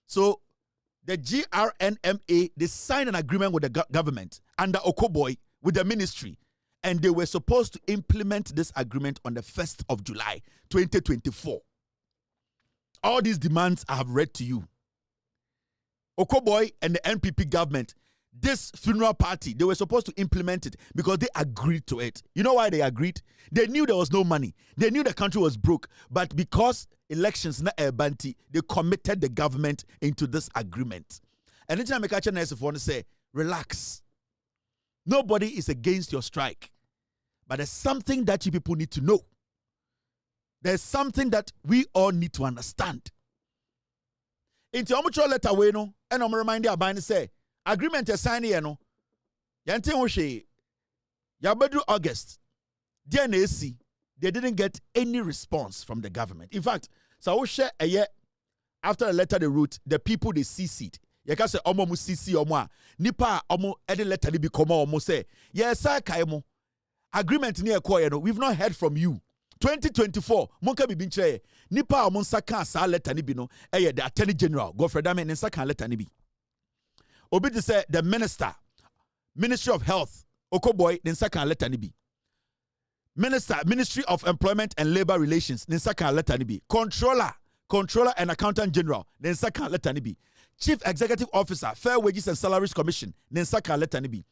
So the GRNMA, they signed an agreement with the government under Okoboy with the ministry, and they were supposed to implement this agreement on the 1st of July 2024. All these demands I have read to you. Okoboy and the NPP government, this funeral party, they were supposed to implement it because they agreed to it. You know why they agreed? They knew there was no money. They knew the country was broke. But because elections not a banty, they committed the government into this agreement. And then I want to say, relax. Nobody is against your strike. But there's something that you people need to know. There's something that we all need to understand. Into your letter, we know, and I'm reminding you to say, agreement is signed here, no. Yanti Oshe, Yabedu August, DNAC, they didn't get any response from the government. In fact, so Oshe a year after the letter they wrote, the people they CC'd. Yaka say omo mu CC omo nipa omo edi letter ni bi komo omo say yes sir kaimo agreement ni ekoye no, we've not heard from you. 2024 monka bibi nkyere nipa omo nsaka sa letter ni bi no the Attorney General Godfrey Dame nsaka letter ni bi Obi to say the Ministry of Health, Okoboy, then second letter ni bi. Ministry of Employment and Labor Relations, then second letter ni bi. Controller and Accountant General, then second letter ni bi. Chief Executive Officer, Fair Wages and Salaries Commission, then second letter ni bi.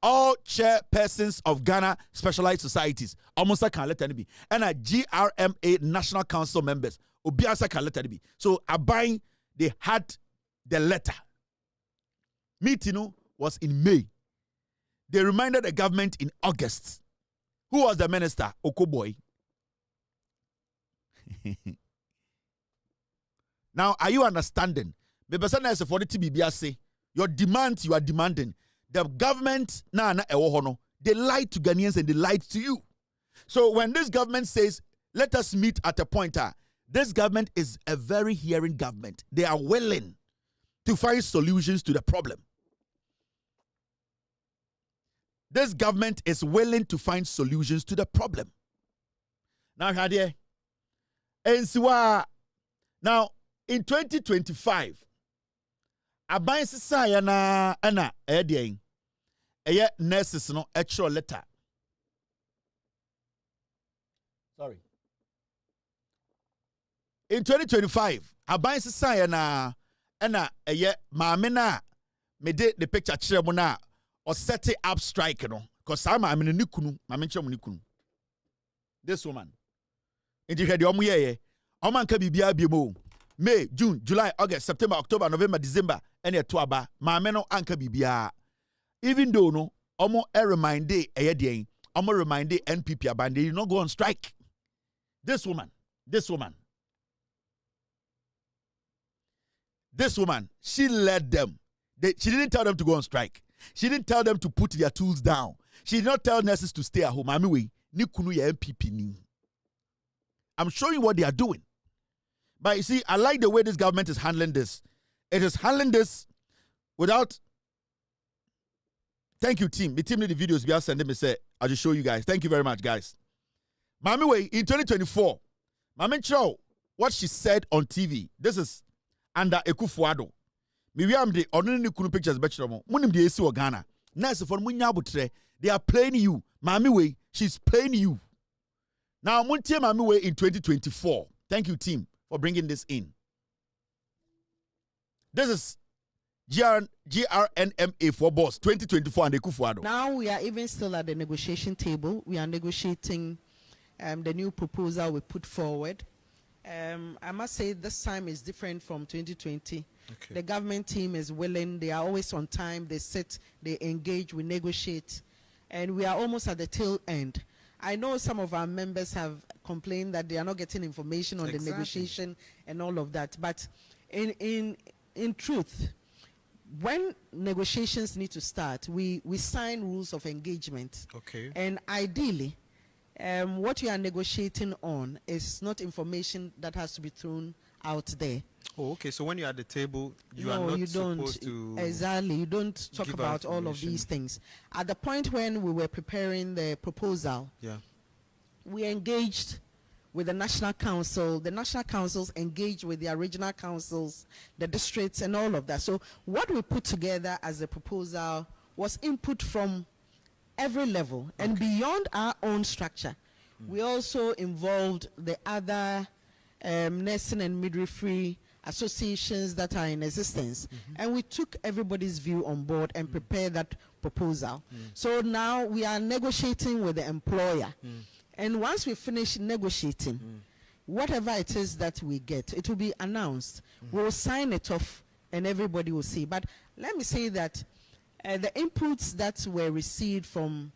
All chairpersons of Ghana Specialized Societies, almost second letter ni bi. And a GRMA National Council members, Obia second letter ni bi. So Abain, they had the letter. Meeting was in May. They reminded the government in August. Who was the minister? Okoboy. Now, are you understanding? The person is for the TBBA say your demand you are demanding. The government they lied to Ghanaians and they lied to you. So when this government says, let us meet at a point, this government is a very hearing government. They are willing to find solutions to the problem. This government is willing to find solutions to the problem. Now, Hadier, now in 2025, Aban Sisaya na ana edieng eye nurses no extra letter. Sorry. In 2025, Aban Sisaya na ana eye maame na me de the picture kire mo na or set it up strike no cause I'm in a nikunu maame kire mo nikunu. This woman. Inti hwede omo ye oman ka bibia biemo May, June, July, August, September, October, November, December, and a tuaba, maame no anka bibia. Even though no, omo remind day omo remind day NPP abande, they not go on strike. This woman, she led them. She didn't tell them to go on strike. She didn't tell them to put their tools down. She did not tell nurses to stay at home. Mami we, ni kunu ya NPP ni. I'm showing you what they are doing. But you see, I like the way this government is handling this. It is handling this without. Thank you, team. The team need the videos. We are sending me say, I'll just show you guys. Thank you very much, guys. Mami Way, in 2024, Mami Chow, what she said on TV. This is under Ekufuado. Miriam de ordinary kunu pictures bechomo. Munim de esi Ghana. Nurse for munya butre. They are playing you. Mami Way, she's playing you. Now, Muntie Mami Way in 2024. Thank you, team, for bringing this in. This is GRNMA for boss 2024 and Ekufuado. Now we are even still at the negotiation table. We are negotiating the new proposal we put forward. I must say this time is different from 2020. Okay. The government team is willing. They are always on time. They sit, they engage, we negotiate. And we are almost at the tail end. I know some of our members have complained that they are not getting information on the negotiation and all of that. But in truth, when negotiations need to start, we sign rules of engagement. Okay. And ideally, what you are negotiating on is not information that has to be thrown out there. Oh, okay. So when you're at the table, you are not supposed to... Exactly. You don't talk about all of these things. At the point when we were preparing the proposal, we engaged with the National Council. The National Councils engaged with the regional councils, the districts, and all of that. So what we put together as a proposal was input from every level. And beyond our own structure, we also involved the other nursing and midwifery associations that are in existence, and we took everybody's view on board and prepared that proposal. So now we are negotiating with the employer, and once we finish negotiating, whatever it is that we get, it will be announced. We will sign it off and everybody will see. But let me say that the inputs that were received from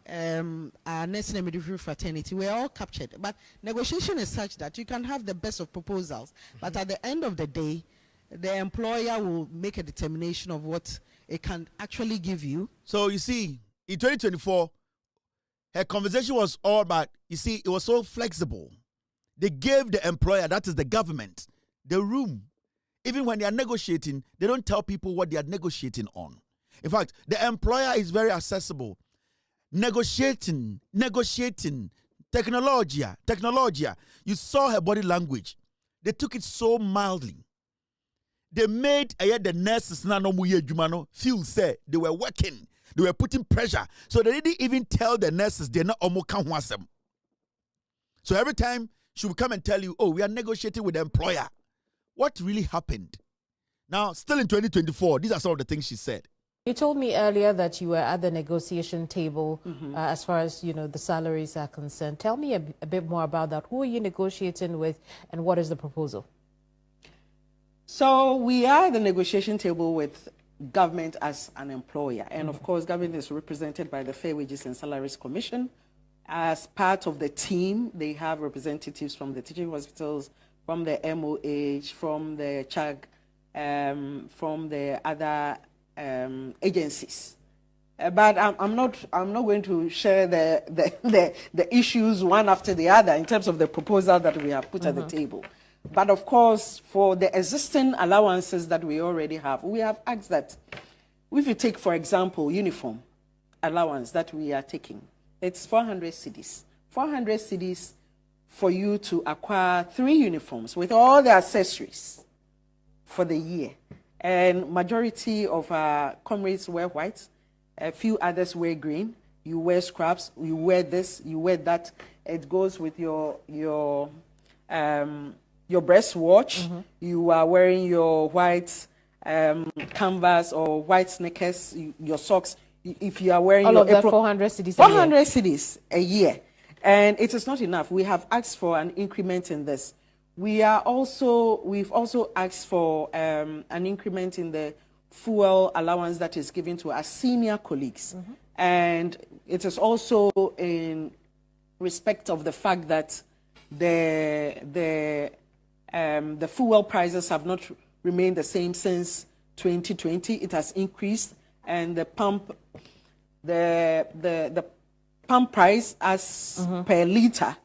our nursing and midwifery fraternity were all captured. But negotiation is such that you can have the best of proposals, but at the end of the day, the employer will make a determination of what it can actually give you. So you see, in 2024, her conversation was all about, you see, it was so flexible. They gave the employer, that is the government, the room. Even when they are negotiating, they don't tell people what they are negotiating on. In fact, the employer is very accessible. Negotiating, technology. You saw her body language. They took it so mildly. they made the nurses feel say they were working, they were putting pressure. So they didn't even tell the nurses they're not omokan. So every time she would come and tell you, oh, we are negotiating with the employer. What really happened? Now, still in 2024, these are some of the things she said. You told me earlier that you were at the negotiation table as far as, the salaries are concerned. Tell me a bit more about that. Who are you negotiating with and what is the proposal? So we are at the negotiation table with government as an employer. And of course, government is represented by the Fair Wages and Salaries Commission. As part of the team, they have representatives from the teaching hospitals, from the MOH, from the CHAG, from the other agencies. But I'm not going to share the issues one after the other in terms of the proposal that we have put at the table. But of course, for the existing allowances that we already have, we have asked that if you take, for example, uniform allowance that we are taking, it's 400 cedis. 400 cedis for you to acquire 3 uniforms with all the accessories for the year. And majority of our comrades wear white, a few others wear green. You wear scraps, you wear this, you wear that. It goes with your breast watch. You are wearing your white canvas or white sneakers, your socks. If you are wearing all your of that, apron, 400 cedis 400 cedis a year. And it is not enough. We have asked for an increment in this. We've also asked for an increment in the fuel allowance that is given to our senior colleagues. And it is also in respect of the fact that the fuel prices have not remained the same since 2020. It has increased, and the pump price as per liter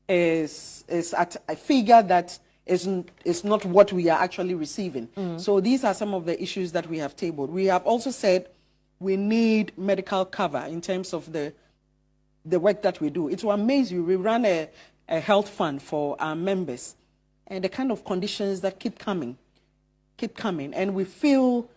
is at a figure that is not what we are actually receiving. So these are some of the issues that we have tabled. We have also said we need medical cover in terms of the work that we do. It will amaze you. We run a health fund for our members, and the kind of conditions that keep coming. And we feel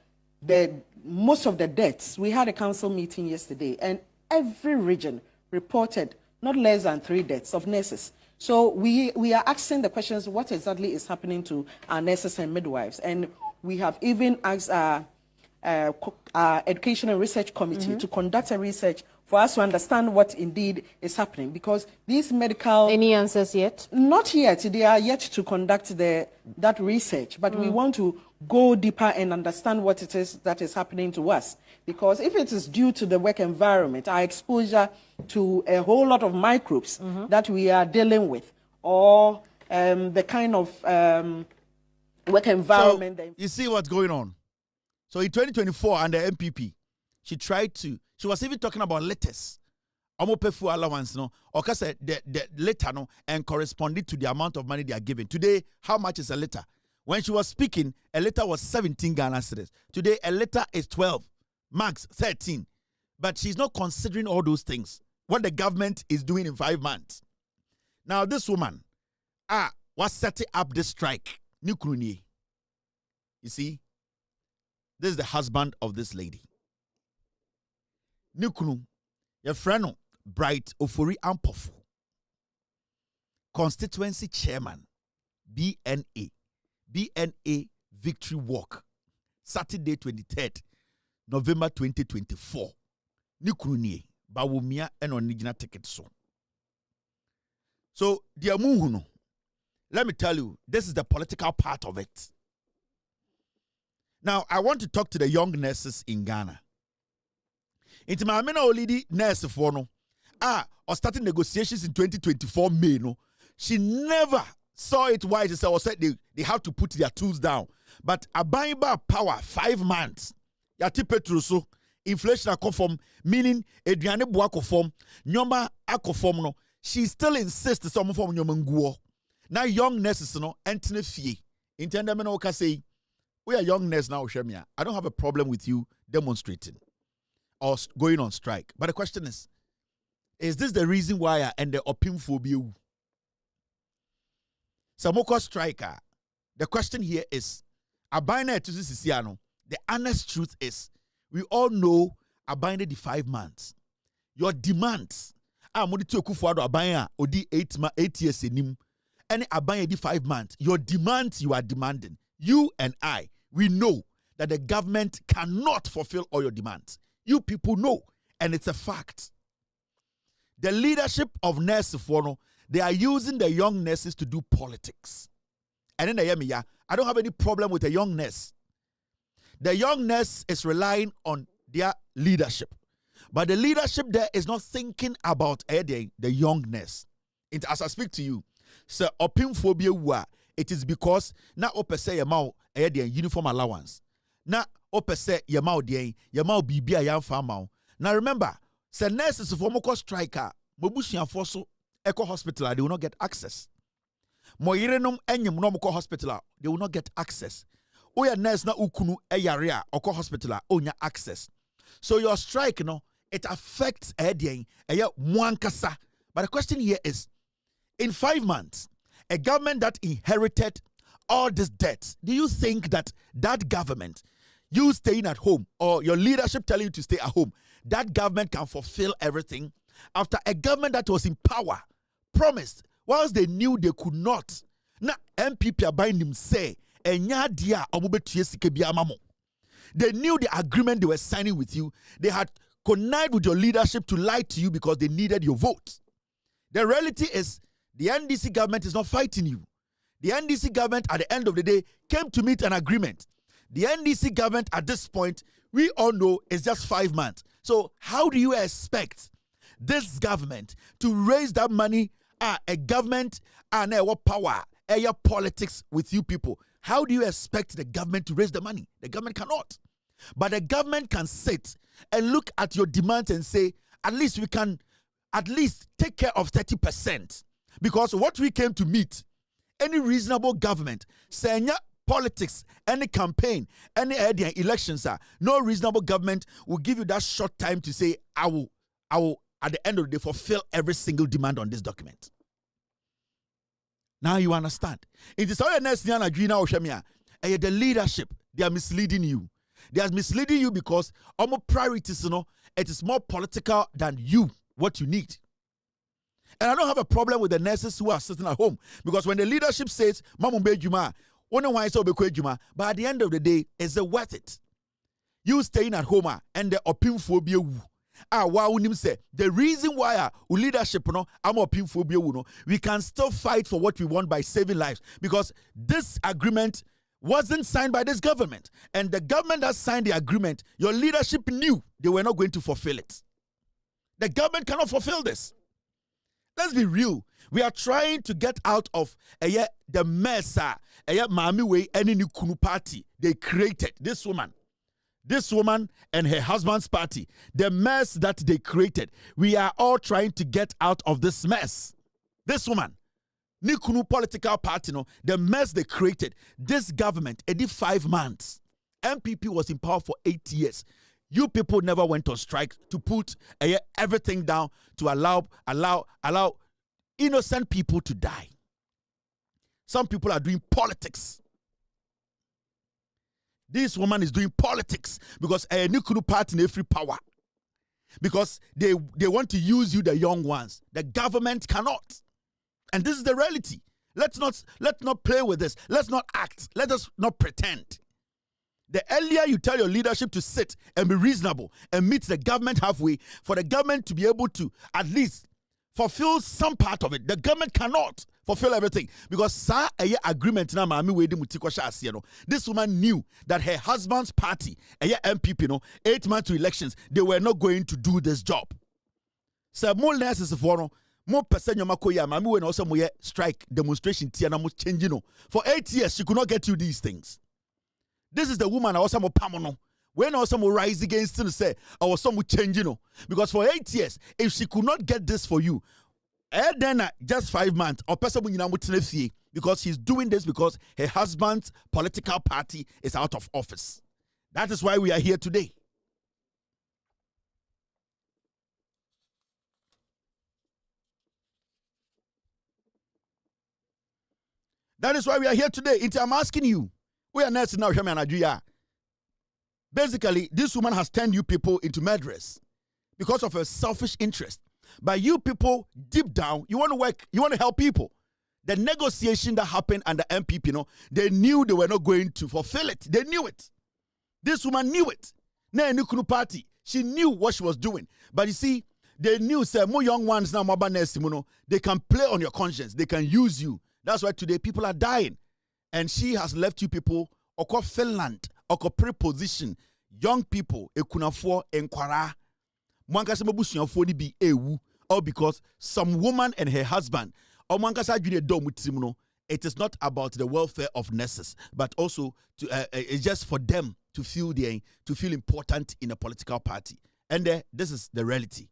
that most of the deaths, we had a council meeting yesterday, and every region reported not less than 3 deaths of nurses. So we are asking the questions, what exactly is happening to our nurses and midwives? And we have even asked our Education and Research Committee to conduct a research for us to understand what indeed is happening, because these medical... Any answers yet? Not yet. They are yet to conduct that research, but we want to go deeper and understand what it is that is happening to us. Because if it is due to the work environment, our exposure to a whole lot of microbes that we are dealing with, or the kind of work environment... So, you see what's going on? So in 2024, under MPP, she was even talking about letters. Omopefu allowance, no, or the letter, no, and corresponding to the amount of money they are giving. Today, how much is a letter? When she was speaking, a letter was 17 Ghana cedis. Today, a letter is 12, max 13. But she's not considering all those things. What the government is doing in 5 months. Now, this woman, was setting up this strike. You see, this is the husband of this lady. Nukunu, your friend, Bright Ofori Atta, constituency chairman, BNA Victory Walk, Saturday 23rd, November 2024. Nukunu bawumia and onigina ticket so. So, dear Muhuno, let me tell you, this is the political part of it. Now, I want to talk to the young nurses in Ghana. Into my amena olidi nurse for no. Or starting negotiations in 2024 May no. She never saw it wise. She said they have to put their tools down. But a buying power 5 months. Yati petruso inflation akonform, meaning Adriane Buakonform, nyoma akonform no. She still insists some form nyoma nguo. Now young nurses no entine fie. Intenda me no ka say we are young nurses now, Shemia. I don't have a problem with you demonstrating or going on strike. But the question is this the reason why I end up in phobia? Samoko striker. The question here is, Abine to Sisiano. The honest truth is, we all know Abine the 5 months. Your demands. Modi to Kufuado Abine odi 8 years in any Abine the 5 months. Your demands you are demanding. You and I, we know that the government cannot fulfill all your demands. You people know, and it's a fact. The leadership of nurses, they are using the young nurses to do politics. And then I don't have any problem with a young nurse. The young nurse is relying on their leadership. But the leadership there is not thinking about the youngness. As I speak to you, so opinphobia, it is because na opese yamau uniform allowance. Na opese yamau bibia yam famau. Now remember, say nurses for moko striker, mobusian foso eco hospital, they will not get access. Moyirenum enyem no moko hospital, they will not get access. Oya nurse na ukunu eyarea oko hospital, onya access. So your strike, it affects mwankasa. But the question here is, in 5 months, a government that inherited all this debt, do you think that that government, you staying at home or your leadership telling you to stay at home, that government can fulfill everything? After a government that was in power, promised, whilst they knew they could not, na MPP are buying them say, they knew the agreement they were signing with you. They had connived with your leadership to lie to you because they needed your vote. The reality is, the NDC government is not fighting you. The NDC government, at the end of the day, came to meet an agreement. The NDC government, at this point, we all know, is just 5 months. So how do you expect this government to raise that money? A government and what power, your politics with you people. How do you expect the government to raise the money? The government cannot. But the government can sit and look at your demands and say, at least we can at least take care of 30%. Because what we came to meet, any reasonable government, saying politics, any campaign, any elections, no reasonable government will give you that short time to say, I will, at the end of the day, fulfill every single demand on this document. Now you understand. It is all the next thing the leadership, they are misleading you. They are misleading you because our priorities, it is more political than you, what you need. And I don't have a problem with the nurses who are sitting at home, because when the leadership says, but at the end of the day, is it worth it? You staying at home and the opinphobia. The reason why leadership, we can still fight for what we want by saving lives, because this agreement wasn't signed by this government, and the government that signed the agreement, your leadership knew they were not going to fulfill it. The government cannot fulfill this. Let's be real. We are trying to get out of the mess Mami Way any Kunu party they created. This woman and her husband's party, the mess that they created. We are all trying to get out of this mess. This woman, Nikunu political party, the mess they created. This government, it did 5 months. MPP was in power for 8 years. You people never went on strike to put everything down to allow innocent people to die. Some people are doing politics. This woman is doing politics because a Nikunu party in free power. Because they want to use you, the young ones. The government cannot. And this is the reality. Let's not play with this. Let's not act. Let us not pretend. The earlier you tell your leadership to sit and be reasonable and meet the government halfway, for the government to be able to at least fulfill some part of it. The government cannot fulfill everything because agreement this woman knew that her husband's party, MPP, 8 months to elections, they were not going to do this job. So more nurses for more person when also strike demonstration changing. For 8 years, she could not get you these things. This is the woman I was some pamono. When also rise against and say, I was some changing. Because for 8 years, if she could not get this for you, then just 5 months, or person because she's doing this because her husband's political party is out of office. That is why we are here today. That is why we are here today. I'm asking you, We are nurse now, basically, this woman has turned you people into murderers because of her selfish interest. But you people, deep down, you want to work, you want to help people. The negotiation that happened under MPP, they knew they were not going to fulfill it. They knew it. This woman knew it. Nukunu party, she knew what she was doing. But you see, they knew, say, more young ones now, they can play on your conscience. They can use you. That's why today people are dying. And she has left you people, oko Finland, oko preposition, young people, ekunafo, enkwara, mwankasa mabusu for be ewu, all because some woman and her husband, or mwankasa junior domu, it is not about the welfare of nurses, but also to it's just for them to feel important in a political party. And this is the reality.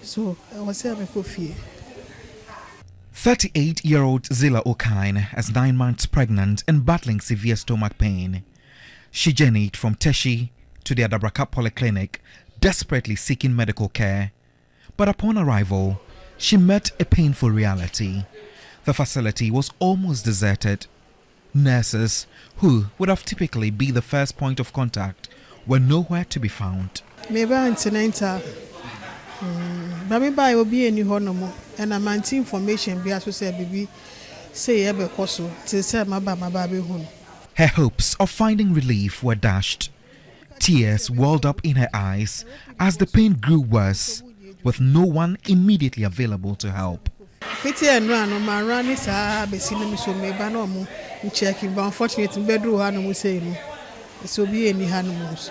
So I was saying, 38-year-old Zila Okine is 9 months pregnant and battling severe stomach pain. She journeyed from Teshi to the Adabraka Polyclinic, desperately seeking medical care. But upon arrival, she met a painful reality. The facility was almost deserted. Nurses, who would have typically been the first point of contact, were nowhere to be found. Maybe Bami ba will be any honomo and I'm anti information be as we say baby say ebe koso till say my baby home. Her hopes of finding relief were dashed. Tears welled up in her eyes as the pain grew worse, with no one immediately available to help. Fiti and run on my run is a besina so me banomu checking, but unfortunately bedroom hanu say no. So be any hanumos.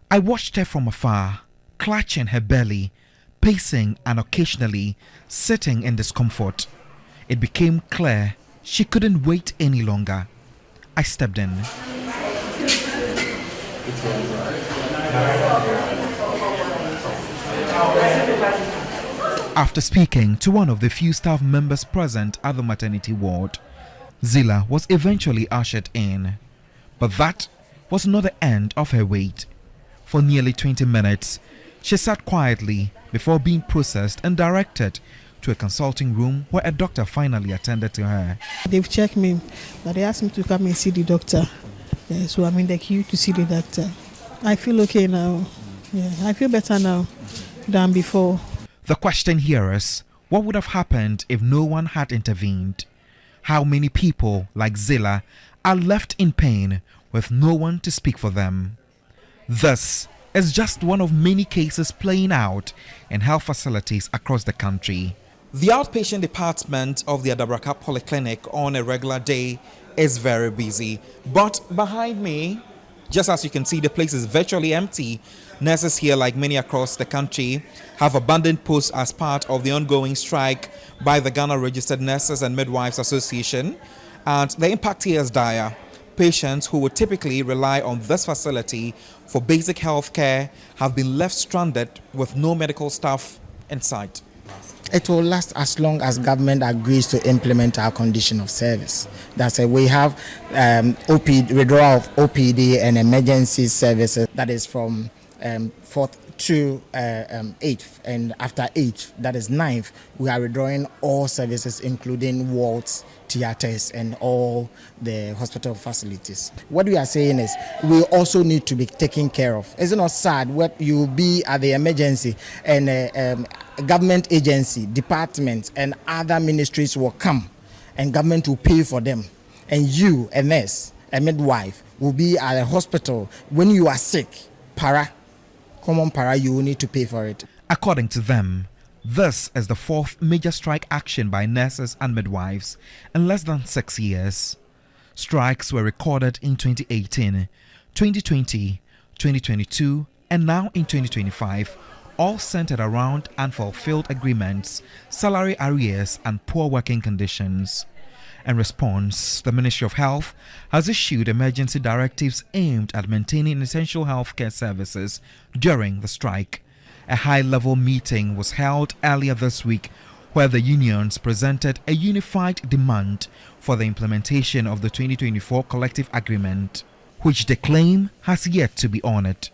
I watched her from afar, clutching her belly, pacing and occasionally sitting in discomfort. It became clear she couldn't wait any longer. I stepped in. After speaking to one of the few staff members present at the maternity ward, Zila was eventually ushered in, but that was not the end of her wait. For nearly 20 minutes, she sat quietly before being processed and directed to a consulting room where a doctor finally attended to her. They've checked me, but they asked me to come and see the doctor. So I'm in the queue to see the doctor. I feel okay now. Yeah, I feel better now than before. The question here is, what would have happened if no one had intervened? How many people like Zila are left in pain with no one to speak for them? This is just one of many cases playing out in health facilities across the country. The outpatient department of the Adabraka Polyclinic on a regular day is very busy. But behind me, just as you can see, the place is virtually empty. Nurses here, like many across the country, have abandoned posts as part of the ongoing strike by the Ghana Registered Nurses and Midwives Association. And the impact here is dire. Patients who would typically rely on this facility for basic health care have been left stranded with no medical staff in sight. It will last as long as government agrees to implement our condition of service. That's it. We have withdrawal of OPD and emergency services. That is from 4th to 8th, and after 8th, that is 9th, we are withdrawing all services, including wards, theaters, and all the hospital facilities. What we are saying is we also need to be taken care of. Is it not sad what you be at the emergency and government agency, departments, and other ministries will come and government will pay for them, and you, a nurse, a midwife, will be at a hospital when you are sick, common para, you will need to pay for it. According to them, this is the 4th major strike action by nurses and midwives in less than 6 years. Strikes were recorded in 2018, 2020, 2022, and now in 2025, all centered around unfulfilled agreements, salary arrears, and poor working conditions. In response, the Ministry of Health has issued emergency directives aimed at maintaining essential healthcare services during the strike. A high-level meeting was held earlier this week where the unions presented a unified demand for the implementation of the 2024 collective agreement. which they claim has yet to be honored.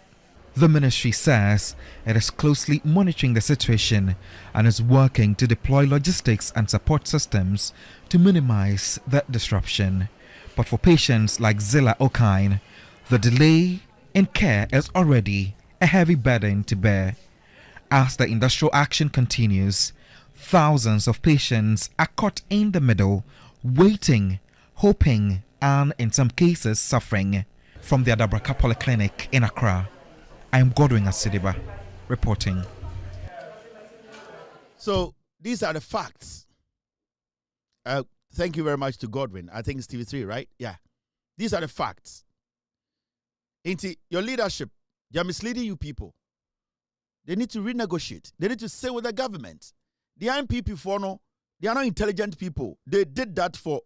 The ministry says it is closely monitoring the situation and is working to deploy logistics and support systems to minimize that disruption. But for patients like Zilla Okine, the delay in care is already a heavy burden to bear. As the industrial action continues, thousands of patients are caught in the middle, waiting, hoping, and in some cases suffering. From the Adabraka Polyclinic in Accra, I am Godwin Asidiba reporting. So these are the facts. Thank you very much to Godwin. I think it's TV3, right? Yeah. These are the facts. Your leadership, they are misleading you people. They need to renegotiate. They need to say with the government. The NPP they are not intelligent people. They did that for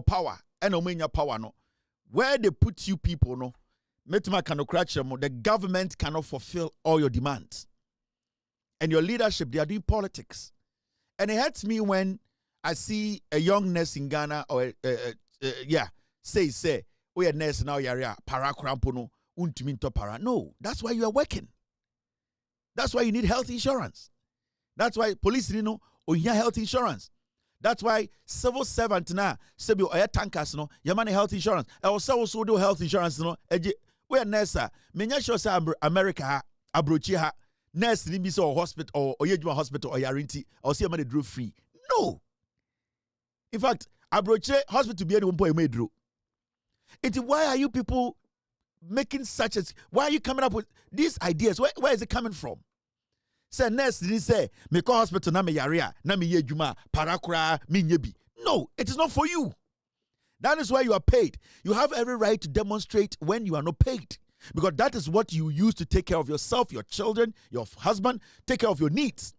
power. And omenya power no. Where they put you people no. The government cannot fulfill all your demands. And your leadership, they are doing politics. And it hurts me when I see a young nurse in Ghana or say, we are nurse now, para krampono, untiminto para. No, that's why you are working. That's why you need health insurance. That's why police you know health insurance. That's why civil servant na sebi oya tankers no yamane health insurance. I also do health insurance no. We are nurse. Menya sure say America ha abrochi ha nurse ni bi so hospital or yejuma hospital or yarinti or see money draw free. No. In fact, abrochi hospital be any one point made draw. Why are you people making such as why are you coming up with these ideas? Where is it coming from? Say nurse didn't say me call hospital na me yaria na me yejuma parakura me nyebi. No, it is not for you. That is why you are paid. You have every right to demonstrate when you are not paid. Because that is what you use to take care of yourself, your children, your husband, take care of your needs.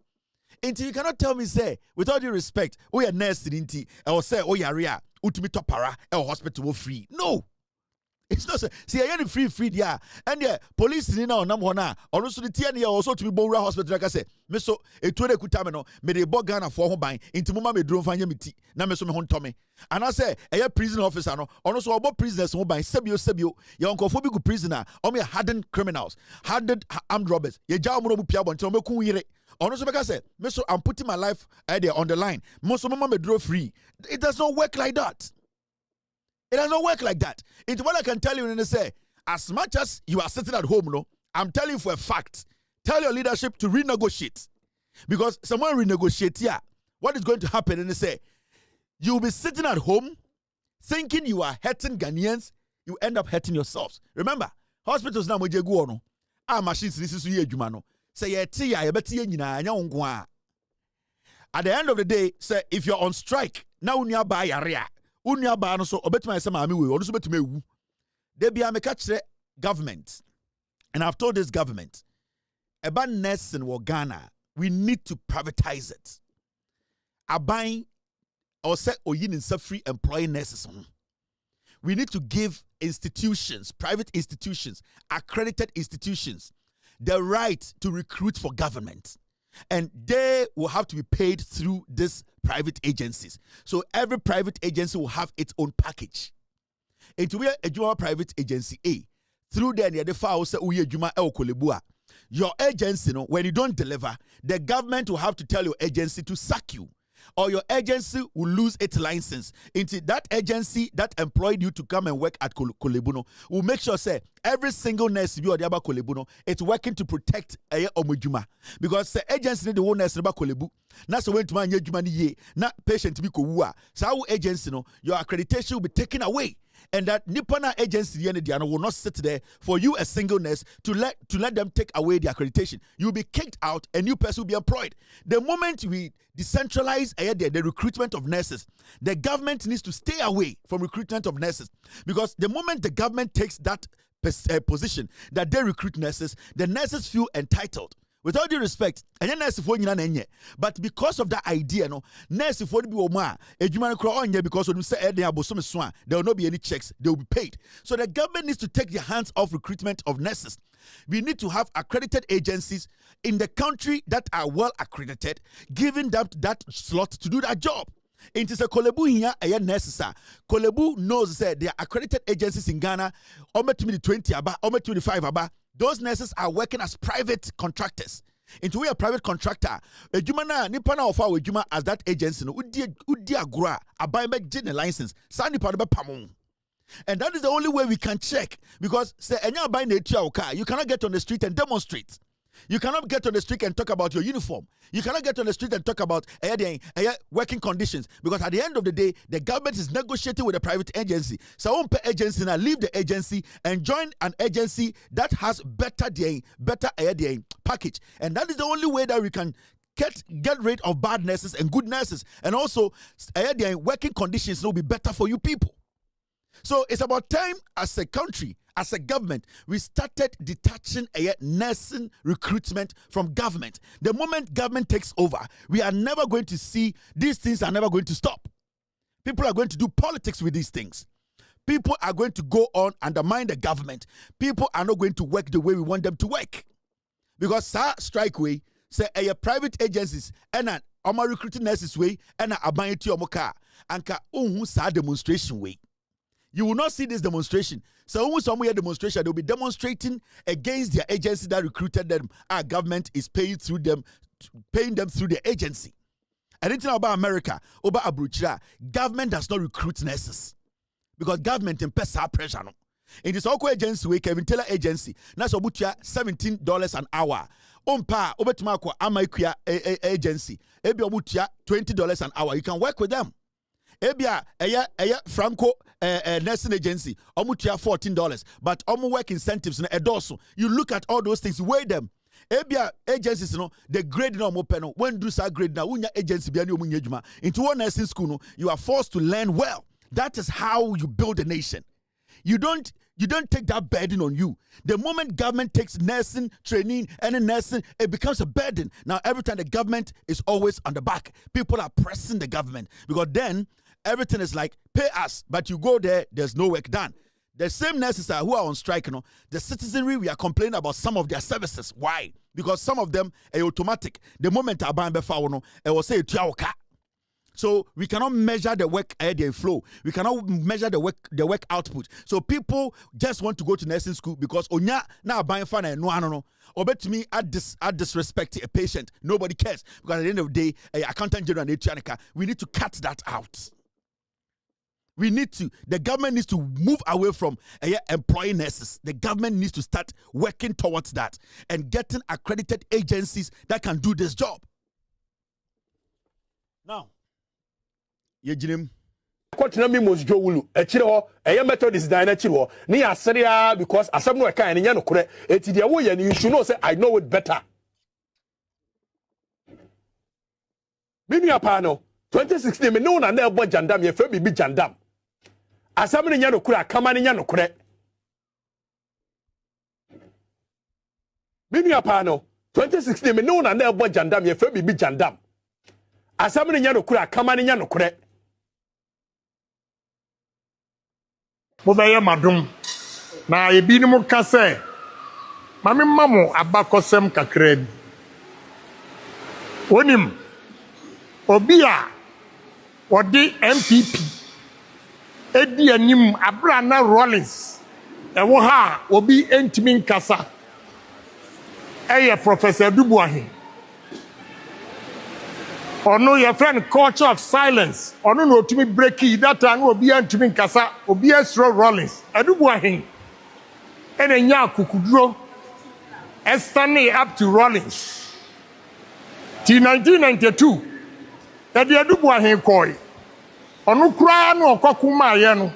Until you cannot tell me, say, with all due respect, we are nurse inti, or say, oh, yaria, utimi topara, or hospital free. No. It's not see I free yeah and the police ni na onam hona ono so the tie na also to be Bowura hospital like I say me so etu de kuta me no me de bo Ghana for ho ban inti mama me drum fanya me ti na me so me ho ntome and I say a prison officer no ono so obo prisoners ho ban sebio ye onkofo bi go prisoner o me hardened criminals hardened armed robbers ye ja omo no bu pia bon te o me kun yire ono so be ka say me so I'm putting my life there on the line mo so mama me draw free. It does not work like that. It does not work like that. It's what I can tell you when they say, as much as you are sitting at home, no, I'm telling you for a fact, tell your leadership to renegotiate. Because someone renegotiate here, what is going to happen? And they say, you'll be sitting at home thinking you are hurting Ghanaians, you end up hurting yourselves. Remember, hospitals now no. Machines this is no. Say at the end of the day, say if you're on strike, now you buy area. Unya ba no so obetuma say maami we onu so betuma ewu de bia me ka kire government, and I've told this government about nursing in Ghana, we need to privatize it. Aban or say oyin in free employing nurses. We need to give institutions, private institutions, accredited institutions, the right to recruit for government. And they will have to be paid through these private agencies. So every private agency will have its own package. It will be a Juma private agency A. Through there, the file say uye Juma el kolebua. Your agency, when you don't deliver, the government will have to tell your agency to sack you. Or your agency will lose its license. Into that agency that employed you to come and work at Kolebuno will make sure say every single nurse you or the about Kolebuno it's working to protect omujuma. Because the agency need the one nurse about Kolebu. That's the way to man juma ye not patient to be kowua. So our agency your accreditation will be taken away. And that Nippona agency will not sit there for you a single nurse to let them take away the accreditation. You'll be kicked out, a new person will be employed. The moment we decentralize the recruitment of nurses, the government needs to stay away from recruitment of nurses. Because the moment the government takes that position that they recruit nurses, the nurses feel entitled. With all due respect, but because of that idea, no, nurse for be oma, because when you say there will not be any checks, they will be paid. So the government needs to take their hands off recruitment of nurses. We need to have accredited agencies in the country that are well accredited, giving them that slot to do that job. It is a Kolebu here, a necessary. Kolebu knows that there are accredited agencies in Ghana, almost 20 aba, almost 25 aba. Those nurses are working as private contractors. Into a private contractor, a Jumana, Nipana of our Juma as that agency, Udi Agura, a biomed license, Sandy Padaba Pamon. And that is the only way we can check. Because say any buying a car, you cannot get on the street and demonstrate. You cannot get on the street and talk about your uniform. You cannot get on the street and talk about working conditions. Because at the end of the day, the government is negotiating with a private agency. So I won't pay agency now, leave the agency and join an agency that has better package. And that is the only way that we can get rid of bad nurses and good nurses. And also, working conditions will be better for you people. So it's about time as a country, as a government, we started detaching nursing recruitment from government. The moment government takes over, we are never going to see, these things are never going to stop. People are going to do politics with these things. People are going to go on undermine the government. People are not going to work the way we want them to work. Because strike way, say private agencies and recruiting nurses way and abandon to your car and demonstration way. You will not see this demonstration. So when somewhere demonstration, they'll be demonstrating against their agency that recruited them. Our government is paying them through the agency. Anything about America, about Abuja, government does not recruit nurses because government imposes pressure. No? In this Oko agency, we Kevin Taylor agency, that's about $17 an hour. Ompa, obetumako amaikuya agency, ebi obutia $20 an hour. You can work with them. Ebia Franco nursing agency omutia $14, but omu work incentives na edoso. You look at all those things, weigh them. Ebia agencies no the grade no mo peno when do sa grade na unya agency bia ni omu nyejuma into one nursing school no you are forced to learn well. That is how you build a nation. You don't take that burden on you. The moment government takes nursing training and nursing, it becomes a burden. Now every time the government is always on the back, people are pressing the government because then everything is like, pay us, but you go there, there's no work done. The same nurses who are on strike, the citizenry, we are complaining about some of their services. Why? Because some of them are automatic. The moment I buy before, it will say, so we cannot measure the work flow. We cannot measure the work output. So people just want to go to nursing school because onya na buying fan and no. Or bet me at disrespect a patient. Nobody cares. Because at the end of the day, accountant general and we need to cut that out. The government needs to move away from employing nurses. The government needs to start working towards that and getting accredited agencies that can do this job. Now, Yejinim. Kwatina mi mosjo wulu echire ho eye Methodist dan na chire ho ne asere because asem no kan ne nya no kore eti de wo ye you should know say I know it better. Binu apa no 2016 me no na na ebo jandam ye fa bibi jandam. Asem ne nya no kore akama ne nya no kore. Binu apa no 2016 me no na na ebo jandam ye fa bibi jandam. Asem ne nya no kore akama ne nya no kore. Mobaya madum na ebinim ka se mame mamo abakosem kakra onim obi a odi MPP edi anim Abrana Rollins ewo ha obi entimi nkasa eye Professor Dubuahin ono your friend culture of silence ono no otimi breaki that time obi antimi nkasa obi esro Rollins Adubuahin ene nya akukuduro estani up to Rollins till 1992 that the Adubuahin koi ono kura no okokuma ye no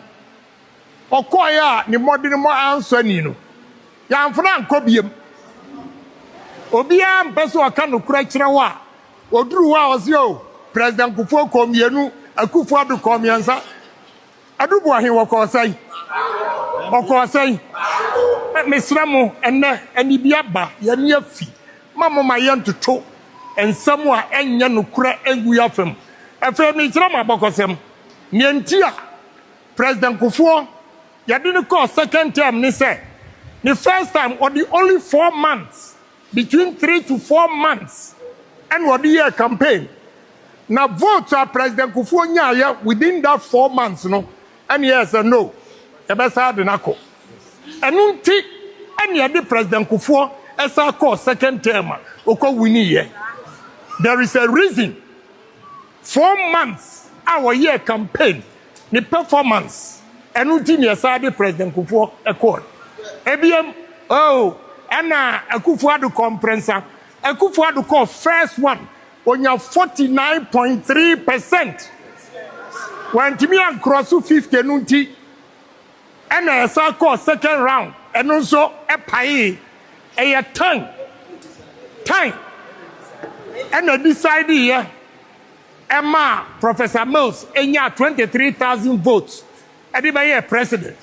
okoya ni modern mo answer ni no ya mfana nkobiem obi am peso aka no kura kire wa oduru wa ozio President Kufuor komienu Akufo Addo komiansa Adubuahin wokosai mesramo enne ani biaba ye ne afi mamo maye ntoto ensam a enya no kura egu yafem efe me kirama abokosem ne ntia President Kufuor yade ne call second term ni say the first time or the only 4 months between 3 to 4 months and what the year campaign Now vote to President Kufuor nyaya within that 4 months no. And yes and no. Ebesa de nako. Enunti any the President Kufuor esa call second term oko wini ye. There is a reason. 4 months our year campaign the performance enunti ni esa de President Kufuor ekol. Ebiem oh ena Kufuor do comprensa Kufuor do call first one on your 49.3%. When Timmy cross 50 nunti and a call second round and also a pay a time and a decide here Emma Professor Mills and 23,000 votes and even a president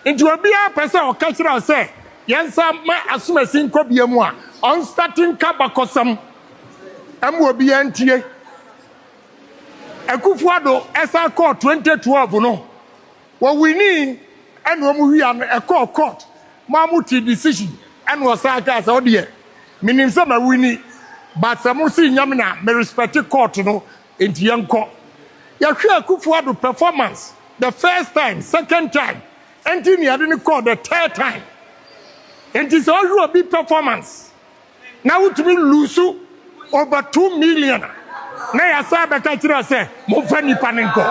into a beer person or cultural say yes my assuming could be a more on starting kabakosam MWBNTA Kufuor esa court 2012 no what we need and when we are a court mamuti decision and was as audio meaning some we need but some see nyamina me respect court no into young court ya hwe Kufuor performance the first time second time and in the didn't call the third time it is all a big performance now to me lose over 2 million. Na ya sabe ka kira se mo fa nipa nenko.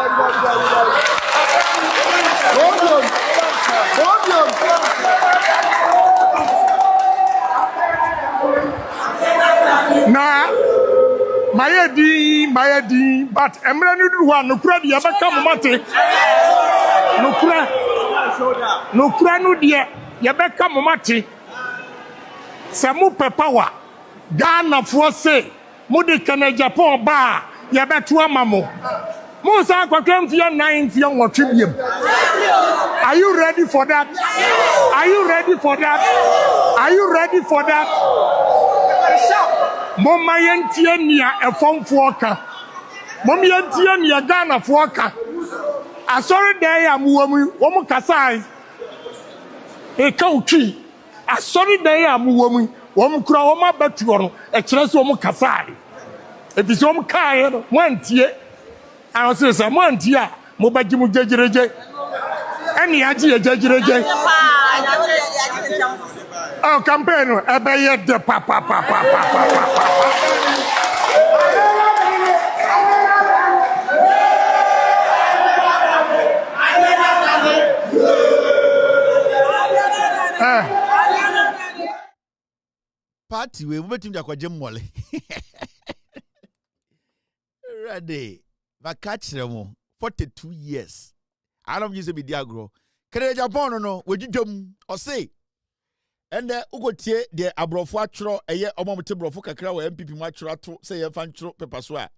Na mayedi but emra ni du one nokura de yabeka mo mate. Nokura no de yabeka mo mate. Se mo power Ghana for say Mudi Kene Japan ba ya betu amamo. Musa kwa kemfia 9 fia ngotibiem. Are you ready for that? Are you ready for that? Are you ready for that? Moma yentie nia efomfo ka. Mom yentie nia Ghana fo ka. Asori dey am wo mu kasai. E ka uti. Asori dey am wo mu kura wo ma betu no e kire so wo kasai. If you kai one tie I was say one tie mo baji mu jejereje eni aji jejereje oh campaign e be ye de papa party we betim da kwaje mmole ready vakachiremo 42 years I don't use a bidiagro kere Japan no wejidwom o say and ugotie de abrofo atwro eye omomte brofo kakra wa MPP mu atwro ato say ye fa ntwro paper so a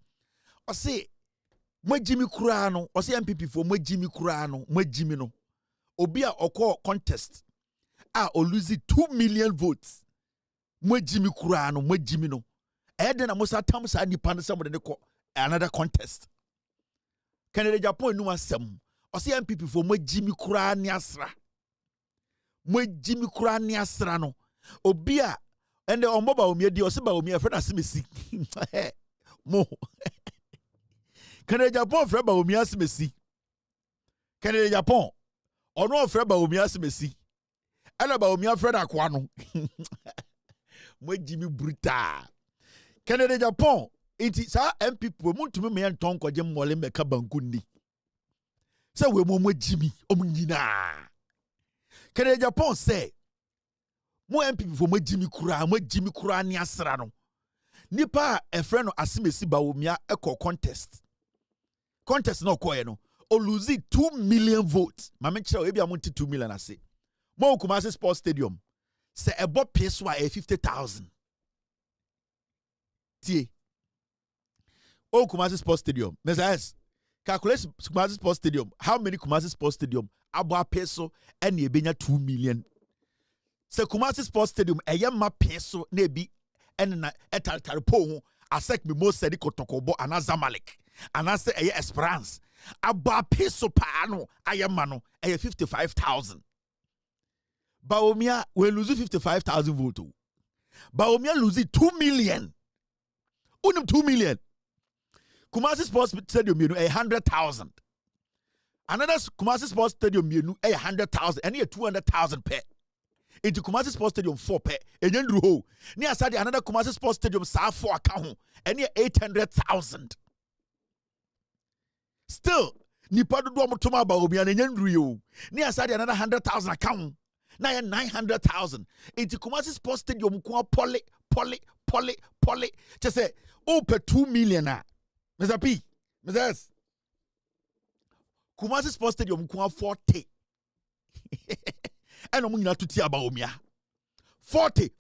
o say magimi kura no o say MPP fo magimi kura no magimi no obi a okọ contest a o lose 2 million votes magimi kura no magimi no ede na musa tam sa nipa no some de ko another contest Canada Japan no asem o say MPP for magimi kura ni asra no obi a ende omba omi di o se ba omi e na asemesi mo Canada Japan fra ba omi asemesi Canada Japan ono fra ba omi asemesi ala ba omi afra na kwa no magimi brutal Canada Japan iti sa MPP muntumi me nton kwaje mmole meka banku ni se we mo magimi omnyina Canada Japan say mo MPP for magimi kura ni asra no nipa e frɛ no asemesi ba omia ekɔ contest no kɔɛ no o lose 2 million votes ma me kyerɛ ebi amonti 2 million ase mo Kumasi Sports Stadium se ebo peso a 50,000 tie o Kumasi Sports Stadium Messias calculate Kumasi Sports Stadium how many Kumasi Sports Stadium abo peso and e benya 2 million se Kumasi Sports Stadium eye ma peso na ebi en na etaltare po ho asek me mo sedi kotokobo ana Zamalek ana se eye Esperance abo peso pa no ayema no eye 55,000 Baomia will lose 55,000 votes. Baomia lose 2 million. Unim 2 million. Kumasi Sports Stadium, 100,000. Another Kumasi Sports Stadium, 100,000. And here 200,000 per. Into Kumasi Sports Stadium 4 per. And then Ruho. Near Sadi, another Kumasi Sports Stadium, Sa 4 account. And here 800,000. Still, Nipado do Mutuma Baobi and then Rio. Near Sadi, another 100,000 account. Now 900,000. Into Kumasi Sports Stadium, Poly. Just say, per 2 million. Mr. P. Mr. S. Kumasi Sports Stadium, 40. And I'm going to tia Baomia. 40.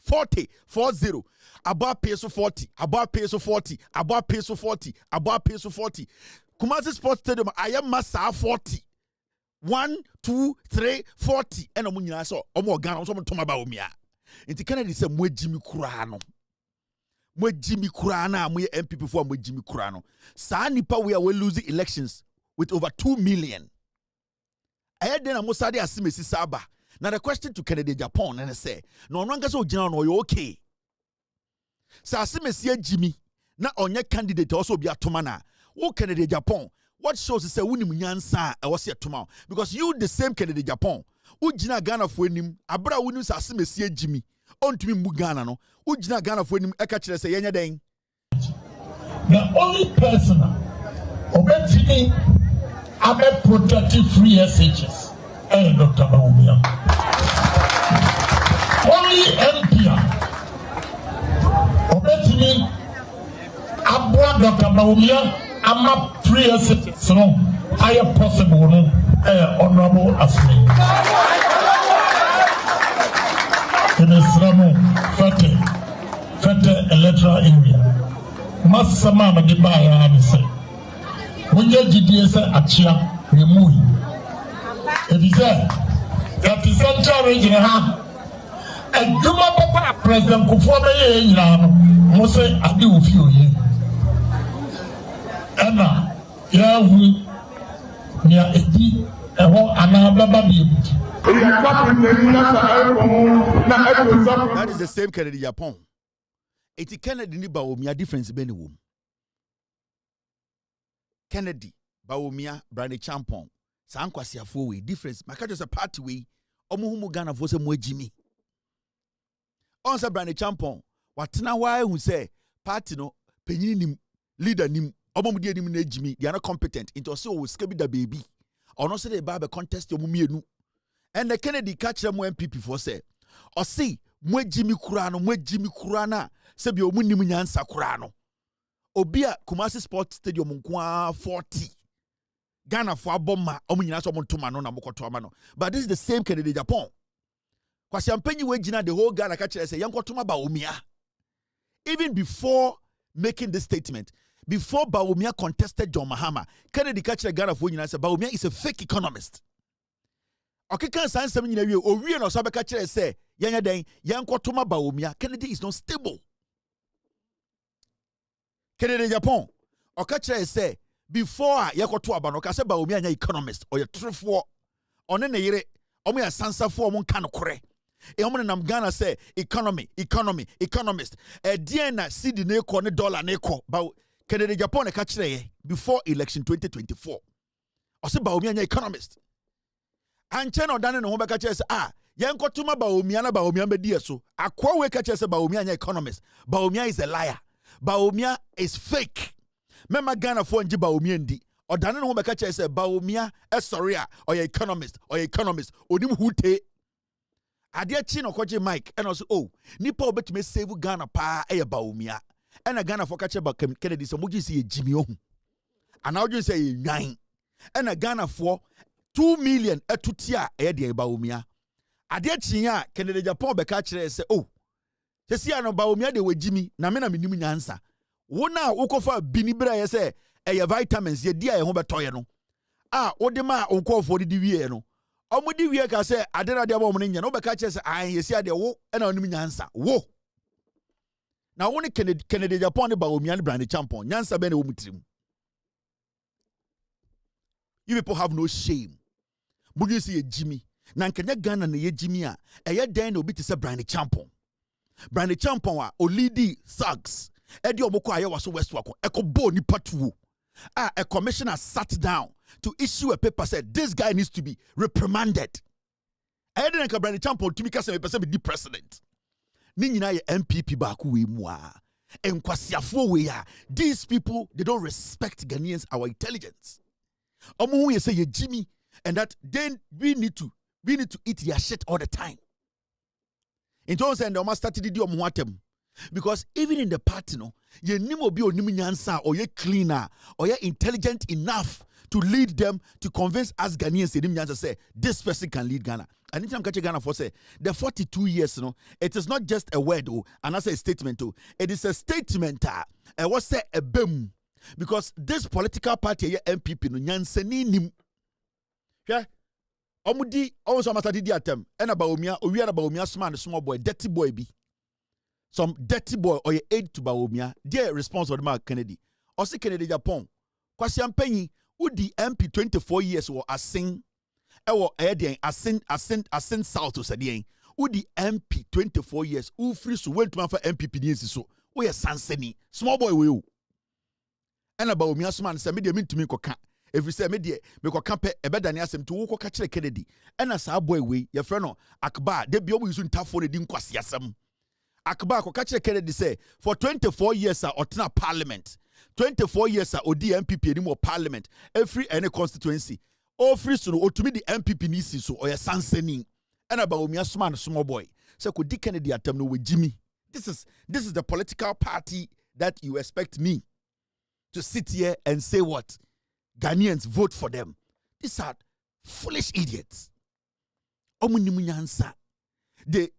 About peso 40. About peso 40. About peso 40. About peso 40. Kumasi Sports Stadium, I am Massa 40. 1, 2, 3, 40. And I'm going to say, I'm going to talk about Baomia. Into Canada is a mwe Jimmy Kurano. Mwe Jimmy Kurana, mwe MPP for mwe Jimmy Kurano. Sa nipa we are losing elections with over 2 million. I had then a Mosadi Asimesi Saba. Now the question to Canada, Japan, and I say, no one can so general, you okay. Sa Asimesi Jimmy, na onye candidate also be a Tomana. Who Canada, Japan? What shows is a winning Yansa, I was here tomorrow. Because you the same Canada, Japan. Ujina Ghana for him, Abra Winus Asimesi Jimmy. On to me Mugana no. Ujina Ghana for him, Ekachre say Yanya Dane. The only person obetini abe protective free SHS. Dr. Baumia. Only MP obetini abwa Dr. Baumia ama free SHS no higher possible no honorable as me. In Islamo, Fete electoral area. Masama na dibaya anise. Munye GDS achia remove. Ebise, yati central region ha. Ejuma papa President Kufuor beye nyina no. Mo se ade ofi oye. Ena ya hu nia edi eho ana baba bi. That is the same Kennedy Japan. It's Kennedy ni Baomia difference beni wom. Kennedy Baomia Brandon Champon. Sankwasi afo difference. Maka just a party way. Omo humu Ghana for se mo Jimmy. Onsa Brandon Champon. Watena why who say party no penyin nim leader nim omo mu die nim na Jimmy. They are not competent. Into so we skebi da baby. Or no say they ba be contest yo mu mienu. And the Kennedy catch them MPP for say, or see, mwe Jimmy Kurana, sebi omunim nyansa Kurano. Obia Kumasi Sports Stadium nkwa 40. Ghana for bomba, omunyasa omontumano na mokotomano. But this is the same Kennedy Japan. Kwa champagne we jina the whole Ghana catch say yankotuma Baumia. Even before making this statement, before Baumia contested John Mahama, Kennedy catch Ghana for say Baumia is a fake economist. Okay, can sign something in a way, or we no sabe catcher say, Yanya Dane, Yankotuma Baumia, Kennedy is not stable. Kennedy Japan, or catcher say, before Yakotua Banoka, say Baumia, economist, or your truth war, on any yere, or me a sansa for one can kore. Nam Ghana say, economist. A Diana see the neko ne dollar neko, but Kennedy Japan a catcher before election 2024. Or say Baumia, economist. And channel done no beka chese yankotuma Baumia na Baumia be so akwa we ka chese Baumia nya economist. Baumia is a liar. Baumia is fake. Mema Ghana for nji Baumia ndi or dane no beka chese Baumia sorry or your economist onim hute ade chi no kwaje Mike and also nipa obetime save Ghana pa Baumia and Ghana for ka che ba Kennedy so moji se Jimmy ohun and I just say nwan and Ghana for 2 million etutia de Baumia. Ade chinya Kennedy Japan beka kire se sesi ano Baumia de wajimi na me na menim nyansa. Wo na ukofa binibra ye se vitamins ye dia ye ho betoye no. Wo de ma unkofo de wie no. Omo di wie ka se ade na de ba omo nya no beka kire se yesi ade wo na onim nyansa. Wo. Na wo ne Kennedy Japan de Baumia ne brand champion nyansa be na wo mutrim. You people have no shame. Bugi see Jimmy. Na nkanya Ghana na ye Jimmy a den na obi te se Brand Champon. Brand Champon a olidi Sags. Edi omoko aye waso West wako. Eko bo ni patuo. A commissioner sat down to issue a paper said this guy needs to be reprimanded. I didn't come Brandon Champo to me because I'm the president. Nina MPP baku we mua. And kwasiafo we are. These people, they don't respect Ghanaians, our intelligence. Omu say Jimmy, and that then we need to eat their shit all the time. In terms of the almost started to do omuatem. Because even in the party, no, you nimo be onimi nyansa or you cleaner or you intelligent enough to lead them to convince us Ghanaians say this person can lead Ghana. And anytime catch Ghana for say the 42 years, no, it is not just a word and I say a statement it is a statement. What say a boom because this political party MPP no nyansani nim. Yeah. Omudi also must di atem. And about Baumia small boy, dirty boy be. Some dirty boy or your aid to Baumia, dear response of Mark Kennedy. Or see Kennedy Japan. Kwasi Ampenyi, who the MP 24 years or asing, or ascend south to Sadien, who the MP 24 years, who free to went to for MPP so, we are Sanseni, small boy will. And about Baumia man, say media mean to me coca. If you say media, me ko camp e better than asem to wo catch Kennedy. And as our boy we, your friend Akbar, they be always in tough for the din kwasi asem. Akbar ko catch Kennedy say for 24 years or otna parliament 24 years odi MPP anymore parliament every any constituency all free so otumi the MPP nisi so or sanseni and about Baumia small boy so could Dick Kennedy atem no with Jimmy this is the political party that you expect me to sit here and say what Ghanaians vote for them. These are foolish idiots. Omunimunyansa. They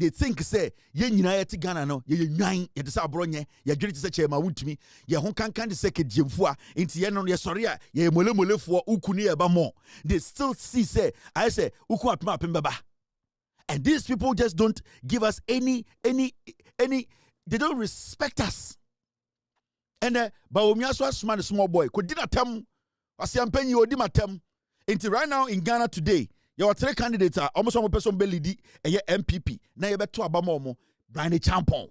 think say ye nyina yeti Ghana no ye nwan ye de sa abronye ye dwere se chema wutumi ye ho kankan de se kedjemfu a enti ye no ye sori a ye molemolefo ukuni ye ba mo. They still see say I say uku atma apembeba. And these people just don't give us any they don't respect us. And Baumia so small boy could did atem Asiampenyi odi matem. Enti right now in Ghana today your three candidates are almost one person belidi a MPP. Now you better abamomo Brian Champon.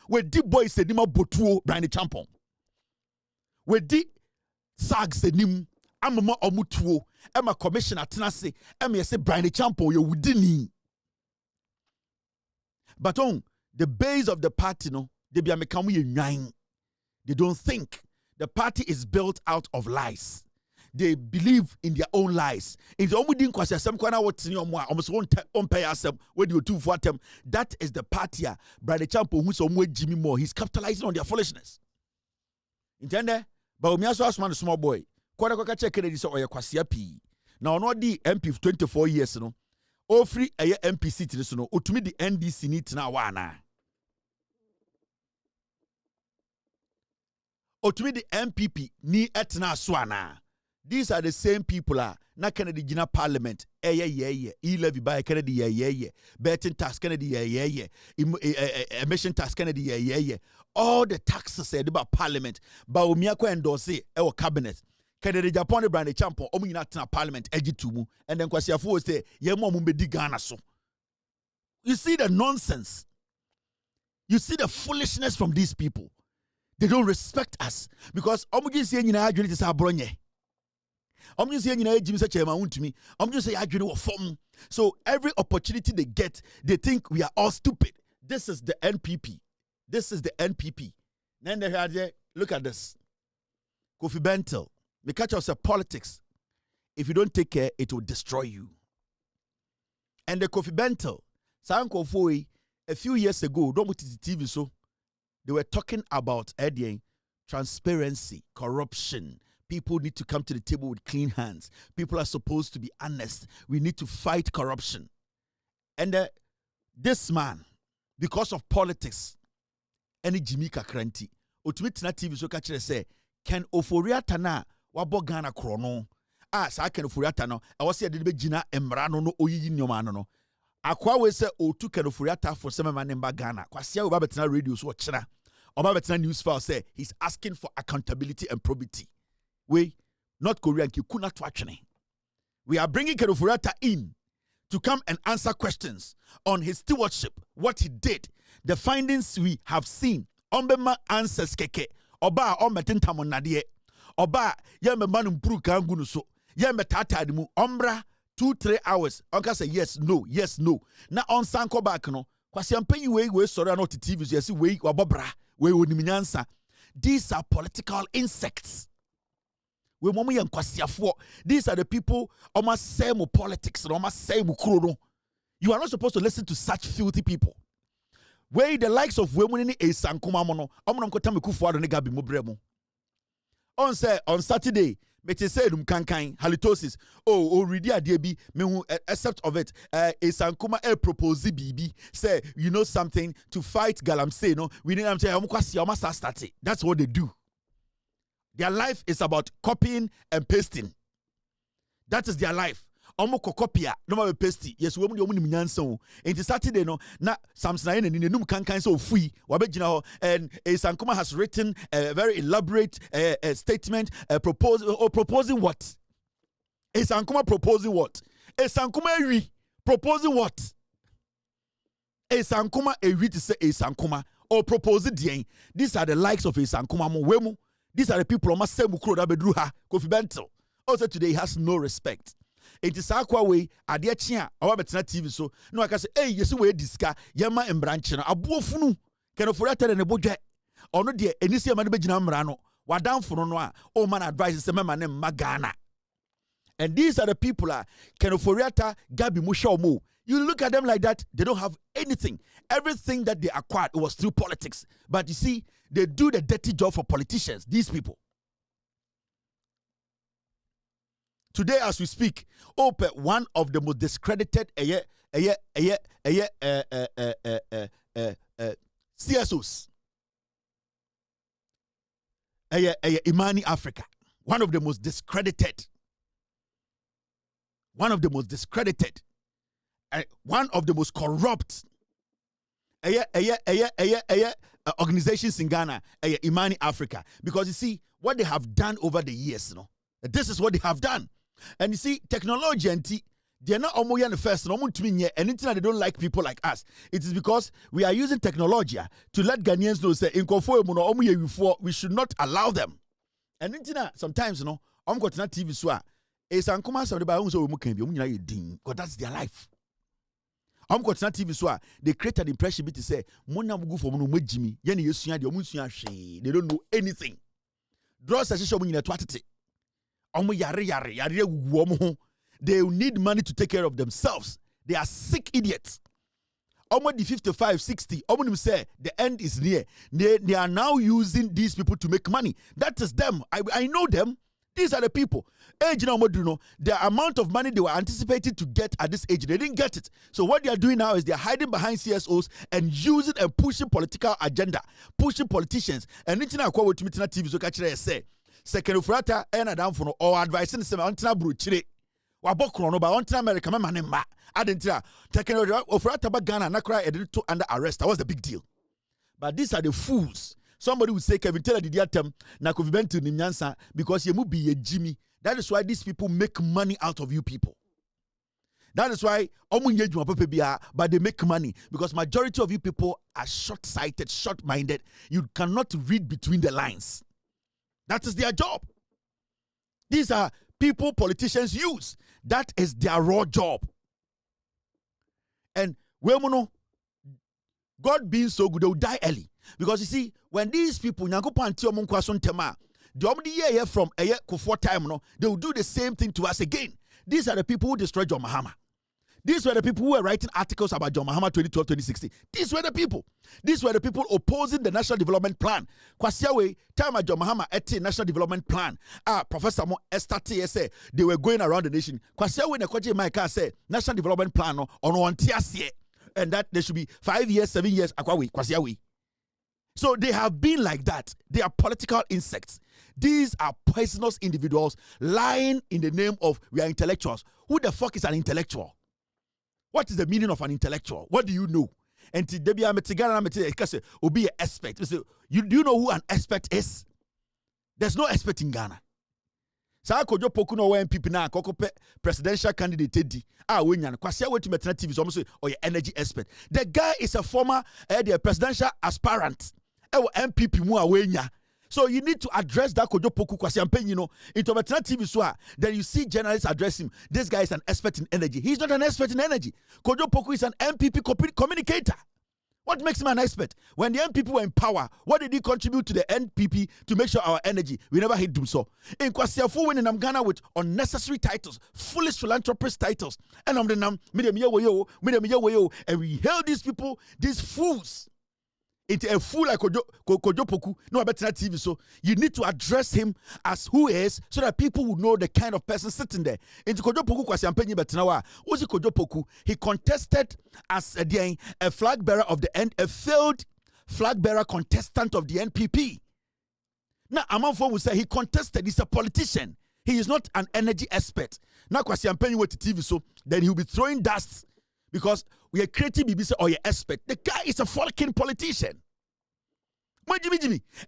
Where deep boys said nima botuo Brian Champon. Where deep sags said nim amama omutuo. Emma commissioner tenase. Emma say Brian Champon you wudini. But on the base of the party no, they be amekamu ye nine. They don't think. The party is built out of lies. They believe in their own lies. If the only kwasi asem kwana what's in your mo almost won't pay asem where you two for them. That is the party. Brother Champo who's somewhere Jimmy Moore. He's capitalizing on their foolishness. Intende? Baumia so asman small boy. Kwada kwa check Kennedy so oya kwasi api. Now no the MP 24 years no. Ofori eye MP seat no. Otumi the NDC need na wana. Otumi the MPP ni etna swana. These are the same people na Kennedy Gina Parliament. E-levy by Kennedy betting tax Kennedy emission tax Kennedy all the taxes said about Parliament. Baumia endorse our cabinet. Kennedy Japan brand champion omina na Parliament ejitumu and then kwasiafo say ye mo mbedi Ghana so. You see the nonsense. You see the foolishness from these people. They don't respect us because omugi say nyina adwene ti sa abronye. I'm just saying, I'm just saying, so every opportunity they get, they think we are all stupid. This is the NPP. Then they had look at this. Kofi Bentel, the catch of politics. If you don't take care, it will destroy you. And the Kofi Bentel, Sanko Foi, a few years ago, don't put the TV so they were talking about transparency, corruption. People need to come to the table with clean hands. People are supposed to be honest. We need to fight corruption. And this man, because of politics, any Jimmy Kakranti, ultimately TV so catch say, can Ofori Atta na wabo Ghana krono? Sa can Ofori Atta no. I was say the Gina Emrano no oyi nyoma no. Akwa we say otu can Ofori Atta for some man in Ghana. Kwasia oba betina radio so chira. Oba betina news file say he's asking for accountability and probity. We, North Korean, we are bringing Ofori Atta in to come and answer questions on his stewardship, what he did, the findings we have seen. Ombema answers keke, Oba o metintam nade. Oba ye me manu mpuru kangu no so. Ye me tata mu ombra 2-3 hours. Onka say yes no. Na on sanko back no. Kwasi ampanyi we sorry not TV so yesi we wabobra we onimnyansa. These are political insects. We momo yen kwasiafo. These are the people almost say mo politics and almost say mo kuro. You are not supposed to listen to such filthy people. Where the likes of women in a sankuma mono, omnam kufu ado ne gabi mo bremo. On Saturday, mete say kankan halitosis. Ready adie bi me hu except of it. A sankuma propose bibi say you know something to fight galamsey no. We need am say omkwasi omasa start. That's what they do. Their life is about copying and pasting. That is their life. Omo kokopia no ma paste. Yes, we omo nim nyansa o. Enti Saturday no na Samson na ni num kankan so fui wabegina ho and Sankuma has written a very elaborate statement proposing what? Sankuma proposing what? Sankuma ewi proposing what? Sankuma ewi to say Sankuma or propose the. These are the likes of Sankuma mo wemu. These are the people on my same kro da bedru ha Kofi Bento. Also today he has no respect. It is akwa way ade chia awa betena TV so no aka say eh yesi we diska yema embranche no aboofunu keno forata ne bodwe ono de enisi ema ne begina mra no wadamfunu no a o man advice say mema ne magana. And these are the people keno forata gabi musha omo. You look at them like that, they don't have anything. Everything that they acquired was through politics. But you see, they do the dirty job for politicians, these people. Today, as we speak, one of the most discredited CSOs, Imani Africa, one of the most discredited, one of the most corrupt organizations in Ghana, Imani Africa. Because you see, what they have done over the years, this is what they have done. And you see, technology and they're not almost the first, and anything that they don't like people like us. It is because we are using technology to let Ghanaians know, say, we should not allow them. And sometimes, I'm going to TV so because that's their life. I'm going to TV so they create an impression to say, they don't know anything. Draw a they need money to take care of themselves. They are sick idiots. Almost the 55, 60, say the end is near. They are now using these people to make money. That is them. I know them. These are the people. The amount of money they were anticipating to get at this age, they didn't get it. So what they are doing now is they're hiding behind CSOs and using and pushing political agenda, pushing politicians. And TV so catch say second Ofori Atta and down for or advising some antina bruchire. Wabokrono ba ontina America ma adentia taken Ofori Atta Ghana na cry edited under arrest. That was the big deal. But these are the fools. Somebody would say Kevin Taylor did yatem na Kofi Bento ni nyansa because you be a Jimmy. That is why these people make money out of you people. That is why but they make money because majority of you people are short-sighted, short-minded. You cannot read between the lines. That is their job. These are people politicians use. That is their raw job. And God being so good, they will die early. Because you see, when these people, from time, they will do the same thing to us again. These are the people who destroyed John Mahama. These were the people who were writing articles about John Mahama 2012, 2016. These were the people. These were the people opposing the National Development Plan. Kwasiawe, time John Mahama ete National Development Plan. Professor Mo Estati say they were going around the nation. Kwasiawe ne kwaje Mike say National Development Plan on one tiasie, and that there should be 5 years, 7 years. Akwawe Kwasiawe. So they have been like that. They are political insects. These are poisonous individuals lying in the name of we are intellectuals. Who the fuck is an intellectual? What is the meaning of an intellectual? What do you know? And to be an expert. You do you know who an expert is? There's no expert in Ghana. Sa kojo poku no when people na kokope presidential candidate tedi we nyan kwase we to metna TV so say energy expert. The guy is a former the presidential aspirant. MPP mu we nya. So you need to address that Kojo Poku Kwasiampe, you know, into Betana TV so then you see journalists address him. This guy is an expert in energy. He's not an expert in energy. Kojo Poku is an MPP communicator. What makes him an expert? When the NPP were in power, what did he contribute to the NPP to make sure our energy, we never hit them so? In Kwasiafu when in Ghana with unnecessary titles, foolish philanthropist titles, and I'm the name, and we hail these people, these fools. It's a fool like Kojo Poku, no better TV. So you need to address him as who he is, so that people will know the kind of person sitting there. Into Kojo Poku Kwasiampe Betinawa, who's Kojo Poku? He contested as a flag bearer of a failed flag bearer contestant of the NPP. Now Amanfo will say he contested. He's a politician. He is not an energy expert. Now Kwasiampe went to TV, so then he'll be throwing dust. Because we are creating BBC or your expert. The guy is a fucking politician.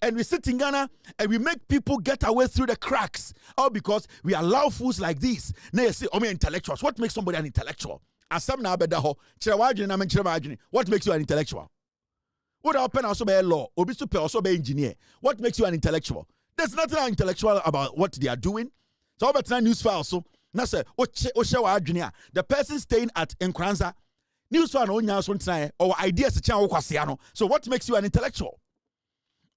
And we sit in Ghana and we make people get away through the cracks. All because we allow fools like this. Now you say, intellectuals. What makes somebody an intellectual? What makes you an intellectual? What happen also by law? Obi also by engineer. What makes you an intellectual? There's nothing intellectual about what they are doing. So about news file also. The person staying at Nkranza, news for or ideas. So what makes you an intellectual?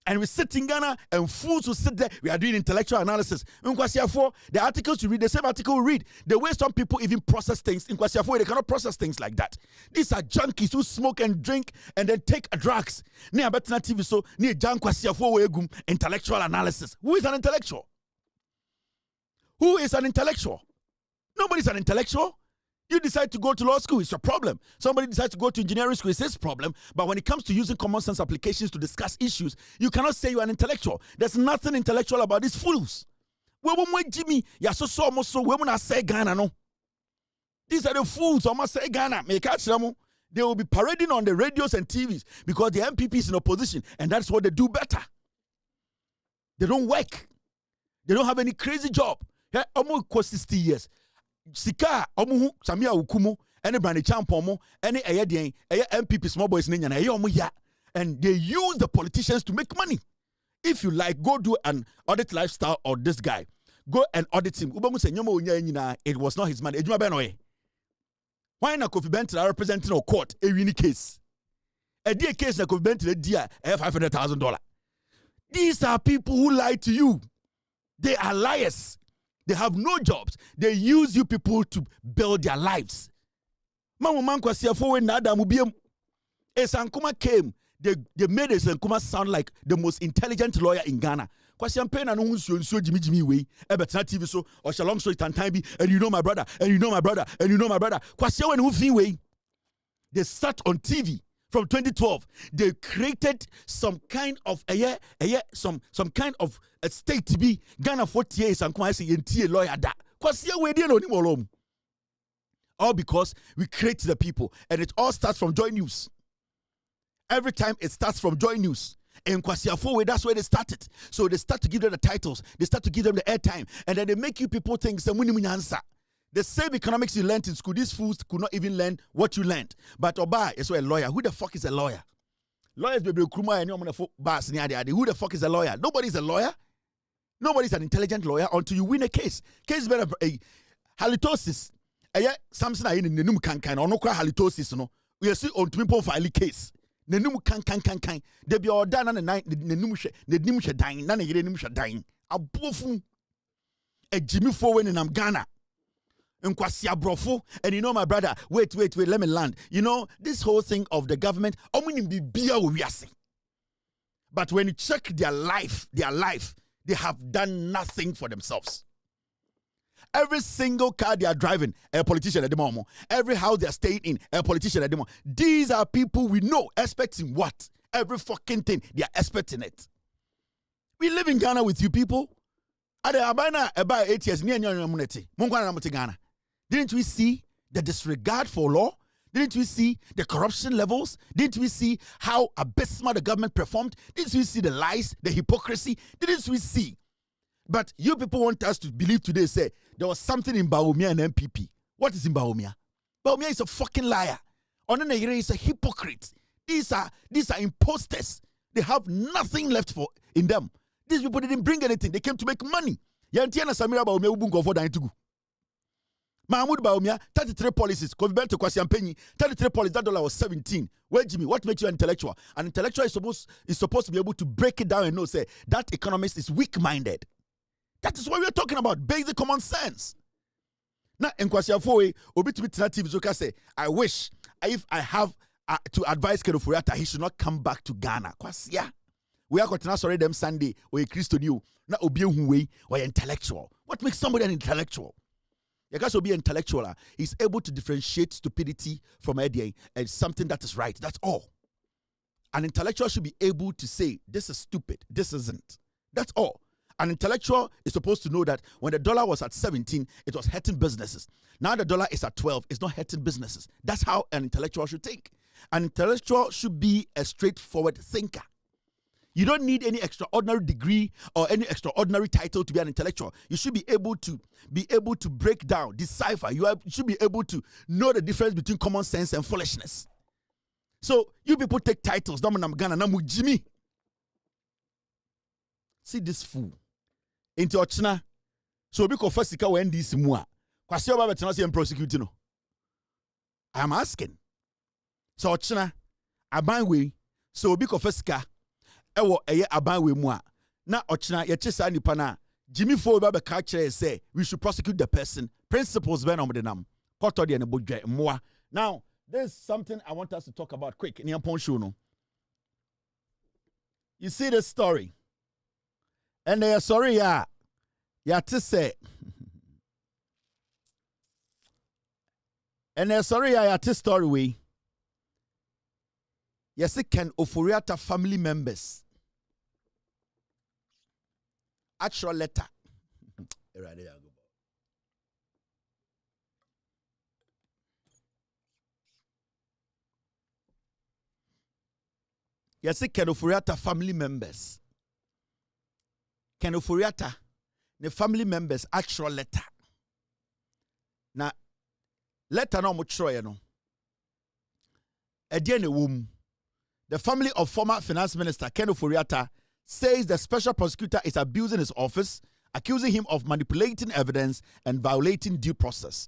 And we sit in Ghana and fools who sit there, we are doing intellectual analysis. The articles you read, the same article we read, the way some people even process things, they cannot process things like that. These are junkies who smoke and drink and then take drugs. So intellectual analysis. Who is an intellectual? Who is an intellectual? Nobody's an intellectual. You decide to go to law school, it's your problem. Somebody decides to go to engineering school, it's his problem. But when it comes to using common sense applications to discuss issues, you cannot say you're an intellectual. There's nothing intellectual about these fools. Jimmy, say Ghana, no. These are the fools, almost say Ghana. They will be parading on the radios and TVs because the MPP is in opposition, and that's what they do better. They don't work. They don't have any crazy job. Almost 60 years. Sika omuhu Samia Ukumu any Brandy Champomo any MPP small boys and they use the politicians to make money. If you like, go do an audit lifestyle or this guy. Go and audit him. It was not his money. Why not Kofi Benton representing a court a unique case? A dear case na Kofi Benton $500,000. These are people who lie to you. They are liars. They have no jobs. They use you people to build their lives. Esankuma came. They made Esankuma sound like the most intelligent lawyer in Ghana. Kwasiampe na no nso Jimmy way. Ebetna TV so or long story time and you know my brother and you know my brother and you know my brother. Kwasiampe no fin way. They sat on TV from 2012. They created some kind of some kind of a state to be Ghana 40 years and come and say lawyer da. All because we create the people, and it all starts from Joy News. Every time it starts from Joy News. And Kwasiafo, that's where they started. So they start to give them the titles, they start to give them the airtime, and then they make you people think answer. The same economics you learned in school, these fools could not even learn what you learned. But Oba is a lawyer. Who the fuck is a lawyer? Lawyers baby Kruma and who the fuck is a lawyer? Nobody's a lawyer. Nobody's an intelligent lawyer until you win a case. Case better halitosis. Something I in the num can or no cry halitosis no. We see on to file case. The num can. They be all done on the night the nimusha dying, none of the nimusha dying. A boofum a Jimmy Fowen in Ghana. And you know my brother, wait, let me land. You know, this whole thing of the government, but when you check their life, they have done nothing for themselves. Every single car they are driving, a politician at the moment. Every house they are staying in, a politician at the moment. These are people we know, expecting what? Every fucking thing, they are expecting it. We live in Ghana with you people. About 8 years, Ghana. Didn't we see the disregard for law? Didn't we see the corruption levels? Didn't we see how abysmal the government performed? Didn't we see the lies, the hypocrisy? Didn't we see? But you people want us to believe today, say, there was something in Bawumia and MPP. What is in Bawumia? Bawumia is a fucking liar. Onenegere is a hypocrite. These are imposters. They have nothing left in them. These people didn't bring anything. They came to make money. Yantiana Samira Baumia Ubungo for Daitugu. Mahmoud Baumia, 33 policies. Kofi Bento Kwasiampenyi, 33 policies. That dollar was 17. Where Jimmy, what makes you an intellectual? An intellectual is supposed to be able to break it down and know, say, that economist is weak-minded. That is what we're talking about. Basic common sense. Now, in Kwasiafoe, Obitubit TV Zoka say, I wish if I have to advise Ofori Atta, he should not come back to Ghana. Kwasia. We are going to sorry them Sunday or a Christian you. Now, Obi Hunwe or intellectual. What makes somebody an intellectual? You can be intellectual. He's able to differentiate stupidity from idea and something that is right. That's all. An intellectual should be able to say, this is stupid, this isn't. That's all. An intellectual is supposed to know that when the dollar was at 17, it was hurting businesses. Now the dollar is at 12, it's not hurting businesses. That's how an intellectual should think. An intellectual should be a straightforward thinker. You don't need any extraordinary degree or any extraordinary title to be an intellectual. You should be able to break down, decipher. You should be able to know the difference between common sense and foolishness. So you people take titles. Jimmy. See this fool. Into Ochina. So we confess sika when this mua. Kwasi oba betena se prosecuting no. I am asking. So Ochina aban we so we confess sika ewo eye aban we mu a na Ochina ye chisa nipa na Jimmy Fo ba be ka kire say we should prosecute the person. Principles ben on the nam. Koto de ne bodwe moa. Now, there's something I want us to talk about quick. In no. You see this story. And they are sorry, yeah to say. And they're sorry, yeah to story we. Yes, it can Ofori Atta family members. Actual letter. Right there, go. Yes, it can Ofori Atta family members. Can Ofori Atta, the family members actual letter. Now, letter no much no. The family of former finance minister Ken Ofori Atta says the special prosecutor is abusing his office, accusing him of manipulating evidence and violating due process.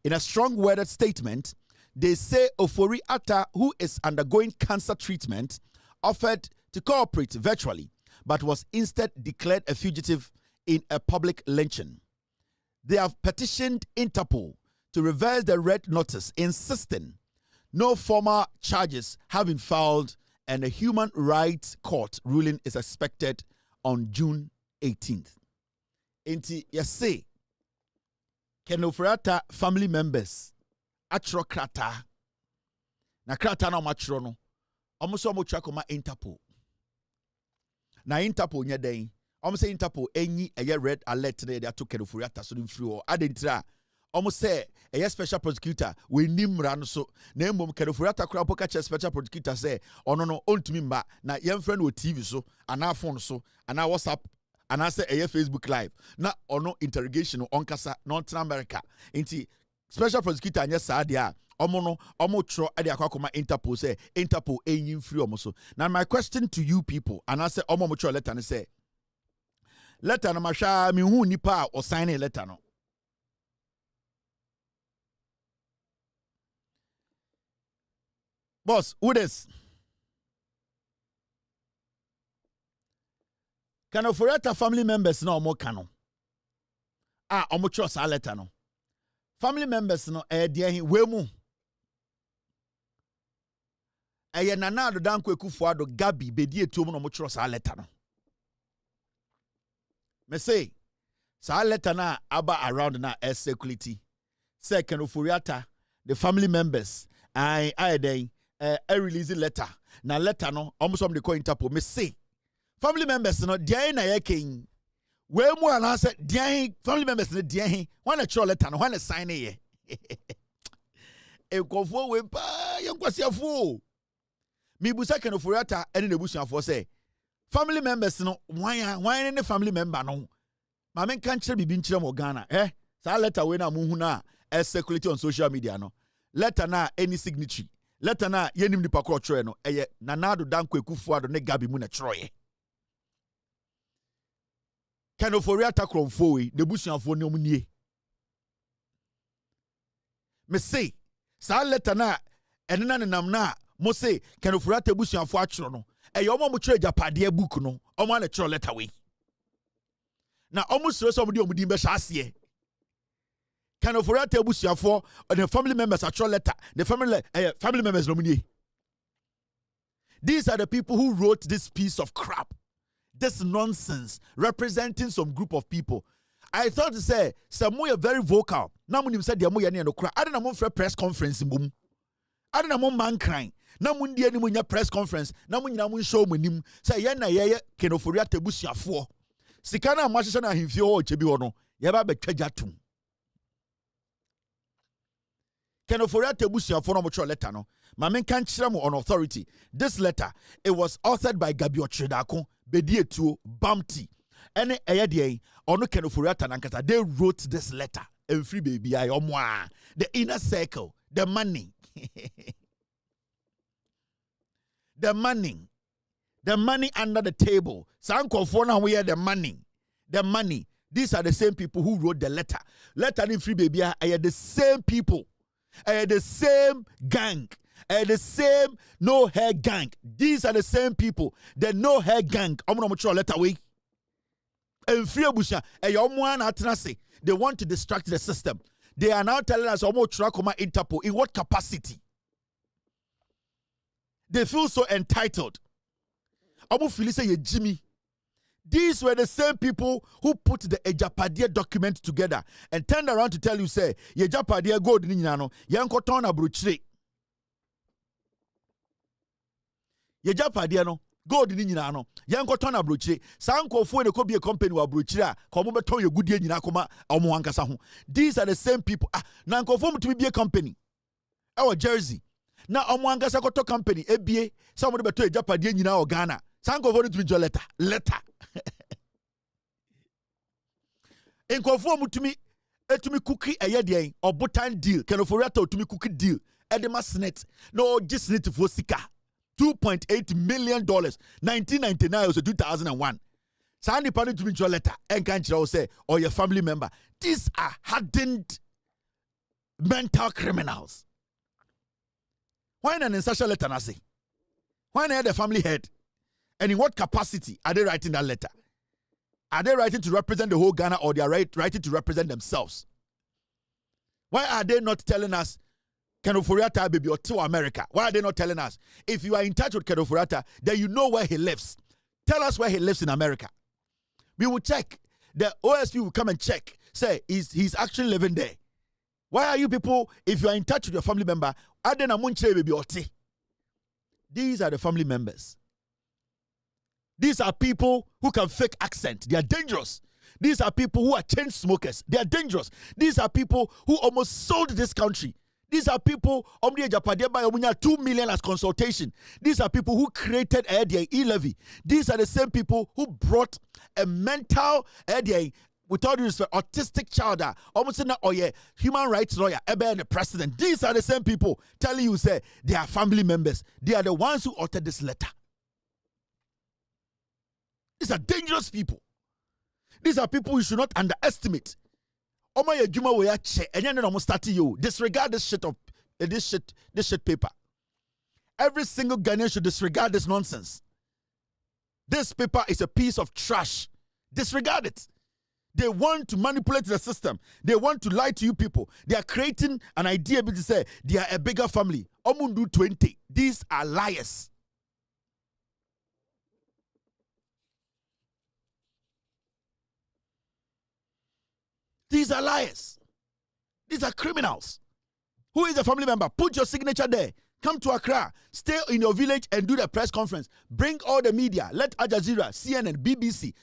In a strong-worded statement, they say Ofori Atta, who is undergoing cancer treatment, offered to cooperate virtually, but was instead declared a fugitive in a public lynching. They have petitioned Interpol to reverse the red notice, insisting no formal charges have been filed, and a human rights court ruling is expected on June 18th. Inti yase Ken Ofori Atta family members atro krata na krata na matro no omuso mo twakoma Interpol na Interpol nya den say Interpol enyi eye red alert na dey to Ken Ofori Atta so free o adentira say a special prosecutor we nimra no so na emom Ken Ofori Atta kura poka special prosecutor say ono no ontumi mba na yem friend o TV so ana phone so ana WhatsApp ana say a Facebook live na ono interrogation on kasa North America inti special prosecutor anya saa dia omo tro ade akwa Interpol say Interpol enyin free omo so. Now my question to you people, and I say omo tro letter and say letter na mahwa mi hu nipa o sign a letter no. Boss, who this? Ken Ofori Atta family members no omo kano. Omo tro sa letter no. Family members no dear we mu. Eye nana do dan Kweku Ado Gabi bedi etuom no mo tro sa letter no. Me say sa letter na aba around na security. Say Ken Ofori Atta the family members I then a release letter. Na letter no almost some the call Interpol. Me say family members no dear na ye king. We mu anase dear family members no dear when a tro letter no when a sign ye. E kofo we pa yen kwasiafo. Me busa Ken Ofori Atta ene na busuafo say family members no why any family member no ma men kan kire bibi nkire mo Ghana sa letter we na mu hu na circulate on social media no letter na any signatory letter na yenim nipa ko tro no Nanado Dan Kweku Ado ne Gabi mu na troye Can Ofori Atta kromfo the busuafo ne omunie. Me say, sa letter na enena ne nam na mo say can Ofori Atta busuafo atwero no. E yo mo twerɛ japade book no. Omo na twerɛ letter we. Na omo sure so omo di be hya ase. Can Ofori Atta busuafo or the family members atwero letter. The family members no munie. These are the people who wrote this piece of crap. This nonsense representing some group of people. I thought to say, some are very vocal. Now, when you said, I don't know for press conference. I don't know man crying. Now, when you press conference, now when you show me, say, Yana, can Ofori Atta busuafo. Sikana Mashana him fio Chebiono, Yaba Bechajatum. Can Ofori Atta busuafo no mutual letter no. Mamen kan chiramu on authority. This letter, it was authored by Gabio Tredako, Bedietu, Bamti. Ene eyadie, ono Ken Ofori Atta nankasa. They wrote this letter. And free baby, I omwa. The inner circle, the money. The money under the table. Sanko fona where the money. The money. These are the same people who wrote the letter. Letter in free baby, I are the same people. The same gang. The same no hair gang. These are the same people. The no hair gang. I'm not sure letter way. And free busha. They want to distract the system. They are now telling us Interpol. In what capacity? They feel so entitled. Jimmy. These were the same people who put the Ejapadia document together and turned around to tell you, say, Ejapadia gold ninyano, yankotona bruchre. Ejapadia no, gold ninyano, yankotona bruchre. Sanko fo ne ko be a company wa bruchre, komo beton ye goodie nyina koma omo ankasa ho. These are the same people. Nanko fo to be a company. Our Jersey. Na omo ankasa koto company ebie, somebody beton Ejapadia nyina o Ghana. Sanko fo to be letter. In conform to me, cookie a yedian or botan deal, can Ofori Atta to me cookie deal, Edema Snet, no just need for Sika, $2.8 million, 1999 or 2001. Sandy Pani to me your letter, and can't you say, or your family member. These are hardened mental criminals. Why not in such a letter, Nasi? Why not the family head? And in what capacity are they writing that letter? Are they writing to represent the whole Ghana or they are writing to represent themselves? Why are they not telling us, Ken Ofori Atta baby or to America? Why are they not telling us? If you are in touch with Ken Ofori Atta, then you know where he lives. Tell us where he lives in America. We will check. The OSP will come and check. Say, he's actually living there. Why are you people, if you are in touch with your family member, these are the family members. These are people who can fake accent. They are dangerous. These are people who are chain smokers. They are dangerous. These are people who almost sold this country. These are people, 2 million as consultation. These are people who created the e-levy. These are the same people who brought a mental, with all due respect, autistic child, almost human rights lawyer, the president. These are the same people telling you, say, they are family members. They are the ones who authored this letter. These are dangerous people. These are people you should not underestimate. Disregard this shit of this shit paper. Every single Ghanaian should disregard this nonsense. This paper is a piece of trash. Disregard it. They want to manipulate the system. They want to lie to you people. They are creating an idea to say they are a bigger family. Omundu 20. These are liars. These are liars. These are criminals. Who is a family member? Put your signature there. Come to Accra. Stay in your village and do the press conference. Bring all the media. Let Al Jazeera, CNN, BBC.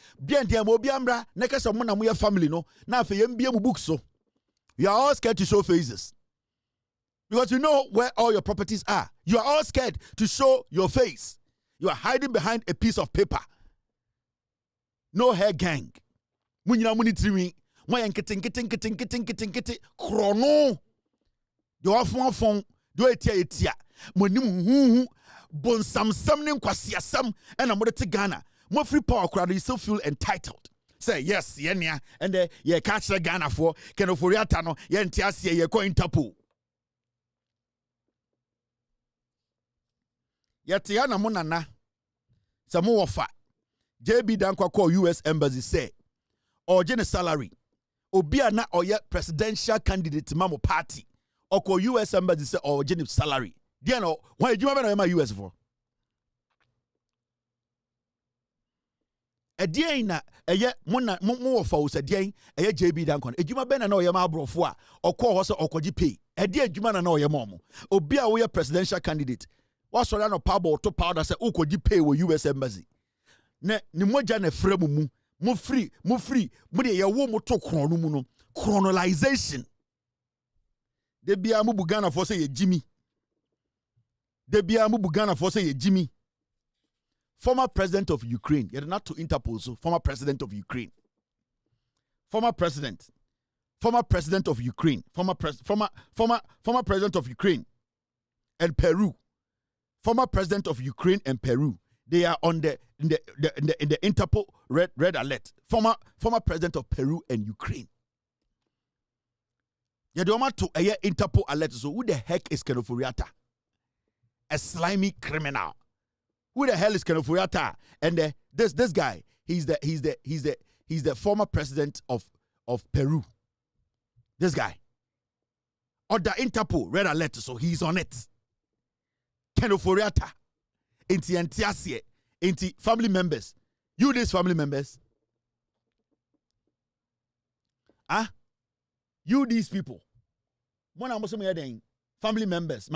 Family no. Now for books so. You are all scared to show faces. Because you know where all your properties are. You are all scared to show your face. You are hiding behind a piece of paper. No hair gang. Chrono. Do afon do etia monim bonsam sam ne nkwasiasam and amode te Ghana. Mo free power crowd, you still feel entitled. say yes yenya and ye catch the Ghana for can Ofori Atta no ye ntiasie ye ko Interpol yet ya na monana se mo wofa JB Dankwa call US embassy say or gene salary obi na oye presidential candidate mamo party or call US embassy say or gene salary dia no why you remember na US for Edian na eye mona mo wofa o se dian eye JB Dankwa ejuma be na oye ma abrofo a okọ ho se okoji pay edi ejuma na oye mo obi a wo presidential candidate what's on a pabo to powder say ukoji pay wo US embassy ne ni moja na frɛ mu mo free mo de ye wo mo to kron no mu no chronolization de bia mo bugana for say ye Jimmy de bia mo bugana for say ye Jimmy former president of Ukraine you're not to Interpol so former president of Ukraine former president of Ukraine former president of Ukraine and Peru former president of Ukraine and Peru, they are on the Interpol red alert. Former president of Peru and Ukraine. You don't want to a Interpol alert. So who the heck is Ofori Atta? A slimy criminal. Who the hell is Ofori Atta? And this guy, he's the former president of Peru. This guy. Or the Interpol red alert. So he's on it. Ofori Atta, inti family members. You these family members? You these people. Family members.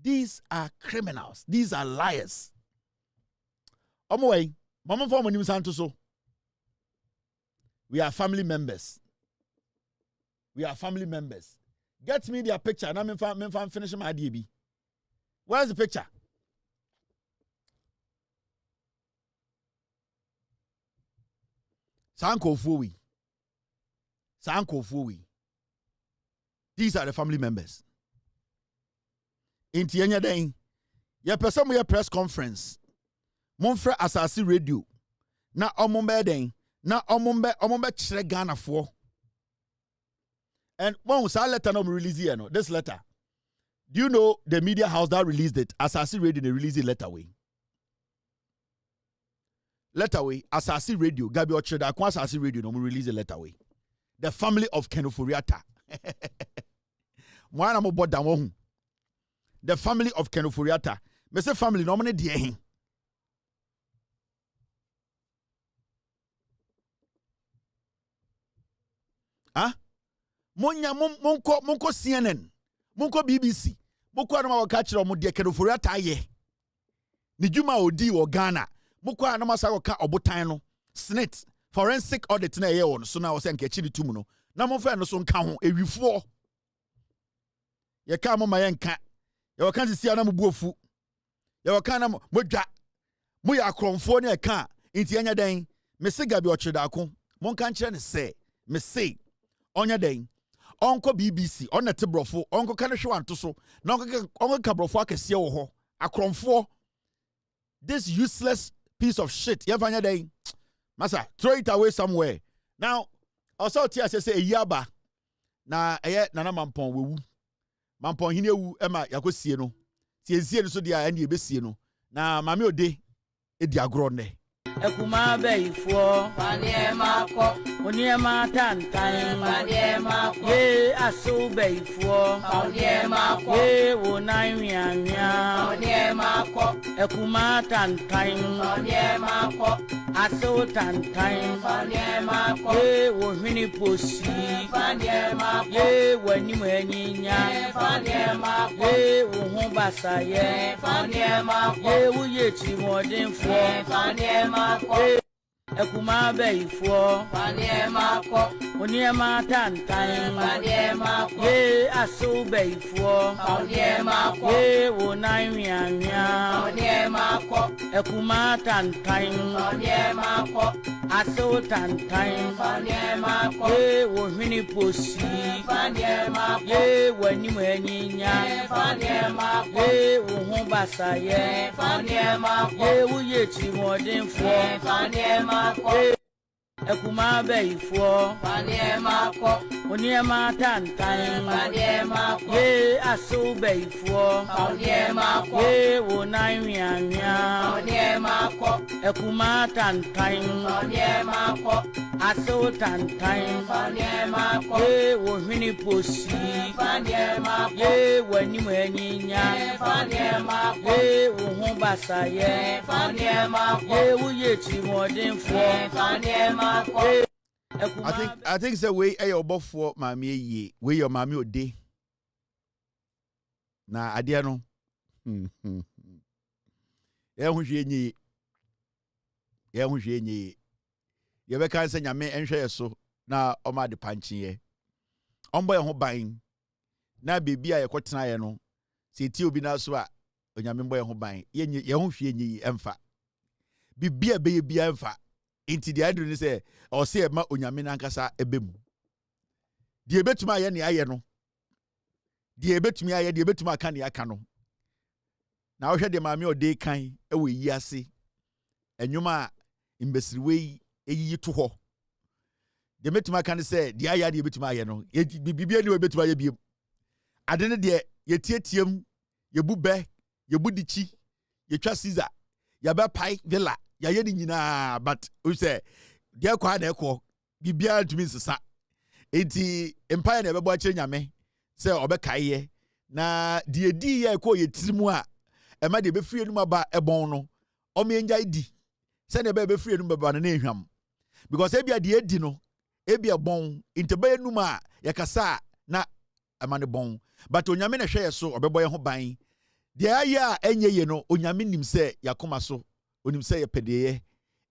These are criminals. These are liars. We are family members. Get me their picture and I'm finishing my DB. Where's the picture? Sanko Fui. These are the family members. In Tienya Day, ye person we press conference. Monfre Asasi Radio. Na omombe den. Na omombe chere Ghana for. And one letter no release here no. This letter. Do you know the media house that released it? Asasi Radio they released it letter way. Asasi Radio. Gabi Ocheda kwa Asasi Radio no release it letter way. The family of Ofori Atta. Mwana mo boda wo. The family of Ofori Atta. Me say family no mane die hin. Monko CNN, monko BBC, monko anama wakachira omo de Ofori Atta ye. Ni juma odi wo Ghana. Monko anama sa woka obotan no. SNIT, forensic audit na ye won. So na wo se nkechi ni tumu no. Na monfa no so nka ho ewifo. Ye ka mo ma ye nka. Ye woka sisi ana mo buofu. Ye woka na modwa. Mo ya akronfo ne ka. Nti anya dan. Me se Gabi Ocheda ko. Monka nkyere ne se. Me se onya dan. Onko BBC on the brofo onko kana hwe anto so na onko ka brofo akese wo ho akronfo this useless piece of shit you fanya day massa throw it away somewhere now also tia say eyaba na eye nana mampon wewu mampon hine wu ema yakosie no tie no so dia ene ebesie no na mame ode edi agro ne Ekuma beifo Faniema ko Oniema tantan Faniema ko Ye asu beifo Faniema ko Ye wonai mianya Faniema ko Ekuma tantan Faniema ko Asu tantan Faniema ko Ye wohini posi Faniema ko Ye wani mwenyinya Faniema ko Ye wohun basaye Faniema ko Ye uyeti modinfo Faniema Ekuma beifo Faniema ko Oniema tantan Faniema ko Ye aso beifo ye wo nan wianwia ekuma tantan aso tantan ye wo hwini posi ye wo anim anyinya ye wo ho basaye ye wo ye timodinfo ekuma beifo oniema tantan ye aso beifo ye wo nan wianwia ekuma tantan aso tantan ye wo hwini posi ye wo anim anyinya ye wo ho basaye ye wo ye timodinfo I think say we your bofo mami ye we your mami ode na ade no ye hu hwe nyi ye be kan say nyame enhwe so na o ma de panche ye ombo ye ho ban na bebi a ye kwotena ye no se ti obi na so a onyame mbo ye ho ban ye hu hwe nyi emfa bibia be ye bia emfa inti the idea say or say ma onyame nankasa ebem die betuma aye ne aye no die betumi aye die betuma aka ne aka no na wo hwe de maame ode kan e we yi ase enwuma imbesiriwe eyi to ho de betuma aka ne say die aye de betuma aye no bibia ne we betuma aye biem ade ne de ye tietiem ye bube ye budichi ye twa Caesar ye ba pai villa ya ye ni nyina but we say dia kwa na ekwo bibia tumi nsesa enti empire na ebebo akire nyame say obekaye na die di ye ekwo ye tirimu a ema de be free enu aba ebon no o me enja di say na be free enu baba na ehwam because ebia de edi no ebia bon intebe enu ma yakasa na ema ne bon but onyame na hwe ye so obebo ye ho ban de aya enye ye no onyame nim say yakoma so onim say yepedeye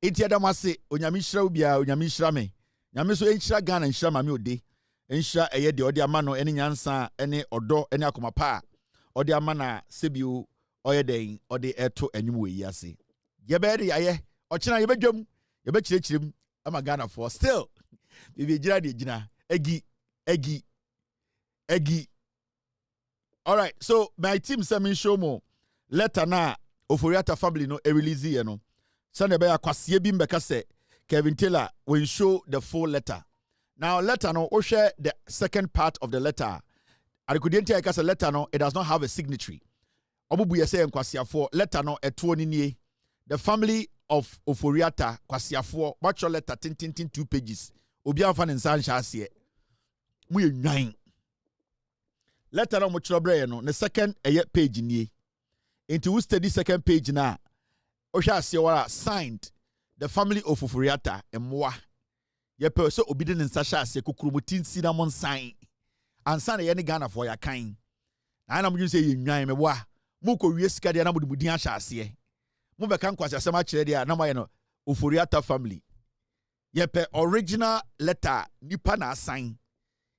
enti adamase onyame hira obia onyame hira me nyame so enhira Ghana enhira mame ode enhira eye de ode ama no ene nyansa ene odo ene akomapa ode ama na sebio oye den ode eto enwum we yase yebe de aye ochina yebedwam yebekirechirem ama Ghana for still bibi gira de gina egi all right so my team send show mo letter na Ofori Atta family no release ye no send be akwase bi mbeka se Kevin Taylor will show the full letter. Now letter no o share the second part of the letter. Arikudenti akasa letter no it does not have a signatory. Obubu ye say nkwasiafo letter no etuo ni nie. The family of Ofori Atta kwasiafo watch your letter 2 pages. Obi anfa ne nsa nhyɛ ase. Mu ye nwan. Letter no mo kyerɛ no the second page nie. Into we study second page na ohwa ase wara signed the family of Ofori Atta emwa ye pe so obi de nsa hya ase kokromotin si na mon sign ansa na ye ne Ghana for ya kan na mo say ye nwan me wa mo ko wie sika de na mo de mudin hya ase mo be kan kwase asema kire de na mo ye no Ofori Atta family ye pe original letter nipa na sign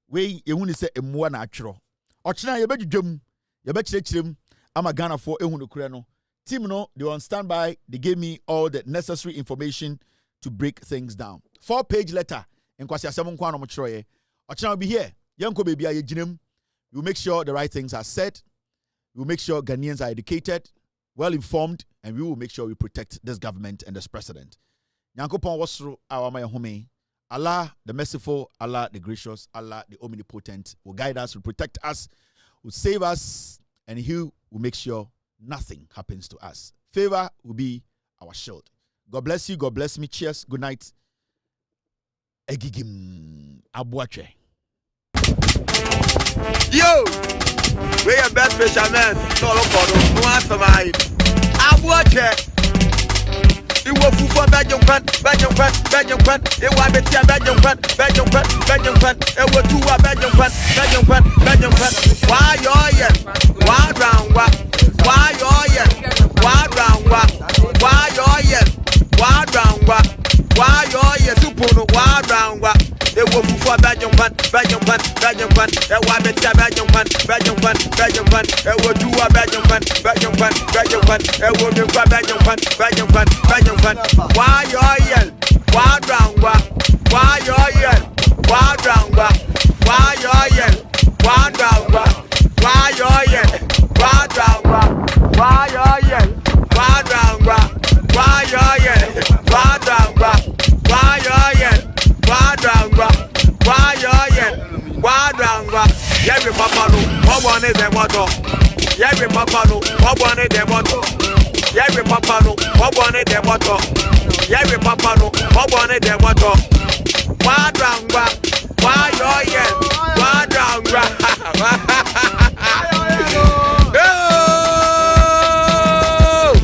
we ye hu ni se emwa na atwero ochina ye bedwudwam ye be kirechirem ama Ghana for ehunu kure no team no they on standby they gave me all the necessary information to break things down 4-page letter in kwasi asem nkwa no mo kire ye ochina be here yenko baby a ye ginem you make sure the right things are said you make sure Ghanaians are educated well informed and we will make sure we protect this government and this president nyankopon wosro awama yehome Allah the merciful, Allah the gracious, Allah the omnipotent will guide us, will protect us, will save us, and He will make sure nothing happens to us. Favor will be our shield. God bless you. God bless me. Cheers. Good night. Egigim Abuache. Yo! We are best fishermen. No, no answer mine. Abuache. It was for Belgium Pan. It was Betia Belgium Pan. It was two Belgium Pan. Why you're yet? Why round what? Why you're yet? Why round what? Why you're yet? Why round what? Why you're yet? Why round what? It was for Belgium Pan. It was Betia Belgium Pan. Every papa no, what one is the motto? Every papa no, what one is the motto? Every papa no, what one is the motto? Every papa no, what one is the motto? Wadranga, why yo yeah, wadranga.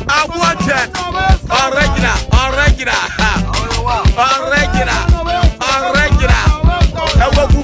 I want it. Original. I want to